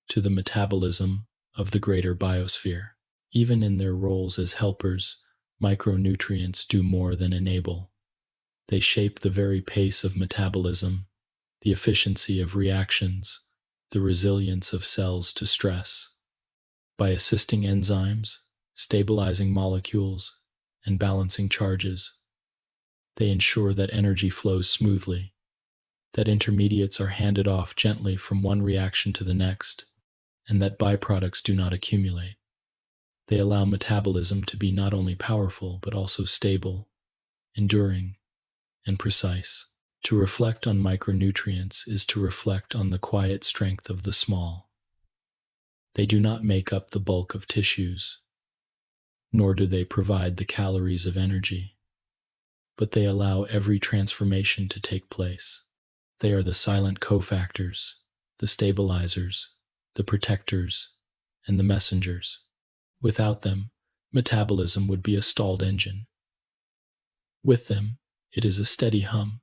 to the metabolism of the greater biosphere. Even in their roles as helpers, micronutrients do more than enable. They shape the very pace of metabolism, the efficiency of reactions, the resilience of cells to stress. By assisting enzymes, stabilizing molecules, and balancing charges, they ensure that energy flows smoothly, that intermediates are handed off gently from one reaction to the next, and that byproducts do not accumulate. They allow metabolism to be not only powerful but also stable, enduring, and precise. To reflect on micronutrients is to reflect on the quiet strength of the small. They do not make up the bulk of tissues, nor do they provide the calories of energy, but they allow every transformation to take place. They are the silent cofactors, the stabilizers, the protectors, and the messengers. Without them, metabolism would be a stalled engine. With them, it is a steady hum,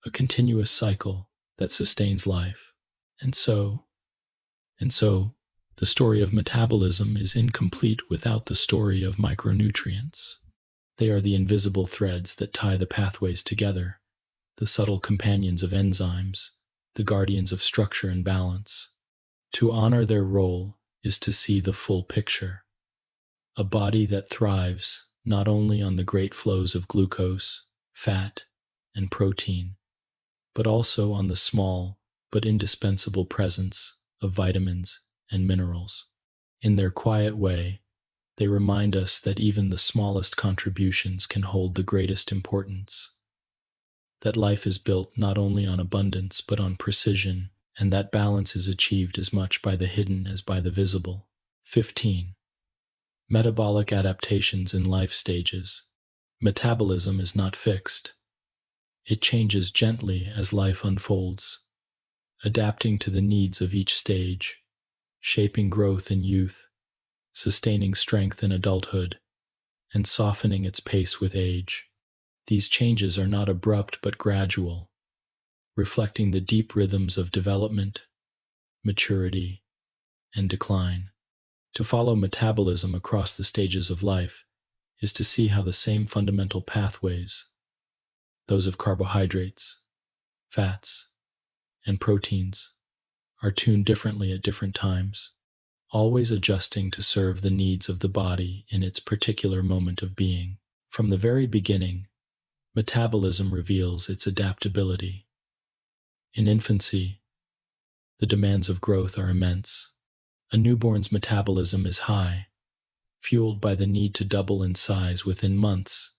a continuous cycle that sustains life. And so, the story of metabolism is incomplete without the story of micronutrients. They are the invisible threads that tie the pathways together, the subtle companions of enzymes, the guardians of structure and balance. To honor their role is to see the full picture. A body that thrives not only on the great flows of glucose, fat, and protein, but also on the small but indispensable presence of vitamins and minerals. In their quiet way, they remind us that even the smallest contributions can hold the greatest importance, that life is built not only on abundance but on precision, and that balance is achieved as much by the hidden as by the visible. 15. Metabolic adaptations in life stages. Metabolism is not fixed. It changes gently as life unfolds, adapting to the needs of each stage, shaping growth in youth, sustaining strength in adulthood, and softening its pace with age. These changes are not abrupt but gradual, reflecting the deep rhythms of development, maturity, and decline. To follow metabolism across the stages of life is to see how the same fundamental pathways, those of carbohydrates, fats, and proteins, are tuned differently at different times, always adjusting to serve the needs of the body in its particular moment of being. From the very beginning, metabolism reveals its adaptability. In infancy, the demands of growth are immense. A newborn's metabolism is high, fueled by the need to double in size within months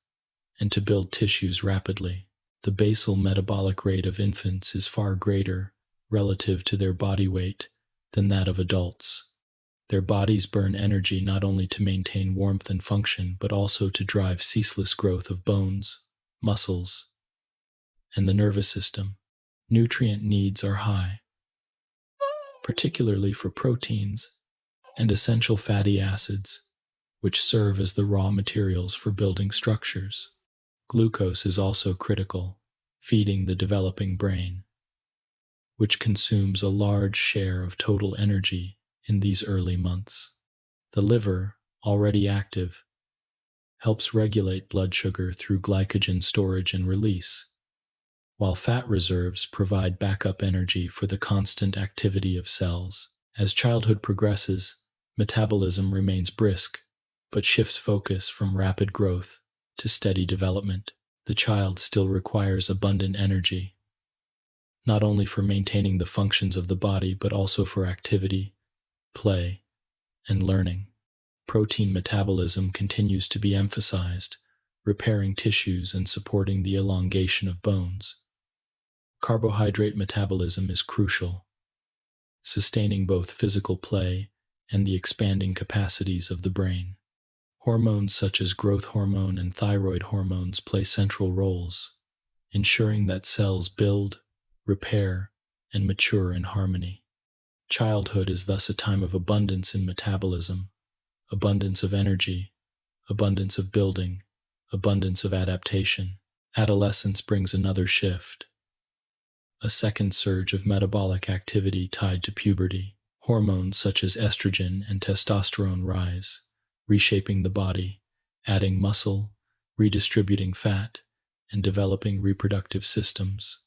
and to build tissues rapidly. The basal metabolic rate of infants is far greater relative to their body weight than that of adults. Their bodies burn energy not only to maintain warmth and function, but also to drive ceaseless growth of bones, muscles, and the nervous system. Nutrient needs are high, particularly for proteins and essential fatty acids, which serve as the raw materials for building structures. Glucose is also critical, feeding the developing brain, which consumes a large share of total energy in these early months. The liver, already active, helps regulate blood sugar through glycogen storage and release, while fat reserves provide backup energy for the constant activity of cells. As childhood progresses, metabolism remains brisk, but shifts focus from rapid growth to steady development. The child still requires abundant energy, not only for maintaining the functions of the body, but also for activity, play, and learning. Protein metabolism continues to be emphasized, repairing tissues and supporting the elongation of bones. Carbohydrate metabolism is crucial, sustaining both physical play and the expanding capacities of the brain. Hormones such as growth hormone and thyroid hormones play central roles, ensuring that cells build, repair, and mature in harmony. Childhood is thus a time of abundance in metabolism, abundance of energy, abundance of building, abundance of adaptation. Adolescence brings another shift, a second surge of metabolic activity tied to puberty. Hormones such as estrogen and testosterone rise, reshaping the body, adding muscle, redistributing fat, and developing reproductive systems.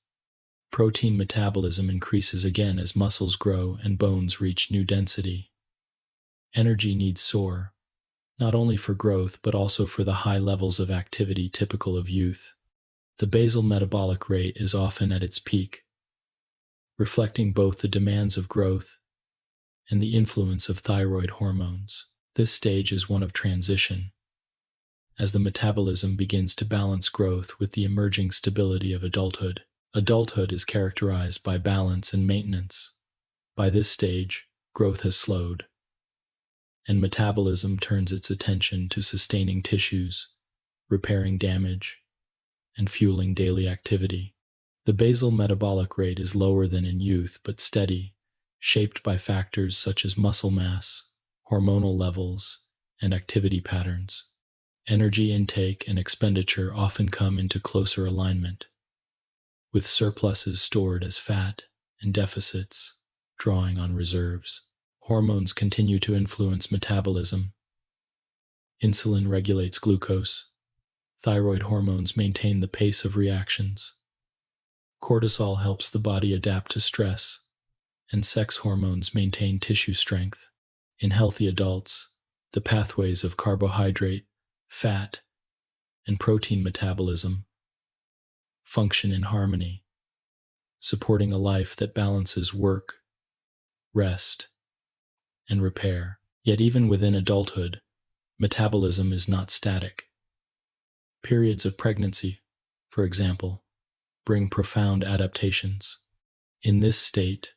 Protein metabolism increases again as muscles grow and bones reach new density. Energy needs soar, not only for growth but also for the high levels of activity typical of youth. The basal metabolic rate is often at its peak, reflecting both the demands of growth and the influence of thyroid hormones. This stage is one of transition, as the metabolism begins to balance growth with the emerging stability of adulthood. Adulthood is characterized by balance and maintenance. By this stage, growth has slowed, and metabolism turns its attention to sustaining tissues, repairing damage, and fueling daily activity. The basal metabolic rate is lower than in youth but steady, shaped by factors such as muscle mass, hormonal levels, and activity patterns. Energy intake and expenditure often come into closer alignment, with surpluses stored as fat and deficits drawing on reserves. Hormones continue to influence metabolism. Insulin regulates glucose. Thyroid hormones maintain the pace of reactions. Cortisol helps the body adapt to stress, and sex hormones maintain tissue strength. In healthy adults, the pathways of carbohydrate, fat, and protein metabolism function in harmony, supporting a life that balances work, rest, and repair. Yet even within adulthood, metabolism is not static. Periods of pregnancy, for example, bring profound adaptations. In this state,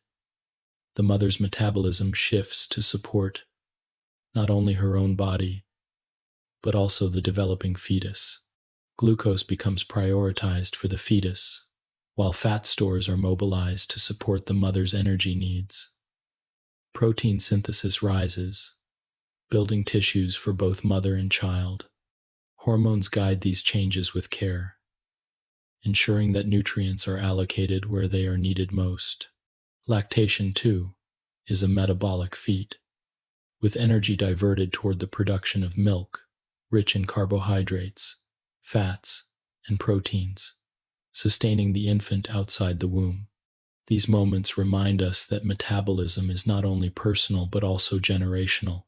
the mother's metabolism shifts to support not only her own body, but also the developing fetus. Glucose becomes prioritized for the fetus, while fat stores are mobilized to support the mother's energy needs. Protein synthesis rises, building tissues for both mother and child. Hormones guide these changes with care, ensuring that nutrients are allocated where they are needed most. Lactation, too, is a metabolic feat, with energy diverted toward the production of milk, rich in carbohydrates, fats, and proteins, sustaining the infant outside the womb. These moments remind us that metabolism is not only personal but also generational,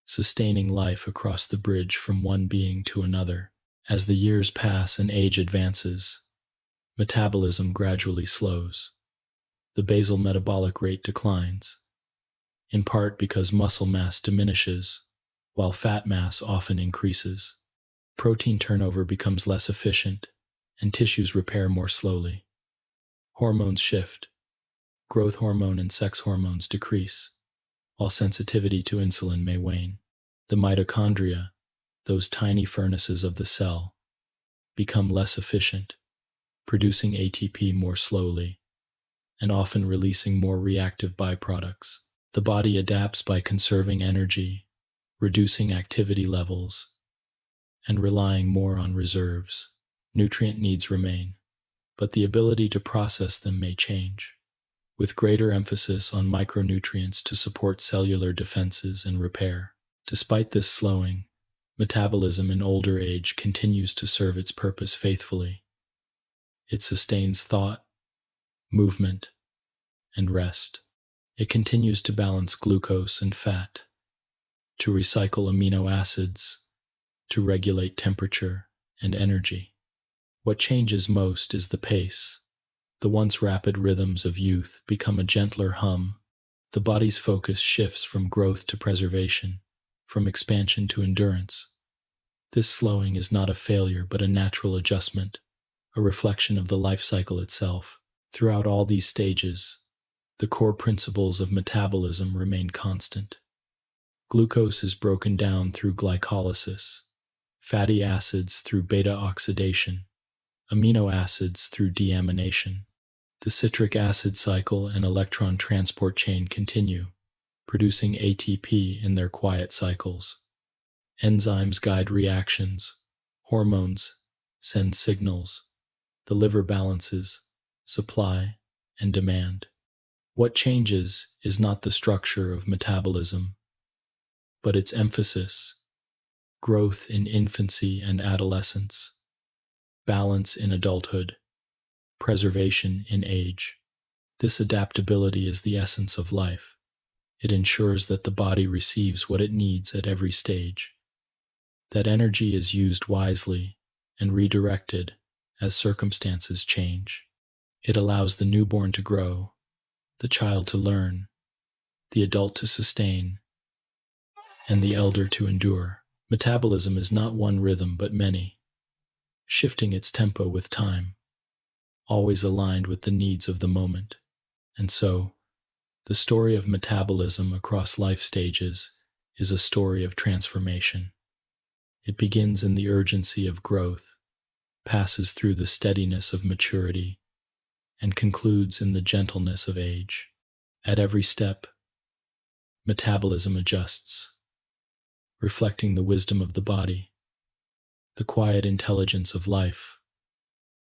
sustaining life across the bridge from one being to another. As the years pass and age advances, metabolism gradually slows. The basal metabolic rate declines, in part because muscle mass diminishes, while fat mass often increases. Protein turnover becomes less efficient, and tissues repair more slowly. Hormones shift. Growth hormone and sex hormones decrease, while sensitivity to insulin may wane. The mitochondria, those tiny furnaces of the cell, become less efficient, producing ATP more slowly, and often releasing more reactive byproducts. The body adapts by conserving energy, reducing activity levels, and relying more on reserves. Nutrient needs remain, but the ability to process them may change, with greater emphasis on micronutrients to support cellular defenses and repair. Despite this slowing, metabolism in older age continues to serve its purpose faithfully. It sustains thought, movement, and rest. It continues to balance glucose and fat, to recycle amino acids, to regulate temperature and energy. What changes most is the pace. The once rapid rhythms of youth become a gentler hum. The body's focus shifts from growth to preservation, from expansion to endurance. This slowing is not a failure but a natural adjustment, a reflection of the life cycle itself. Throughout all these stages, the core principles of metabolism remain constant. Glucose is broken down through glycolysis, fatty acids through beta oxidation, amino acids through deamination. The citric acid cycle and electron transport chain continue, producing ATP in their quiet cycles. Enzymes guide reactions, hormones send signals, the liver balances supply and demand. What changes is not the structure of metabolism, but its emphasis: growth in infancy and adolescence, balance in adulthood, preservation in age. This adaptability is the essence of life. It ensures that the body receives what it needs at every stage, that energy is used wisely and redirected as circumstances change. It allows the newborn to grow, the child to learn, the adult to sustain, and the elder to endure. Metabolism is not one rhythm but many, shifting its tempo with time, always aligned with the needs of the moment. And so, the story of metabolism across life stages is a story of transformation. It begins in the urgency of growth, passes through the steadiness of maturity, and concludes in the gentleness of age. At every step, metabolism adjusts, reflecting the wisdom of the body, the quiet intelligence of life,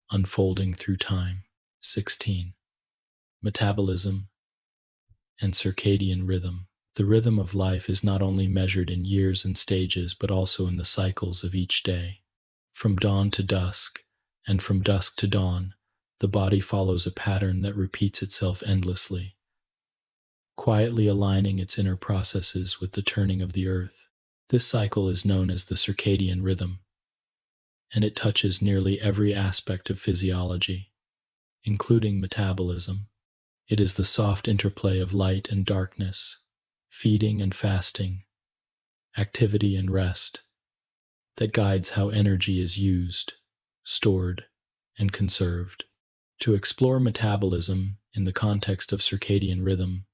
unfolding through time. 16. Metabolism and circadian rhythm. The rhythm of life is not only measured in years and stages, but also in the cycles of each day. From dawn to dusk, and from dusk to dawn, the body follows a pattern that repeats itself endlessly, quietly aligning its inner processes with the turning of the earth. This cycle is known as the circadian rhythm, and it touches nearly every aspect of physiology, including metabolism. It is the soft interplay of light and darkness, feeding and fasting, activity and rest, that guides how energy is used, stored, and conserved. To explore metabolism in the context of circadian rhythm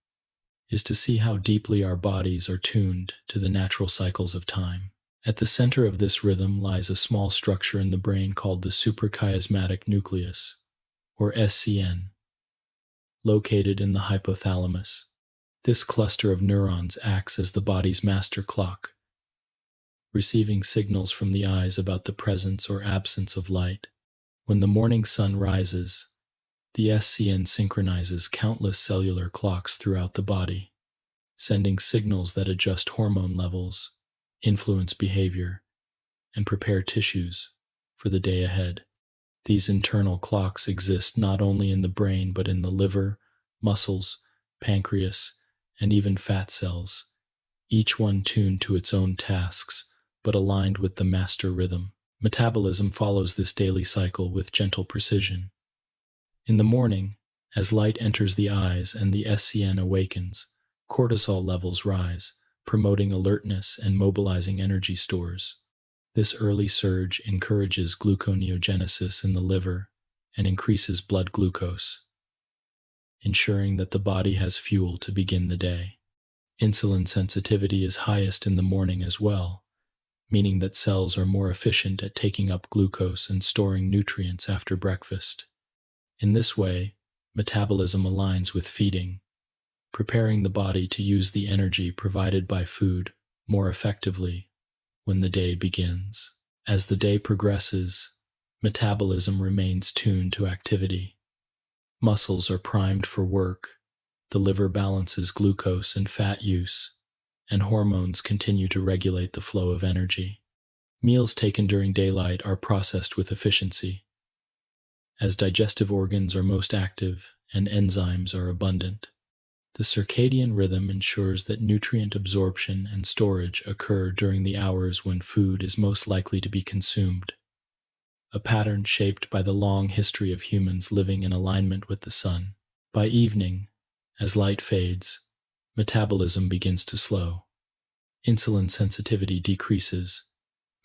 is to see how deeply our bodies are tuned to the natural cycles of time. At the center of this rhythm lies a small structure in the brain called the suprachiasmatic nucleus, or SCN, located in the hypothalamus. This cluster of neurons acts as the body's master clock, receiving signals from the eyes about the presence or absence of light. When the morning sun rises, the SCN synchronizes countless cellular clocks throughout the body, sending signals that adjust hormone levels, influence behavior, and prepare tissues for the day ahead. These internal clocks exist not only in the brain but in the liver, muscles, pancreas, and even fat cells, each one tuned to its own tasks but aligned with the master rhythm. Metabolism follows this daily cycle with gentle precision. In the morning, as light enters the eyes and the SCN awakens, cortisol levels rise, promoting alertness and mobilizing energy stores. This early surge encourages gluconeogenesis in the liver and increases blood glucose, ensuring that the body has fuel to begin the day. Insulin sensitivity is highest in the morning as well, meaning that cells are more efficient at taking up glucose and storing nutrients after breakfast. In this way, metabolism aligns with feeding, preparing the body to use the energy provided by food more effectively when the day begins. As the day progresses, metabolism remains tuned to activity. Muscles are primed for work, the liver balances glucose and fat use, and hormones continue to regulate the flow of energy. Meals taken during daylight are processed with efficiency, as digestive organs are most active and enzymes are abundant. The circadian rhythm ensures that nutrient absorption and storage occur during the hours when food is most likely to be consumed, a pattern shaped by the long history of humans living in alignment with the sun. By evening, as light fades, metabolism begins to slow. Insulin sensitivity decreases,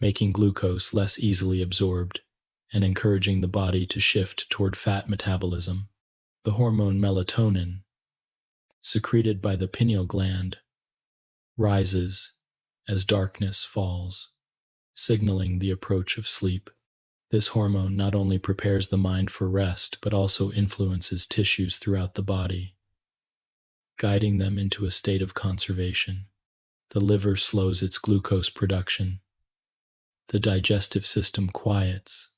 making glucose less easily absorbed and encouraging the body to shift toward fat metabolism. The hormone melatonin, secreted by the pineal gland, rises as darkness falls, signaling the approach of sleep. This hormone not only prepares the mind for rest but also influences tissues throughout the body, guiding them into a state of conservation. The liver slows its glucose production, the digestive system quiets,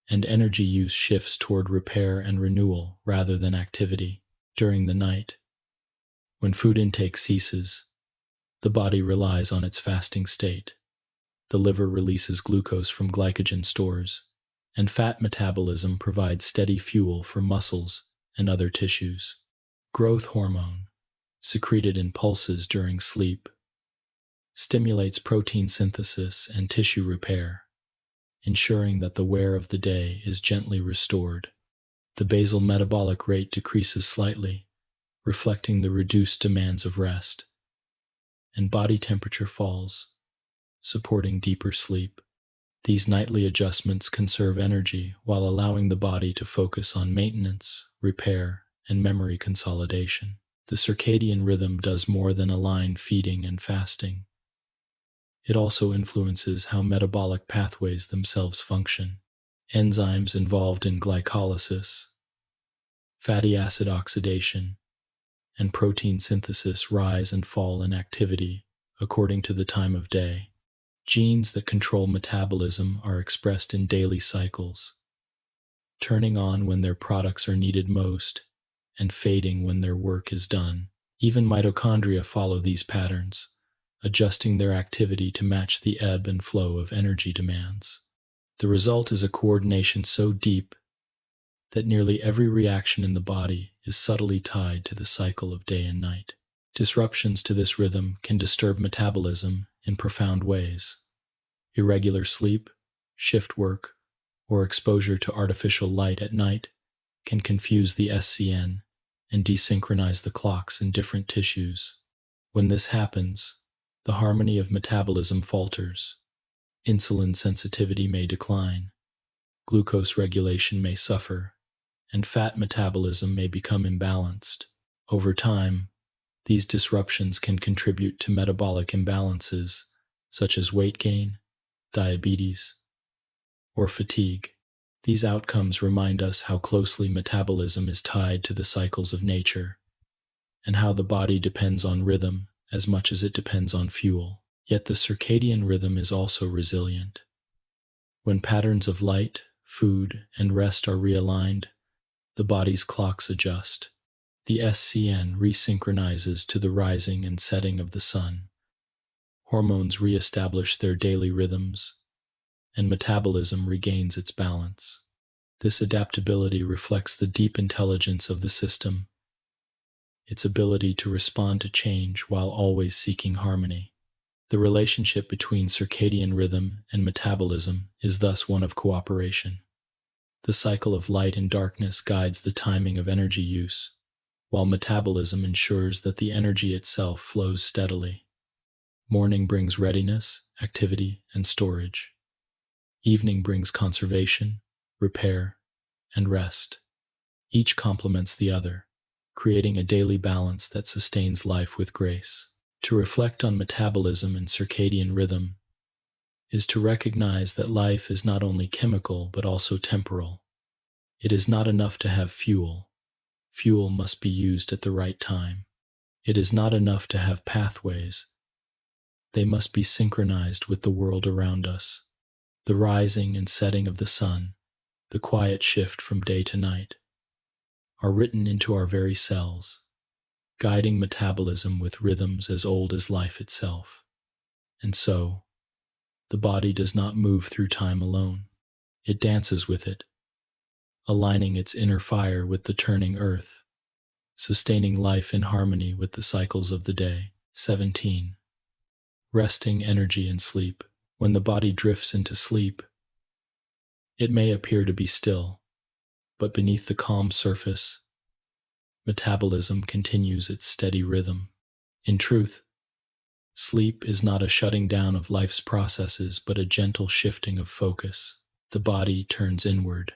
and energy use shifts toward repair and renewal rather than activity. During the night, when food intake ceases, the body relies on its fasting state. The liver releases glucose from glycogen stores, and fat metabolism provides steady fuel for muscles and other tissues. Growth hormone, secreted in pulses during sleep, stimulates protein synthesis and tissue repair, ensuring that the wear of the day is gently restored. The basal metabolic rate decreases slightly, reflecting the reduced demands of rest, and body temperature falls, supporting deeper sleep. These nightly adjustments conserve energy while allowing the body to focus on maintenance, repair, and memory consolidation. The circadian rhythm does more than align feeding and fasting. It also influences how metabolic pathways themselves function. Enzymes involved in glycolysis, fatty acid oxidation, and protein synthesis rise and fall in activity according to the time of day. Genes that control metabolism are expressed in daily cycles, turning on when their products are needed most and fading when their work is done. Even mitochondria follow these patterns, adjusting their activity to match the ebb and flow of energy demands. The result is a coordination so deep that nearly every reaction in the body is subtly tied to the cycle of day and night. Disruptions to this rhythm can disturb metabolism in profound ways. Irregular sleep, shift work, or exposure to artificial light at night can confuse the SCN and desynchronize the clocks in different tissues. When this happens, the harmony of metabolism falters. Insulin sensitivity may decline, glucose regulation may suffer, and fat metabolism may become imbalanced. Over time, these disruptions can contribute to metabolic imbalances such as weight gain, diabetes, or fatigue. These outcomes remind us how closely metabolism is tied to the cycles of nature, and how the body depends on rhythm as much as it depends on fuel. Yet the circadian rhythm is also resilient. When patterns of light, food, and rest are realigned, the body's clocks adjust. The SCN resynchronizes to the rising and setting of the sun. Hormones reestablish their daily rhythms, and metabolism regains its balance. This adaptability reflects the deep intelligence of the system, its ability to respond to change while always seeking harmony. The relationship between circadian rhythm and metabolism is thus one of cooperation. The cycle of light and darkness guides the timing of energy use, while metabolism ensures that the energy itself flows steadily. Morning brings readiness, activity, and storage. Evening brings conservation, repair, and rest. Each complements the other, creating a daily balance that sustains life with grace. To reflect on metabolism and circadian rhythm is to recognize that life is not only chemical but also temporal. It is not enough to have fuel. Fuel must be used at the right time. It is not enough to have pathways. They must be synchronized with the world around us. The rising and setting of the sun, the quiet shift from day to night, are written into our very cells, guiding metabolism with rhythms as old as life itself. And so, the body does not move through time alone. It dances with it, aligning its inner fire with the turning earth, sustaining life in harmony with the cycles of the day. 17. Resting energy and sleep. When the body drifts into sleep, it may appear to be still, but beneath the calm surface, metabolism continues its steady rhythm. In truth, sleep is not a shutting down of life's processes, but a gentle shifting of focus. The body turns inward,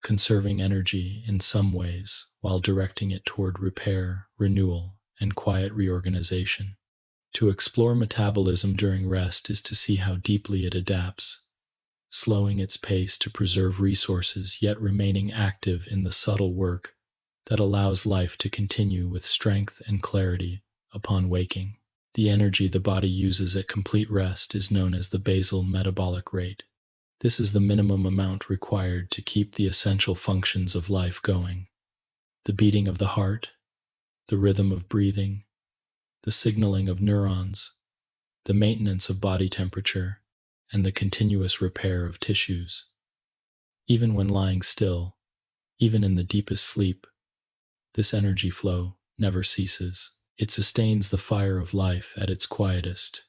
conserving energy in some ways while directing it toward repair, renewal, and quiet reorganization. To explore metabolism during rest is to see how deeply it adapts, slowing its pace to preserve resources yet remaining active in the subtle work that allows life to continue with strength and clarity upon waking. The energy the body uses at complete rest is known as the basal metabolic rate. This is the minimum amount required to keep the essential functions of life going. The beating of the heart, the rhythm of breathing, the signaling of neurons, the maintenance of body temperature, and the continuous repair of tissues. Even when lying still, even in the deepest sleep, this energy flow never ceases. It sustains the fire of life at its quietest,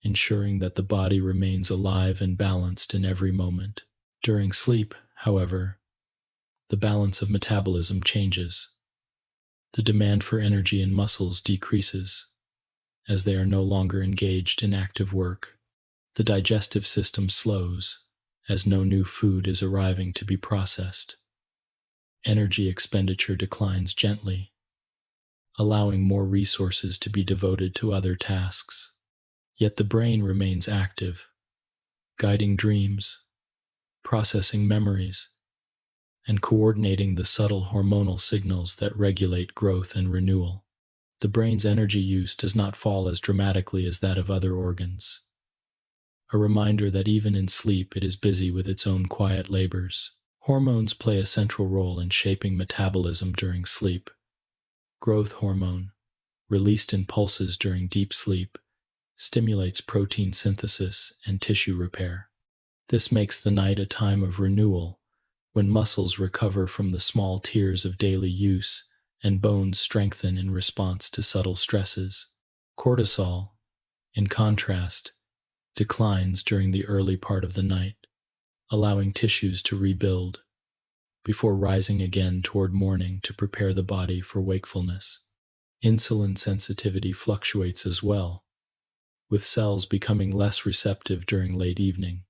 ensuring that the body remains alive and balanced in every moment. During sleep, however, the balance of metabolism changes. The demand for energy in muscles decreases, as they are no longer engaged in active work. The digestive system slows, as no new food is arriving to be processed. Energy expenditure declines gently, allowing more resources to be devoted to other tasks. Yet the brain remains active, guiding dreams, processing memories, and coordinating the subtle hormonal signals that regulate growth and renewal. The brain's energy use does not fall as dramatically as that of other organs, a reminder that even in sleep it is busy with its own quiet labors. Hormones play a central role in shaping metabolism during sleep. Growth hormone, released in pulses during deep sleep, stimulates protein synthesis and tissue repair. This makes the night a time of renewal, when muscles recover from the small tears of daily use and bones strengthen in response to subtle stresses. Cortisol, in contrast, declines during the early part of the night, allowing tissues to rebuild, before rising again toward morning to prepare the body for wakefulness. Insulin sensitivity fluctuates as well, with cells becoming less receptive during late evening,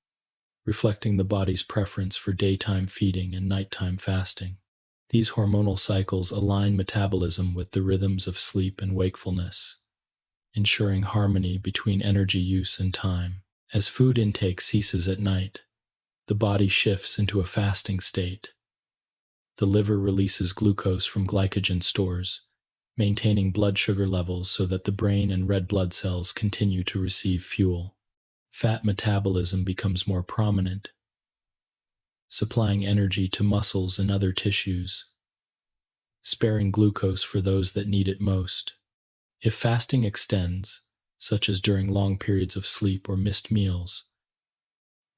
reflecting the body's preference for daytime feeding and nighttime fasting. These hormonal cycles align metabolism with the rhythms of sleep and wakefulness, ensuring harmony between energy use and time. As food intake ceases at night, the body shifts into a fasting state. The liver releases glucose from glycogen stores, maintaining blood sugar levels so that the brain and red blood cells continue to receive fuel. Fat metabolism becomes more prominent, supplying energy to muscles and other tissues, sparing glucose for those that need it most. If fasting extends, such as during long periods of sleep or missed meals,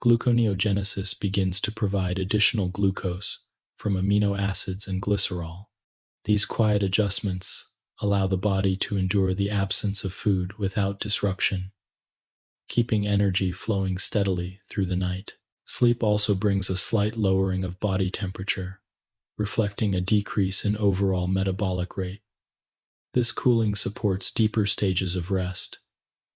gluconeogenesis begins to provide additional glucose from amino acids and glycerol. These quiet adjustments allow the body to endure the absence of food without disruption, keeping energy flowing steadily through the night. Sleep also brings a slight lowering of body temperature, reflecting a decrease in overall metabolic rate. This cooling supports deeper stages of rest,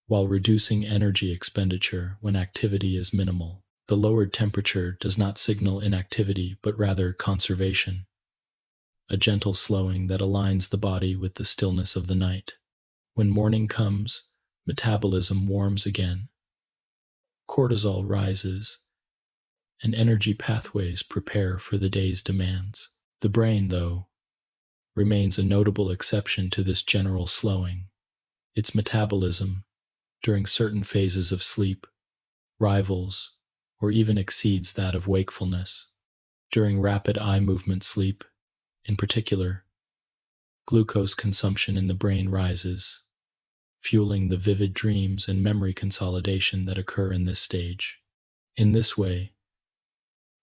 while reducing energy expenditure when activity is minimal. The lowered temperature does not signal inactivity but rather conservation, a gentle slowing that aligns the body with the stillness of the night. When morning comes, metabolism warms again. Cortisol rises, and energy pathways prepare for the day's demands. The brain, though, remains a notable exception to this general slowing. Its metabolism, during certain phases of sleep, rivals or even exceeds that of wakefulness. During rapid eye movement sleep, in particular, glucose consumption in the brain rises, fueling the vivid dreams and memory consolidation that occur in this stage. In this way,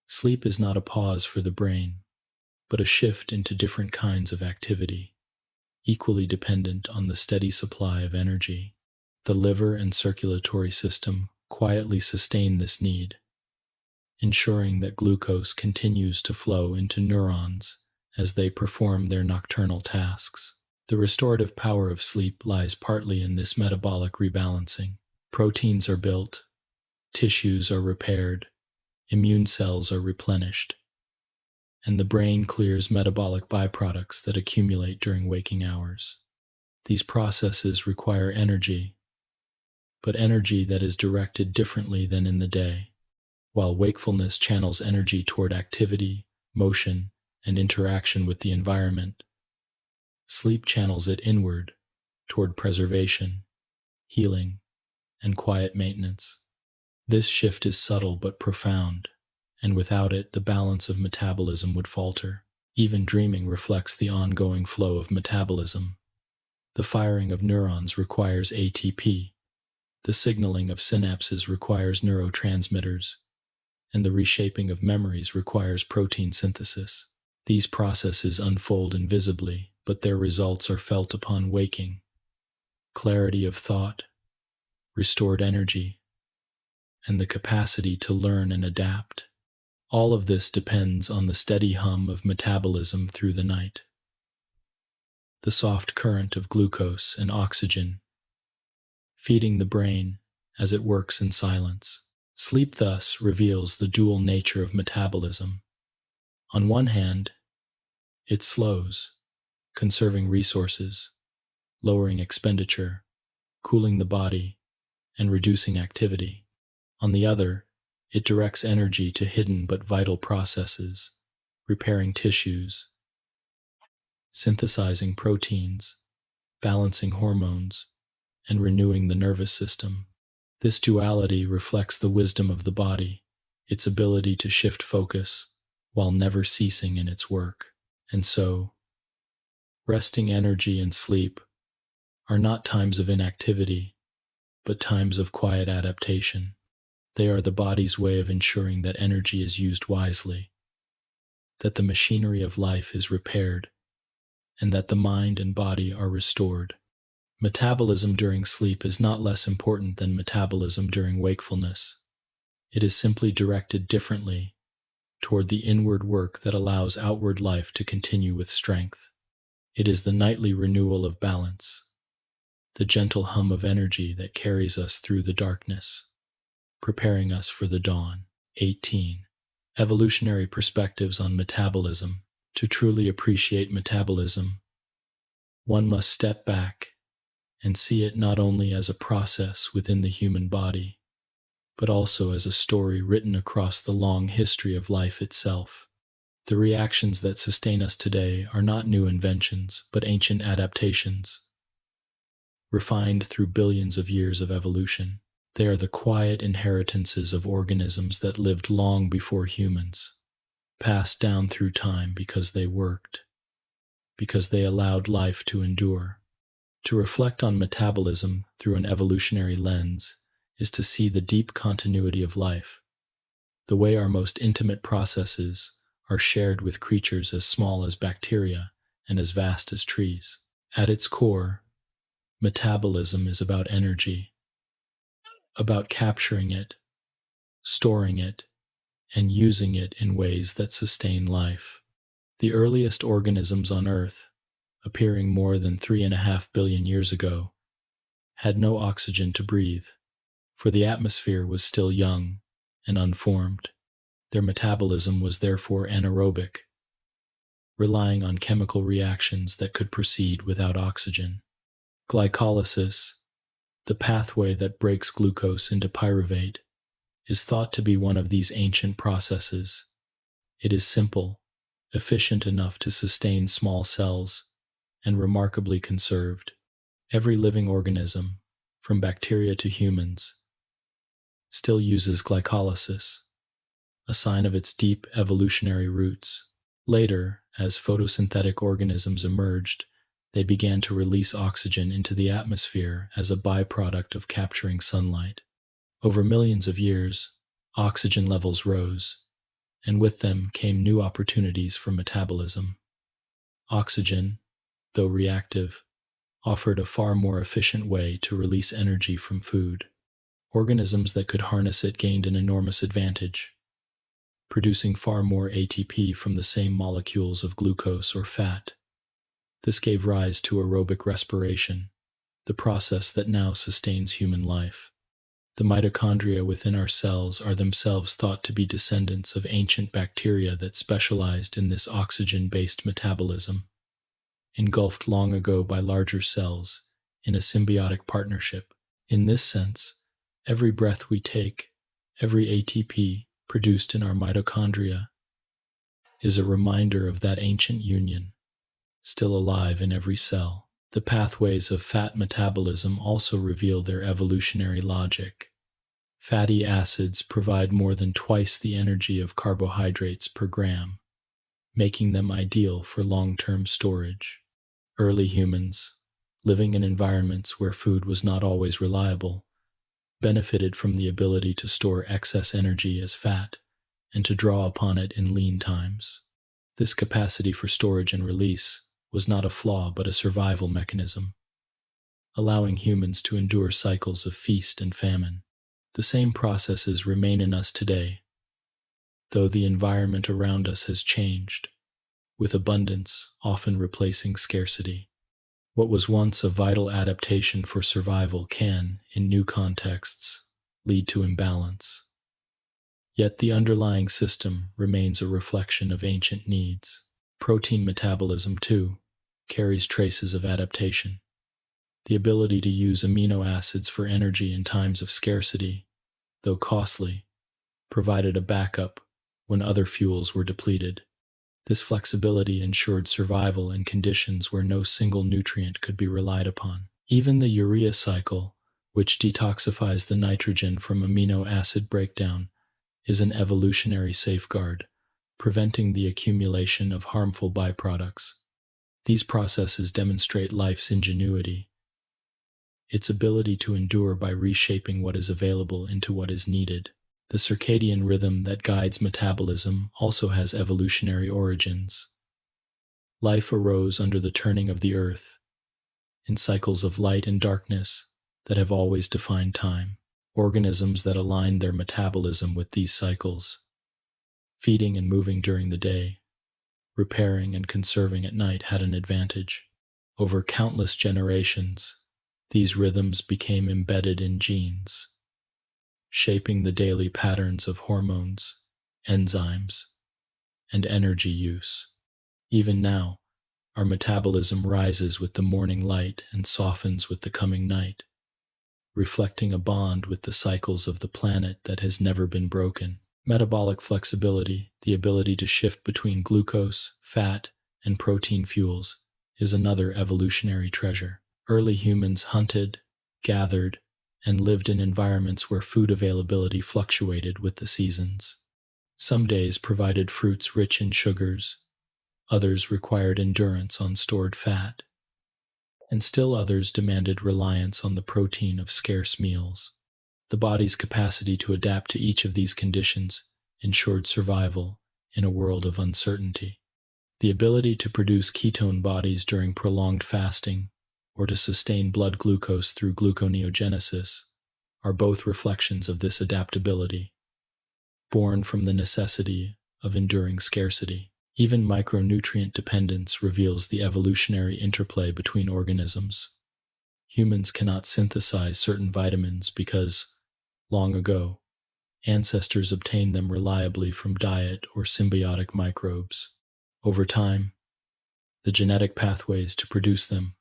sleep is not a pause for the brain, but a shift into different kinds of activity, equally dependent on the steady supply of energy. The liver and circulatory system quietly sustain this need, ensuring that glucose continues to flow into neurons as they perform their nocturnal tasks. The restorative power of sleep lies partly in this metabolic rebalancing. Proteins are built, tissues are repaired, immune cells are replenished, and the brain clears metabolic byproducts that accumulate during waking hours. These processes require energy, but energy that is directed differently than in the day. While wakefulness channels energy toward activity, motion, and interaction with the environment, sleep channels it inward, toward preservation, healing, and quiet maintenance. This shift is subtle but profound, and without it, the balance of metabolism would falter. Even dreaming reflects the ongoing flow of metabolism. The firing of neurons requires ATP, the signaling of synapses requires neurotransmitters, and the reshaping of memories requires protein synthesis. These processes unfold invisibly, but their results are felt upon waking. Clarity of thought, restored energy, and the capacity to learn and adapt. All of this depends on the steady hum of metabolism through the night, the soft current of glucose and oxygen, feeding the brain as it works in silence. Sleep thus reveals the dual nature of metabolism. On one hand, it slows, conserving resources, lowering expenditure, cooling the body, and reducing activity. On the other, it directs energy to hidden but vital processes, repairing tissues, synthesizing proteins, balancing hormones, and renewing the nervous system. This duality reflects the wisdom of the body, its ability to shift focus while never ceasing in its work. And so, resting energy and sleep are not times of inactivity, but times of quiet adaptation. They are the body's way of ensuring that energy is used wisely, that the machinery of life is repaired, and that the mind and body are restored. Metabolism during sleep is not less important than metabolism during wakefulness. It is simply directed differently toward the inward work that allows outward life to continue with strength. It is the nightly renewal of balance, the gentle hum of energy that carries us through the darkness, preparing us for the dawn. 18. Evolutionary perspectives on metabolism. To truly appreciate metabolism, one must step back and see it not only as a process within the human body, but also as a story written across the long history of life itself. The reactions that sustain us today are not new inventions, but ancient adaptations, refined through billions of years of evolution. They are the quiet inheritances of organisms that lived long before humans, passed down through time because they worked, because they allowed life to endure. To reflect on metabolism through an evolutionary lens is to see the deep continuity of life, the way our most intimate processes are shared with creatures as small as bacteria and as vast as trees. At its core, metabolism is about energy, about capturing it, storing it, and using it in ways that sustain life. The earliest organisms on Earth, appearing more than 3.5 billion years ago, had no oxygen to breathe, for the atmosphere was still young and unformed. Their metabolism was therefore anaerobic, relying on chemical reactions that could proceed without oxygen. Glycolysis, the pathway that breaks glucose into pyruvate, is thought to be one of these ancient processes. It is simple, efficient enough to sustain small cells, and remarkably conserved. Every living organism, from bacteria to humans, still uses glycolysis, a sign of its deep evolutionary roots. Later, as photosynthetic organisms emerged, they began to release oxygen into the atmosphere as a byproduct of capturing sunlight. Over millions of years, oxygen levels rose, and with them came new opportunities for metabolism. Oxygen, though reactive, offered a far more efficient way to release energy from food. Organisms that could harness it gained an enormous advantage, producing far more ATP from the same molecules of glucose or fat. This gave rise to aerobic respiration, the process that now sustains human life. The mitochondria within our cells are themselves thought to be descendants of ancient bacteria that specialized in this oxygen-based metabolism, engulfed long ago by larger cells in a symbiotic partnership. In this sense, every breath we take, every ATP produced in our mitochondria, is a reminder of that ancient union, still alive in every cell. The pathways of fat metabolism also reveal their evolutionary logic. Fatty acids provide more than twice the energy of carbohydrates per gram, making them ideal for long-term storage. Early humans, living in environments where food was not always reliable, benefited from the ability to store excess energy as fat and to draw upon it in lean times. This capacity for storage and release was not a flaw but a survival mechanism, allowing humans to endure cycles of feast and famine. The same processes remain in us today, though the environment around us has changed, with abundance often replacing scarcity. What was once a vital adaptation for survival can, in new contexts, lead to imbalance. Yet the underlying system remains a reflection of ancient needs. Protein metabolism, too, carries traces of adaptation. The ability to use amino acids for energy in times of scarcity, though costly, provided a backup when other fuels were depleted. This flexibility ensured survival in conditions where no single nutrient could be relied upon. Even the urea cycle, which detoxifies the nitrogen from amino acid breakdown, is an evolutionary safeguard, preventing the accumulation of harmful byproducts. These processes demonstrate life's ingenuity, its ability to endure by reshaping what is available into what is needed. The circadian rhythm that guides metabolism also has evolutionary origins. Life arose under the turning of the earth, in cycles of light and darkness that have always defined time. Organisms that aligned their metabolism with these cycles, feeding and moving during the day, repairing and conserving at night, had an advantage. Over countless generations, these rhythms became embedded in genes, shaping the daily patterns of hormones, enzymes, and energy use. Even now, our metabolism rises with the morning light and softens with the coming night, reflecting a bond with the cycles of the planet that has never been broken. Metabolic flexibility, the ability to shift between glucose, fat, and protein fuels, is another evolutionary treasure. Early humans hunted, gathered, and lived in environments where food availability fluctuated with the seasons. Some days provided fruits rich in sugars, others required endurance on stored fat, and still others demanded reliance on the protein of scarce meals. The body's capacity to adapt to each of these conditions ensured survival in a world of uncertainty. The ability to produce ketone bodies during prolonged fasting or to sustain blood glucose through gluconeogenesis are both reflections of this adaptability. born from the necessity of enduring scarcity. Even micronutrient dependence reveals the evolutionary interplay between organisms. Humans cannot synthesize certain vitamins because, long ago, ancestors obtained them reliably from diet or symbiotic microbes. Over time, the genetic pathways to produce them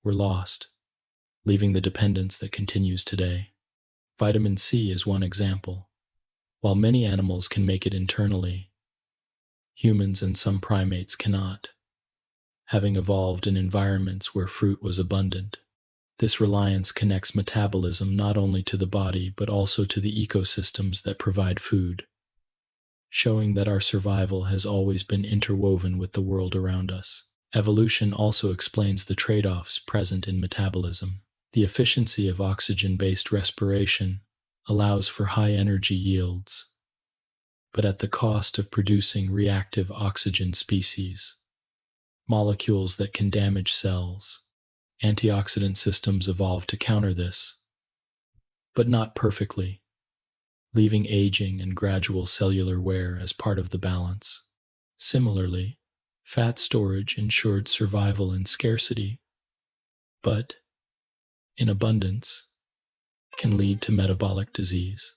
were lost, leaving the dependence that continues today. Vitamin C is one example. While many animals can make it internally, humans and some primates cannot, having evolved in environments where fruit was abundant. This reliance connects metabolism not only to the body but also to the ecosystems that provide food, showing that our survival has always been interwoven with the world around us. Evolution also explains the trade-offs present in metabolism. The efficiency of oxygen-based respiration allows for high energy yields, but at the cost of producing reactive oxygen species, molecules that can damage cells. Antioxidant systems evolved to counter this, but not perfectly, leaving aging and gradual cellular wear as part of the balance. Similarly, fat storage ensured survival in scarcity, but, in abundance, can lead to metabolic disease.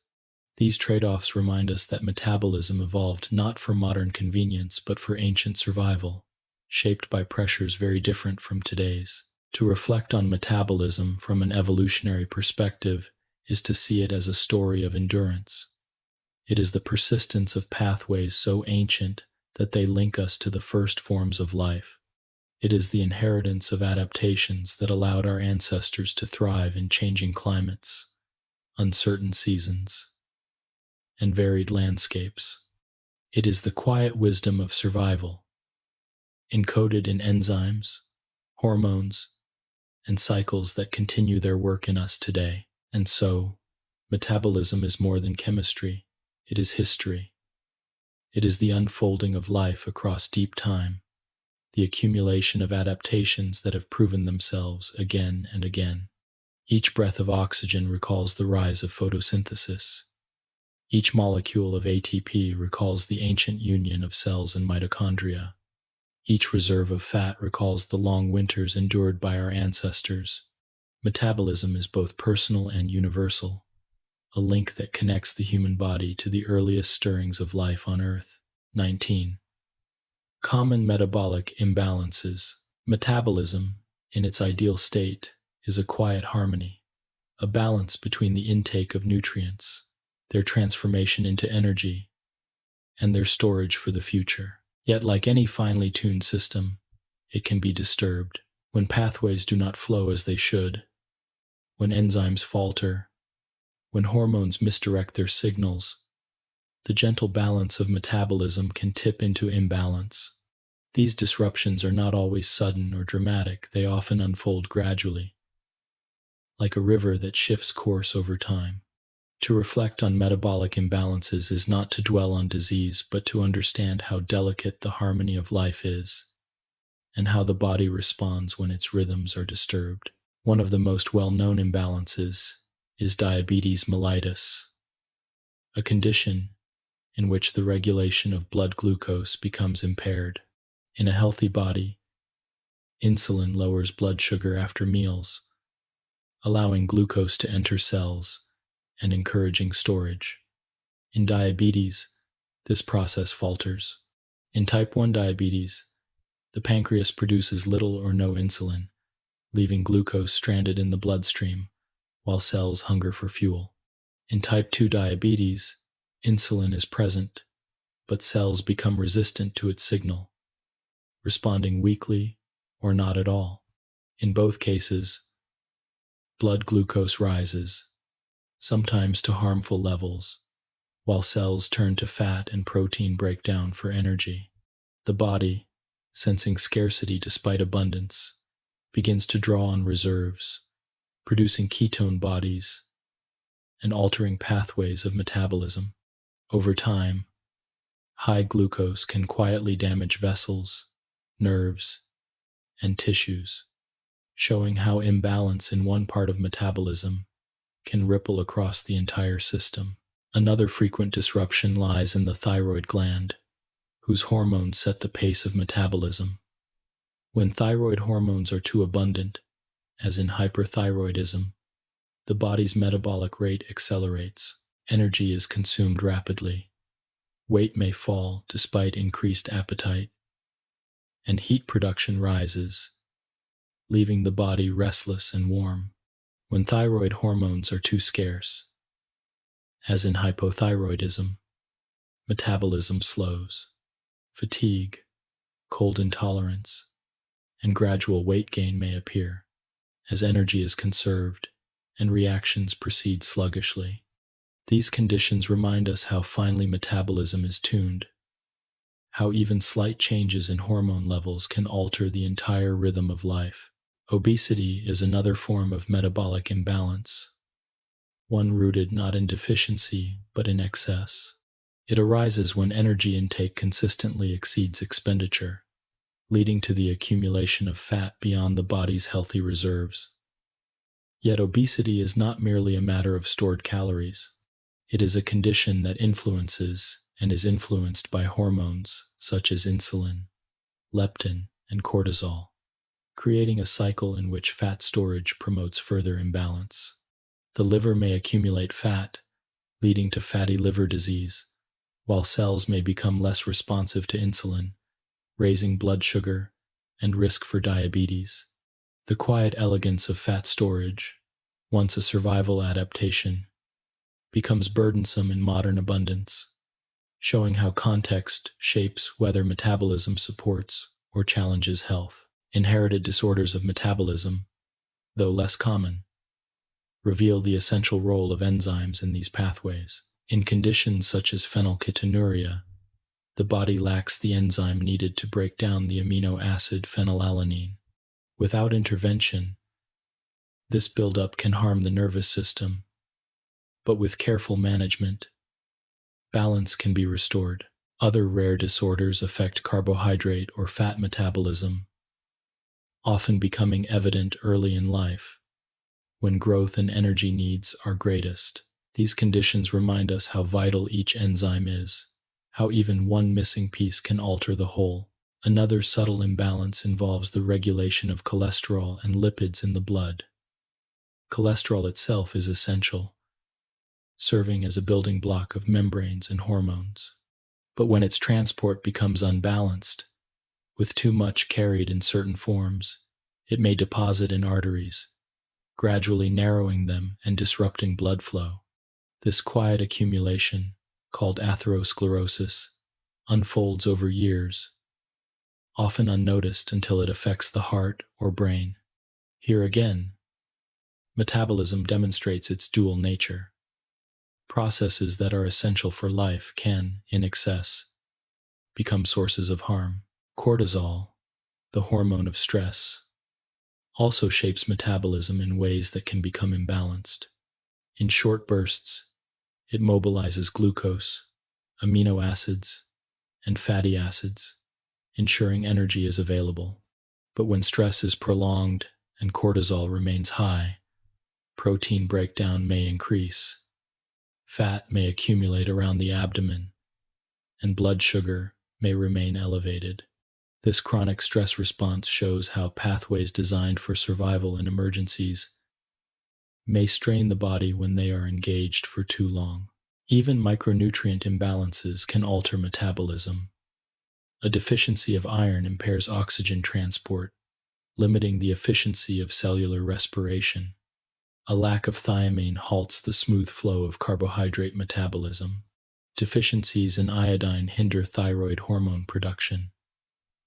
These trade-offs remind us that metabolism evolved not for modern convenience but for ancient survival, shaped by pressures very different from today's. To reflect on metabolism from an evolutionary perspective is to see it as a story of endurance. It is the persistence of pathways so ancient that they link us to the first forms of life. It is the inheritance of adaptations that allowed our ancestors to thrive in changing climates, uncertain seasons, and varied landscapes. It is the quiet wisdom of survival, encoded in enzymes, hormones, and cycles that continue their work in us today. And so, metabolism is more than chemistry, it is history. It is the unfolding of life across deep time, the accumulation of adaptations that have proven themselves again and again. Each breath of oxygen recalls the rise of photosynthesis. Each molecule of ATP recalls the ancient union of cells and mitochondria. Each reserve of fat recalls the long winters endured by our ancestors. Metabolism is both personal and universal, a link that connects the human body to the earliest stirrings of life on Earth. 19. Common metabolic imbalances. Metabolism, in its ideal state, is a quiet harmony, a balance between the intake of nutrients, their transformation into energy, and their storage for the future. Yet, like any finely tuned system, it can be disturbed. When pathways do not flow as they should, when enzymes falter, when hormones misdirect their signals, the gentle balance of metabolism can tip into imbalance. These disruptions are not always sudden or dramatic, they often unfold gradually, like a river that shifts course over time. To reflect on metabolic imbalances is not to dwell on disease, but to understand how delicate the harmony of life is, and how the body responds when its rhythms are disturbed. One of the most well-known imbalances is diabetes mellitus, a condition in which the regulation of blood glucose becomes impaired. In a healthy body, insulin lowers blood sugar after meals, allowing glucose to enter cells and encouraging storage. In diabetes, this process falters. In type 1 diabetes, the pancreas produces little or no insulin, leaving glucose stranded in the bloodstream while cells hunger for fuel. In type 2 diabetes, insulin is present, but cells become resistant to its signal, responding weakly or not at all. In both cases, blood glucose rises, sometimes to harmful levels, while cells turn to fat and protein breakdown for energy. The body, sensing scarcity despite abundance, begins to draw on reserves, producing ketone bodies and altering pathways of metabolism. Over time, high glucose can quietly damage vessels, nerves, and tissues, showing how imbalance in one part of metabolism can ripple across the entire system. Another frequent disruption lies in the thyroid gland, whose hormones set the pace of metabolism. When thyroid hormones are too abundant, as in hyperthyroidism, the body's metabolic rate accelerates, energy is consumed rapidly, weight may fall despite increased appetite, and heat production rises, leaving the body restless and warm. When thyroid hormones are too scarce, as in hypothyroidism, metabolism slows. Fatigue, cold intolerance, and gradual weight gain may appear, as energy is conserved and reactions proceed sluggishly. These conditions remind us how finely metabolism is tuned, how even slight changes in hormone levels can alter the entire rhythm of life. Obesity is another form of metabolic imbalance, one rooted not in deficiency but in excess. It arises when energy intake consistently exceeds expenditure, leading to the accumulation of fat beyond the body's healthy reserves. Yet obesity is not merely a matter of stored calories. It is a condition that influences and is influenced by hormones such as insulin, leptin, and cortisol, creating a cycle in which fat storage promotes further imbalance. The liver may accumulate fat, leading to fatty liver disease, while cells may become less responsive to insulin, raising blood sugar and risk for diabetes. The quiet elegance of fat storage, once a survival adaptation, becomes burdensome in modern abundance, showing how context shapes whether metabolism supports or challenges health. Inherited disorders of metabolism, though less common, reveal the essential role of enzymes in these pathways. In conditions such as phenylketonuria, the body lacks the enzyme needed to break down the amino acid phenylalanine. Without intervention, this buildup can harm the nervous system, but with careful management, balance can be restored. Other rare disorders affect carbohydrate or fat metabolism, often becoming evident early in life, when growth and energy needs are greatest. These conditions remind us how vital each enzyme is, how even one missing piece can alter the whole. Another subtle imbalance involves the regulation of cholesterol and lipids in the blood. Cholesterol itself is essential, serving as a building block of membranes and hormones. But when its transport becomes unbalanced, with too much carried in certain forms, it may deposit in arteries, gradually narrowing them and disrupting blood flow. This quiet accumulation, called atherosclerosis, unfolds over years, often unnoticed until it affects the heart or brain. Here again, metabolism demonstrates its dual nature. Processes that are essential for life can, in excess, become sources of harm. Cortisol, the hormone of stress, also shapes metabolism in ways that can become imbalanced. In short bursts, it mobilizes glucose, amino acids, and fatty acids, ensuring energy is available. But when stress is prolonged and cortisol remains high, protein breakdown may increase, fat may accumulate around the abdomen, and blood sugar may remain elevated. This chronic stress response shows how pathways designed for survival in emergencies may strain the body when they are engaged for too long. Even micronutrient imbalances can alter metabolism. A deficiency of iron impairs oxygen transport, limiting the efficiency of cellular respiration. A lack of thiamine halts the smooth flow of carbohydrate metabolism. Deficiencies in iodine hinder thyroid hormone production,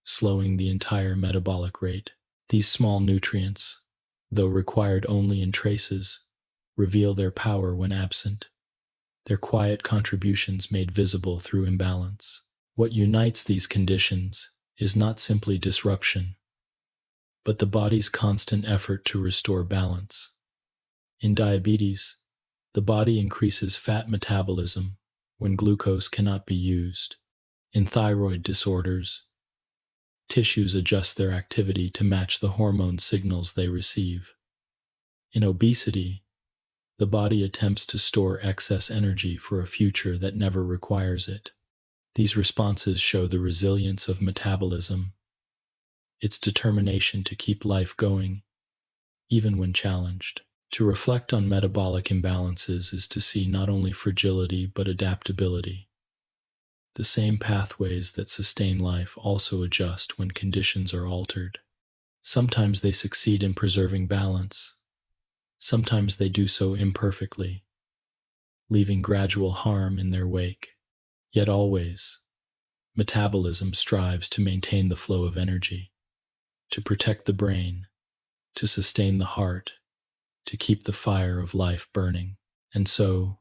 slowing the entire metabolic rate. These small nutrients, though required only in traces, reveal their power when absent, their quiet contributions made visible through imbalance. What unites these conditions is not simply disruption, but the body's constant effort to restore balance. In diabetes, the body increases fat metabolism when glucose cannot be used. In thyroid disorders, tissues adjust their activity to match the hormone signals they receive. In obesity, The body attempts to store excess energy for a future that never requires it. These responses show the resilience of metabolism, its determination to keep life going, even when challenged. To reflect on metabolic imbalances is to see not only fragility but adaptability. The same pathways that sustain life also adjust when conditions are altered. Sometimes they succeed in preserving balance. Sometimes they do so imperfectly, leaving gradual harm in their wake. Yet always, metabolism strives to maintain the flow of energy, to protect the brain, to sustain the heart, to keep the fire of life burning. And so,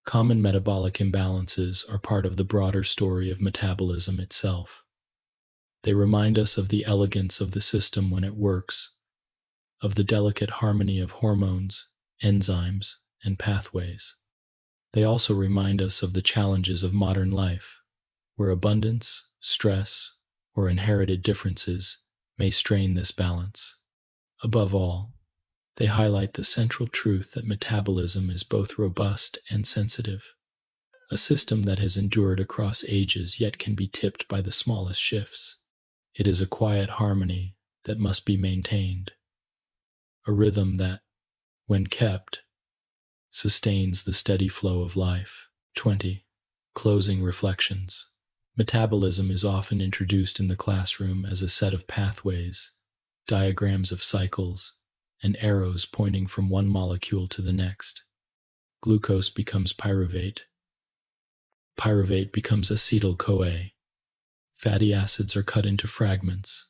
common metabolic imbalances are part of the broader story of metabolism itself. They remind us of the elegance of the system when it works, of the delicate harmony of hormones, enzymes, and pathways. They also remind us of the challenges of modern life, where abundance, stress, or inherited differences may strain this balance. Above all, they highlight the central truth that metabolism is both robust and sensitive, a system that has endured across ages yet can be tipped by the smallest shifts. It is a quiet harmony that must be maintained, a rhythm that, when kept, sustains the steady flow of life. 20. Closing reflections. Metabolism is often introduced in the classroom as a set of pathways, diagrams of cycles, and arrows pointing from one molecule to the next. Glucose becomes pyruvate. Pyruvate becomes acetyl-CoA. Fatty acids are cut into fragments,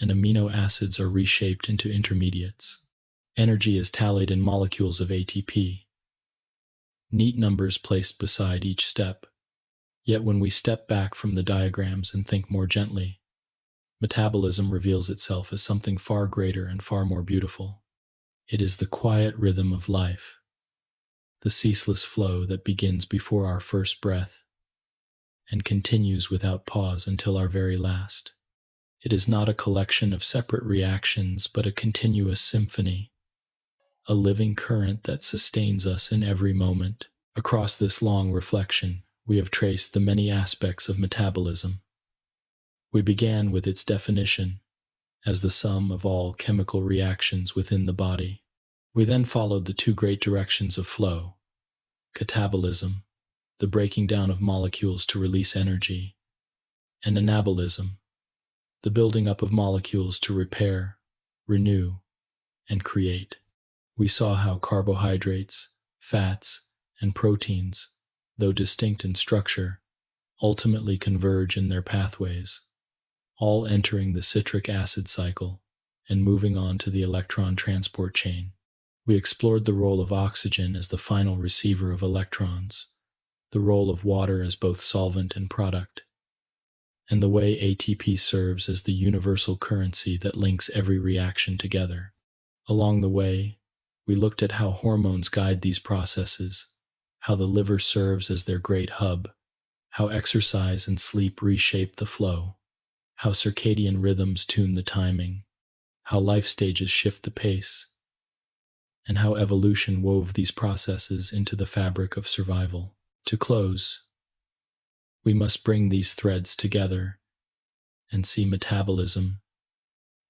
and amino acids are reshaped into intermediates. Energy is tallied in molecules of ATP. Neat numbers placed beside each step. Yet when we step back from the diagrams and think more gently, metabolism reveals itself as something far greater and far more beautiful. It is the quiet rhythm of life, the ceaseless flow that begins before our first breath and continues without pause until our very last. It is not a collection of separate reactions, but a continuous symphony, a living current that sustains us in every moment. Across this long reflection, we have traced the many aspects of metabolism. We began with its definition as the sum of all chemical reactions within the body. We then followed the two great directions of flow: catabolism, the breaking down of molecules to release energy, and anabolism, the building up of molecules to repair, renew, and create. We saw how carbohydrates, fats, and proteins, though distinct in structure, ultimately converge in their pathways, all entering the citric acid cycle and moving on to the electron transport chain. We explored the role of oxygen as the final receiver of electrons, the role of water as both solvent and product, and the way ATP serves as the universal currency that links every reaction together. Along the way, we looked at how hormones guide these processes, how the liver serves as their great hub, how exercise and sleep reshape the flow, how circadian rhythms tune the timing, how life stages shift the pace, and how evolution wove these processes into the fabric of survival. To close, we must bring these threads together and see metabolism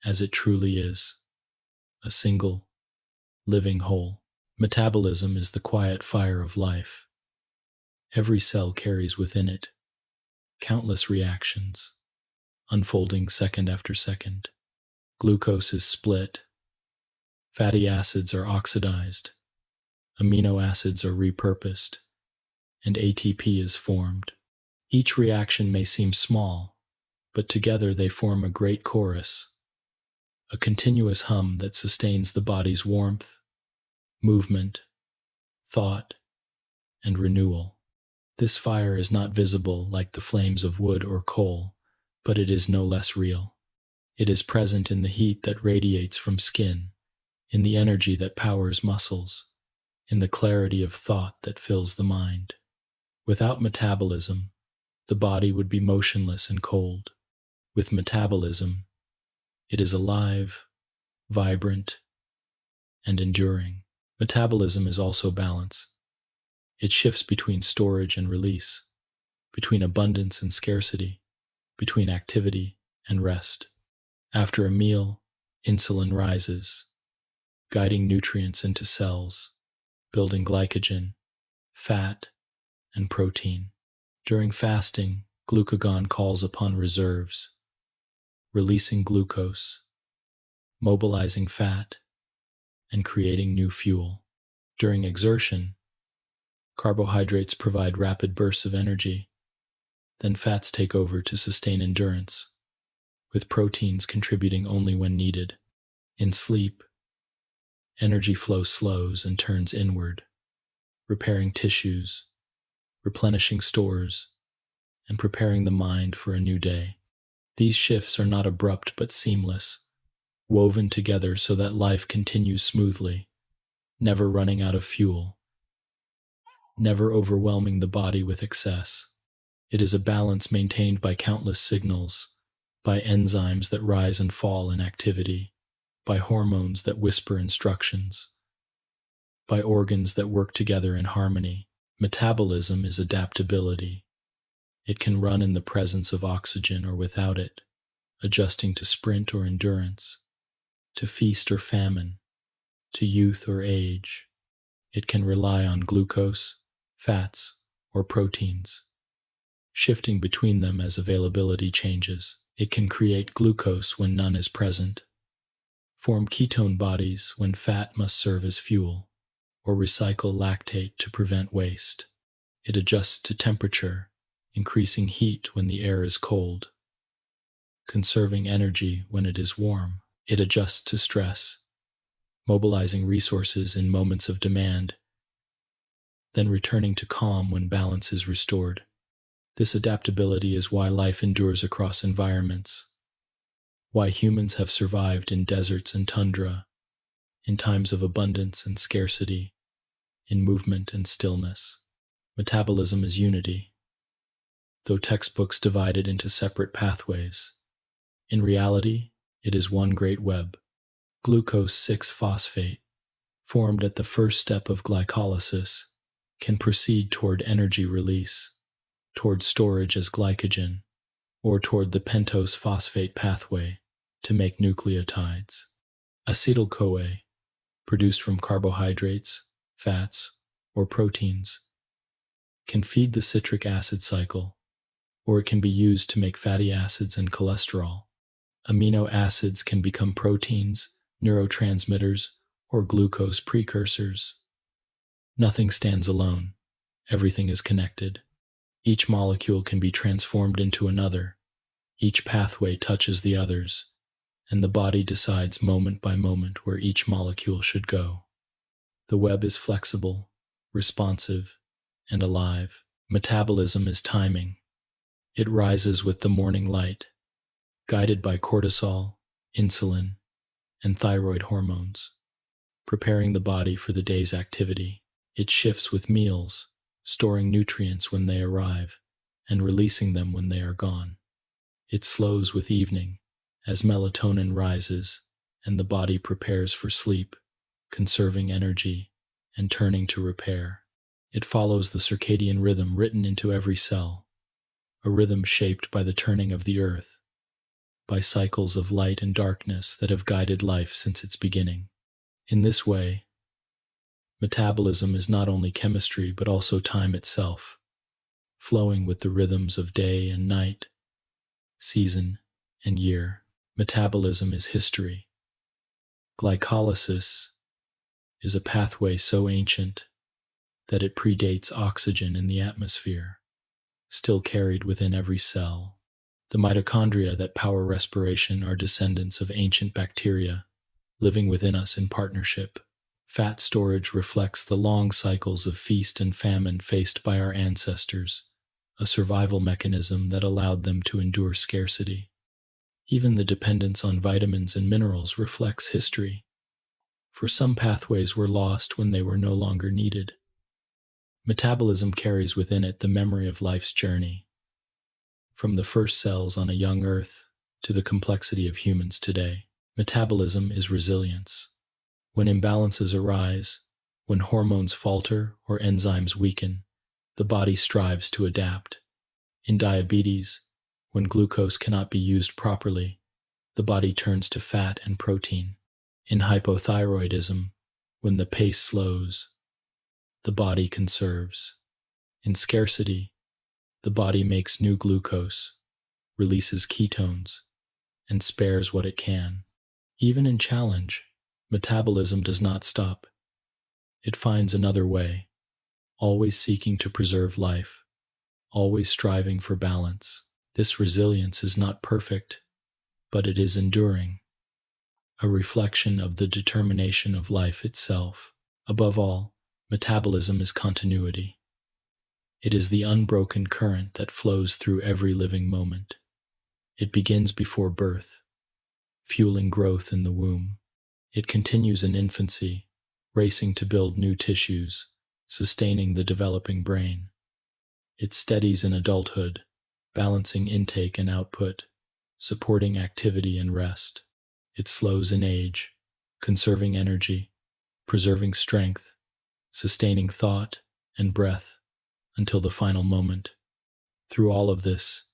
as it truly is, a single, living whole. Metabolism is the quiet fire of life. Every cell carries within it countless reactions, unfolding second after second. Glucose is split, fatty acids are oxidized, amino acids are repurposed, and ATP is formed. Each reaction may seem small, but together they form a great chorus, a continuous hum that sustains the body's warmth, movement, thought, and renewal. This fire is not visible like the flames of wood or coal, but it is no less real. It is present in the heat that radiates from skin, in the energy that powers muscles, in the clarity of thought that fills the mind. Without metabolism, the body would be motionless and cold. With metabolism, it is alive, vibrant, and enduring. Metabolism is also balance. It shifts between storage and release, between abundance and scarcity, between activity and rest. After a meal, insulin rises, guiding nutrients into cells, building glycogen, fat, and protein. During fasting, glucagon calls upon reserves, releasing glucose, mobilizing fat, and creating new fuel. During exertion, carbohydrates provide rapid bursts of energy, then fats take over to sustain endurance, with proteins contributing only when needed. In sleep, energy flow slows and turns inward, repairing tissues, replenishing stores, and preparing the mind for a new day. These shifts are not abrupt but seamless, woven together so that life continues smoothly, never running out of fuel, never overwhelming the body with excess. It is a balance maintained by countless signals, by enzymes that rise and fall in activity, by hormones that whisper instructions, by organs that work together in harmony. Metabolism is adaptability. It can run in the presence of oxygen or without it, adjusting to sprint or endurance, to feast or famine, to youth or age. It can rely on glucose, fats, or proteins, shifting between them as availability changes. It can create glucose when none is present, form ketone bodies when fat must serve as fuel, or recycle lactate to prevent waste. It adjusts to temperature, increasing heat when the air is cold, conserving energy when it is warm. It adjusts to stress, mobilizing resources in moments of demand, then returning to calm when balance is restored. This adaptability is why life endures across environments, why humans have survived in deserts and tundra, in times of abundance and scarcity, in movement and stillness. Metabolism is unity. Though textbooks divide it into separate pathways, in reality, it is one great web. Glucose 6-phosphate, formed at the first step of glycolysis, can proceed toward energy release, toward storage as glycogen, or toward the pentose phosphate pathway to make nucleotides. Acetyl-CoA, produced from carbohydrates, fats, or proteins, can feed the citric acid cycle, or it can be used to make fatty acids and cholesterol. Amino acids can become proteins, neurotransmitters, or glucose precursors. Nothing stands alone. Everything is connected. Each molecule can be transformed into another. Each pathway touches the others, and the body decides moment by moment where each molecule should go. The web is flexible, responsive, and alive. Metabolism is timing. It rises with the morning light, guided by cortisol, insulin, and thyroid hormones, preparing the body for the day's activity. It shifts with meals, storing nutrients when they arrive, and releasing them when they are gone. It slows with evening, as melatonin rises and the body prepares for sleep, conserving energy and turning to repair. It follows the circadian rhythm written into every cell, a rhythm shaped by the turning of the earth, by cycles of light and darkness that have guided life since its beginning. In this way, metabolism is not only chemistry but also time itself, flowing with the rhythms of day and night, season and year. Metabolism is history. Glycolysis is a pathway so ancient that it predates oxygen in the atmosphere, still carried within every cell. The mitochondria that power respiration are descendants of ancient bacteria, living within us in partnership. Fat storage reflects the long cycles of feast and famine faced by our ancestors, a survival mechanism that allowed them to endure scarcity. Even the dependence on vitamins and minerals reflects history, for some pathways were lost when they were no longer needed. Metabolism carries within it the memory of life's journey, from the first cells on a young Earth to the complexity of humans today. Metabolism is resilience. When imbalances arise, When hormones falter or enzymes weaken, the body strives to adapt. In diabetes, when glucose cannot be used properly, the body turns to fat and protein. In hypothyroidism, when the pace slows, the body conserves. In scarcity, the body makes new glucose, releases ketones, and spares what it can. Even in challenge, metabolism does not stop. It finds another way, always seeking to preserve life, always striving for balance. This resilience is not perfect, but it is enduring, a reflection of the determination of life itself. Above all, metabolism is continuity. It is the unbroken current that flows through every living moment. It begins before birth, fueling growth in the womb. It continues in infancy, racing to build new tissues, sustaining the developing brain. It steadies in adulthood, balancing intake and output, supporting activity and rest. It slows in age, conserving energy, preserving strength, sustaining thought and breath until the final moment. Through all of this,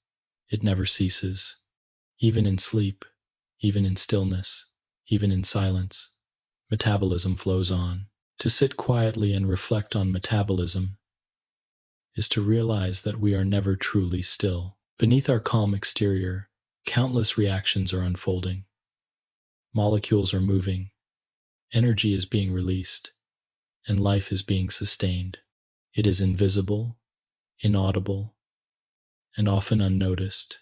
it never ceases. Even in sleep, even in stillness, even in silence, metabolism flows on. To sit quietly and reflect on metabolism is to realize that we are never truly still. Beneath our calm exterior, countless reactions are unfolding. Molecules are moving, energy is being released, and life is being sustained. It is invisible, inaudible, and often unnoticed,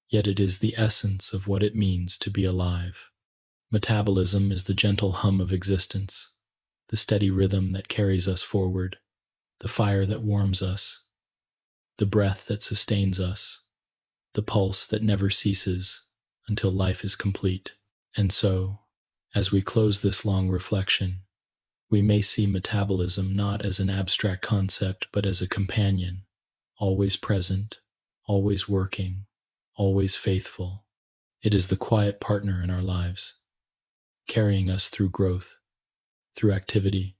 yet it is the essence of what it means to be alive. Metabolism is the gentle hum of existence, the steady rhythm that carries us forward, the fire that warms us, the breath that sustains us, the pulse that never ceases until life is complete. And so, as we close this long reflection, we may see metabolism not as an abstract concept, but as a companion, always present, always working, always faithful. It is the quiet partner in our lives, carrying us through growth, through activity,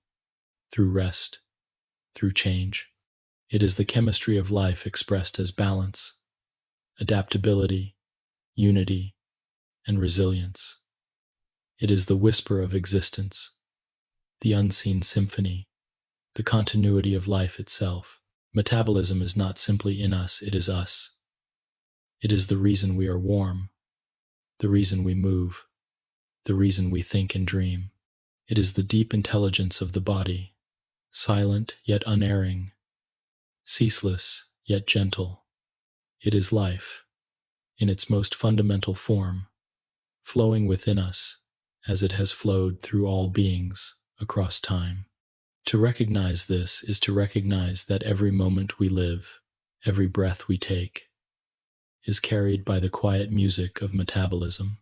through rest, through change. It is the chemistry of life expressed as balance, adaptability, unity, and resilience. It is the whisper of existence, the unseen symphony, the continuity of life itself. Metabolism is not simply in us, it is us. It is the reason we are warm, the reason we move, the reason we think and dream. It is the deep intelligence of the body, silent yet unerring, ceaseless yet gentle. It is life, in its most fundamental form, flowing within us as it has flowed through all beings across time. To recognize this is to recognize that every moment we live, every breath we take, is carried by the quiet music of metabolism.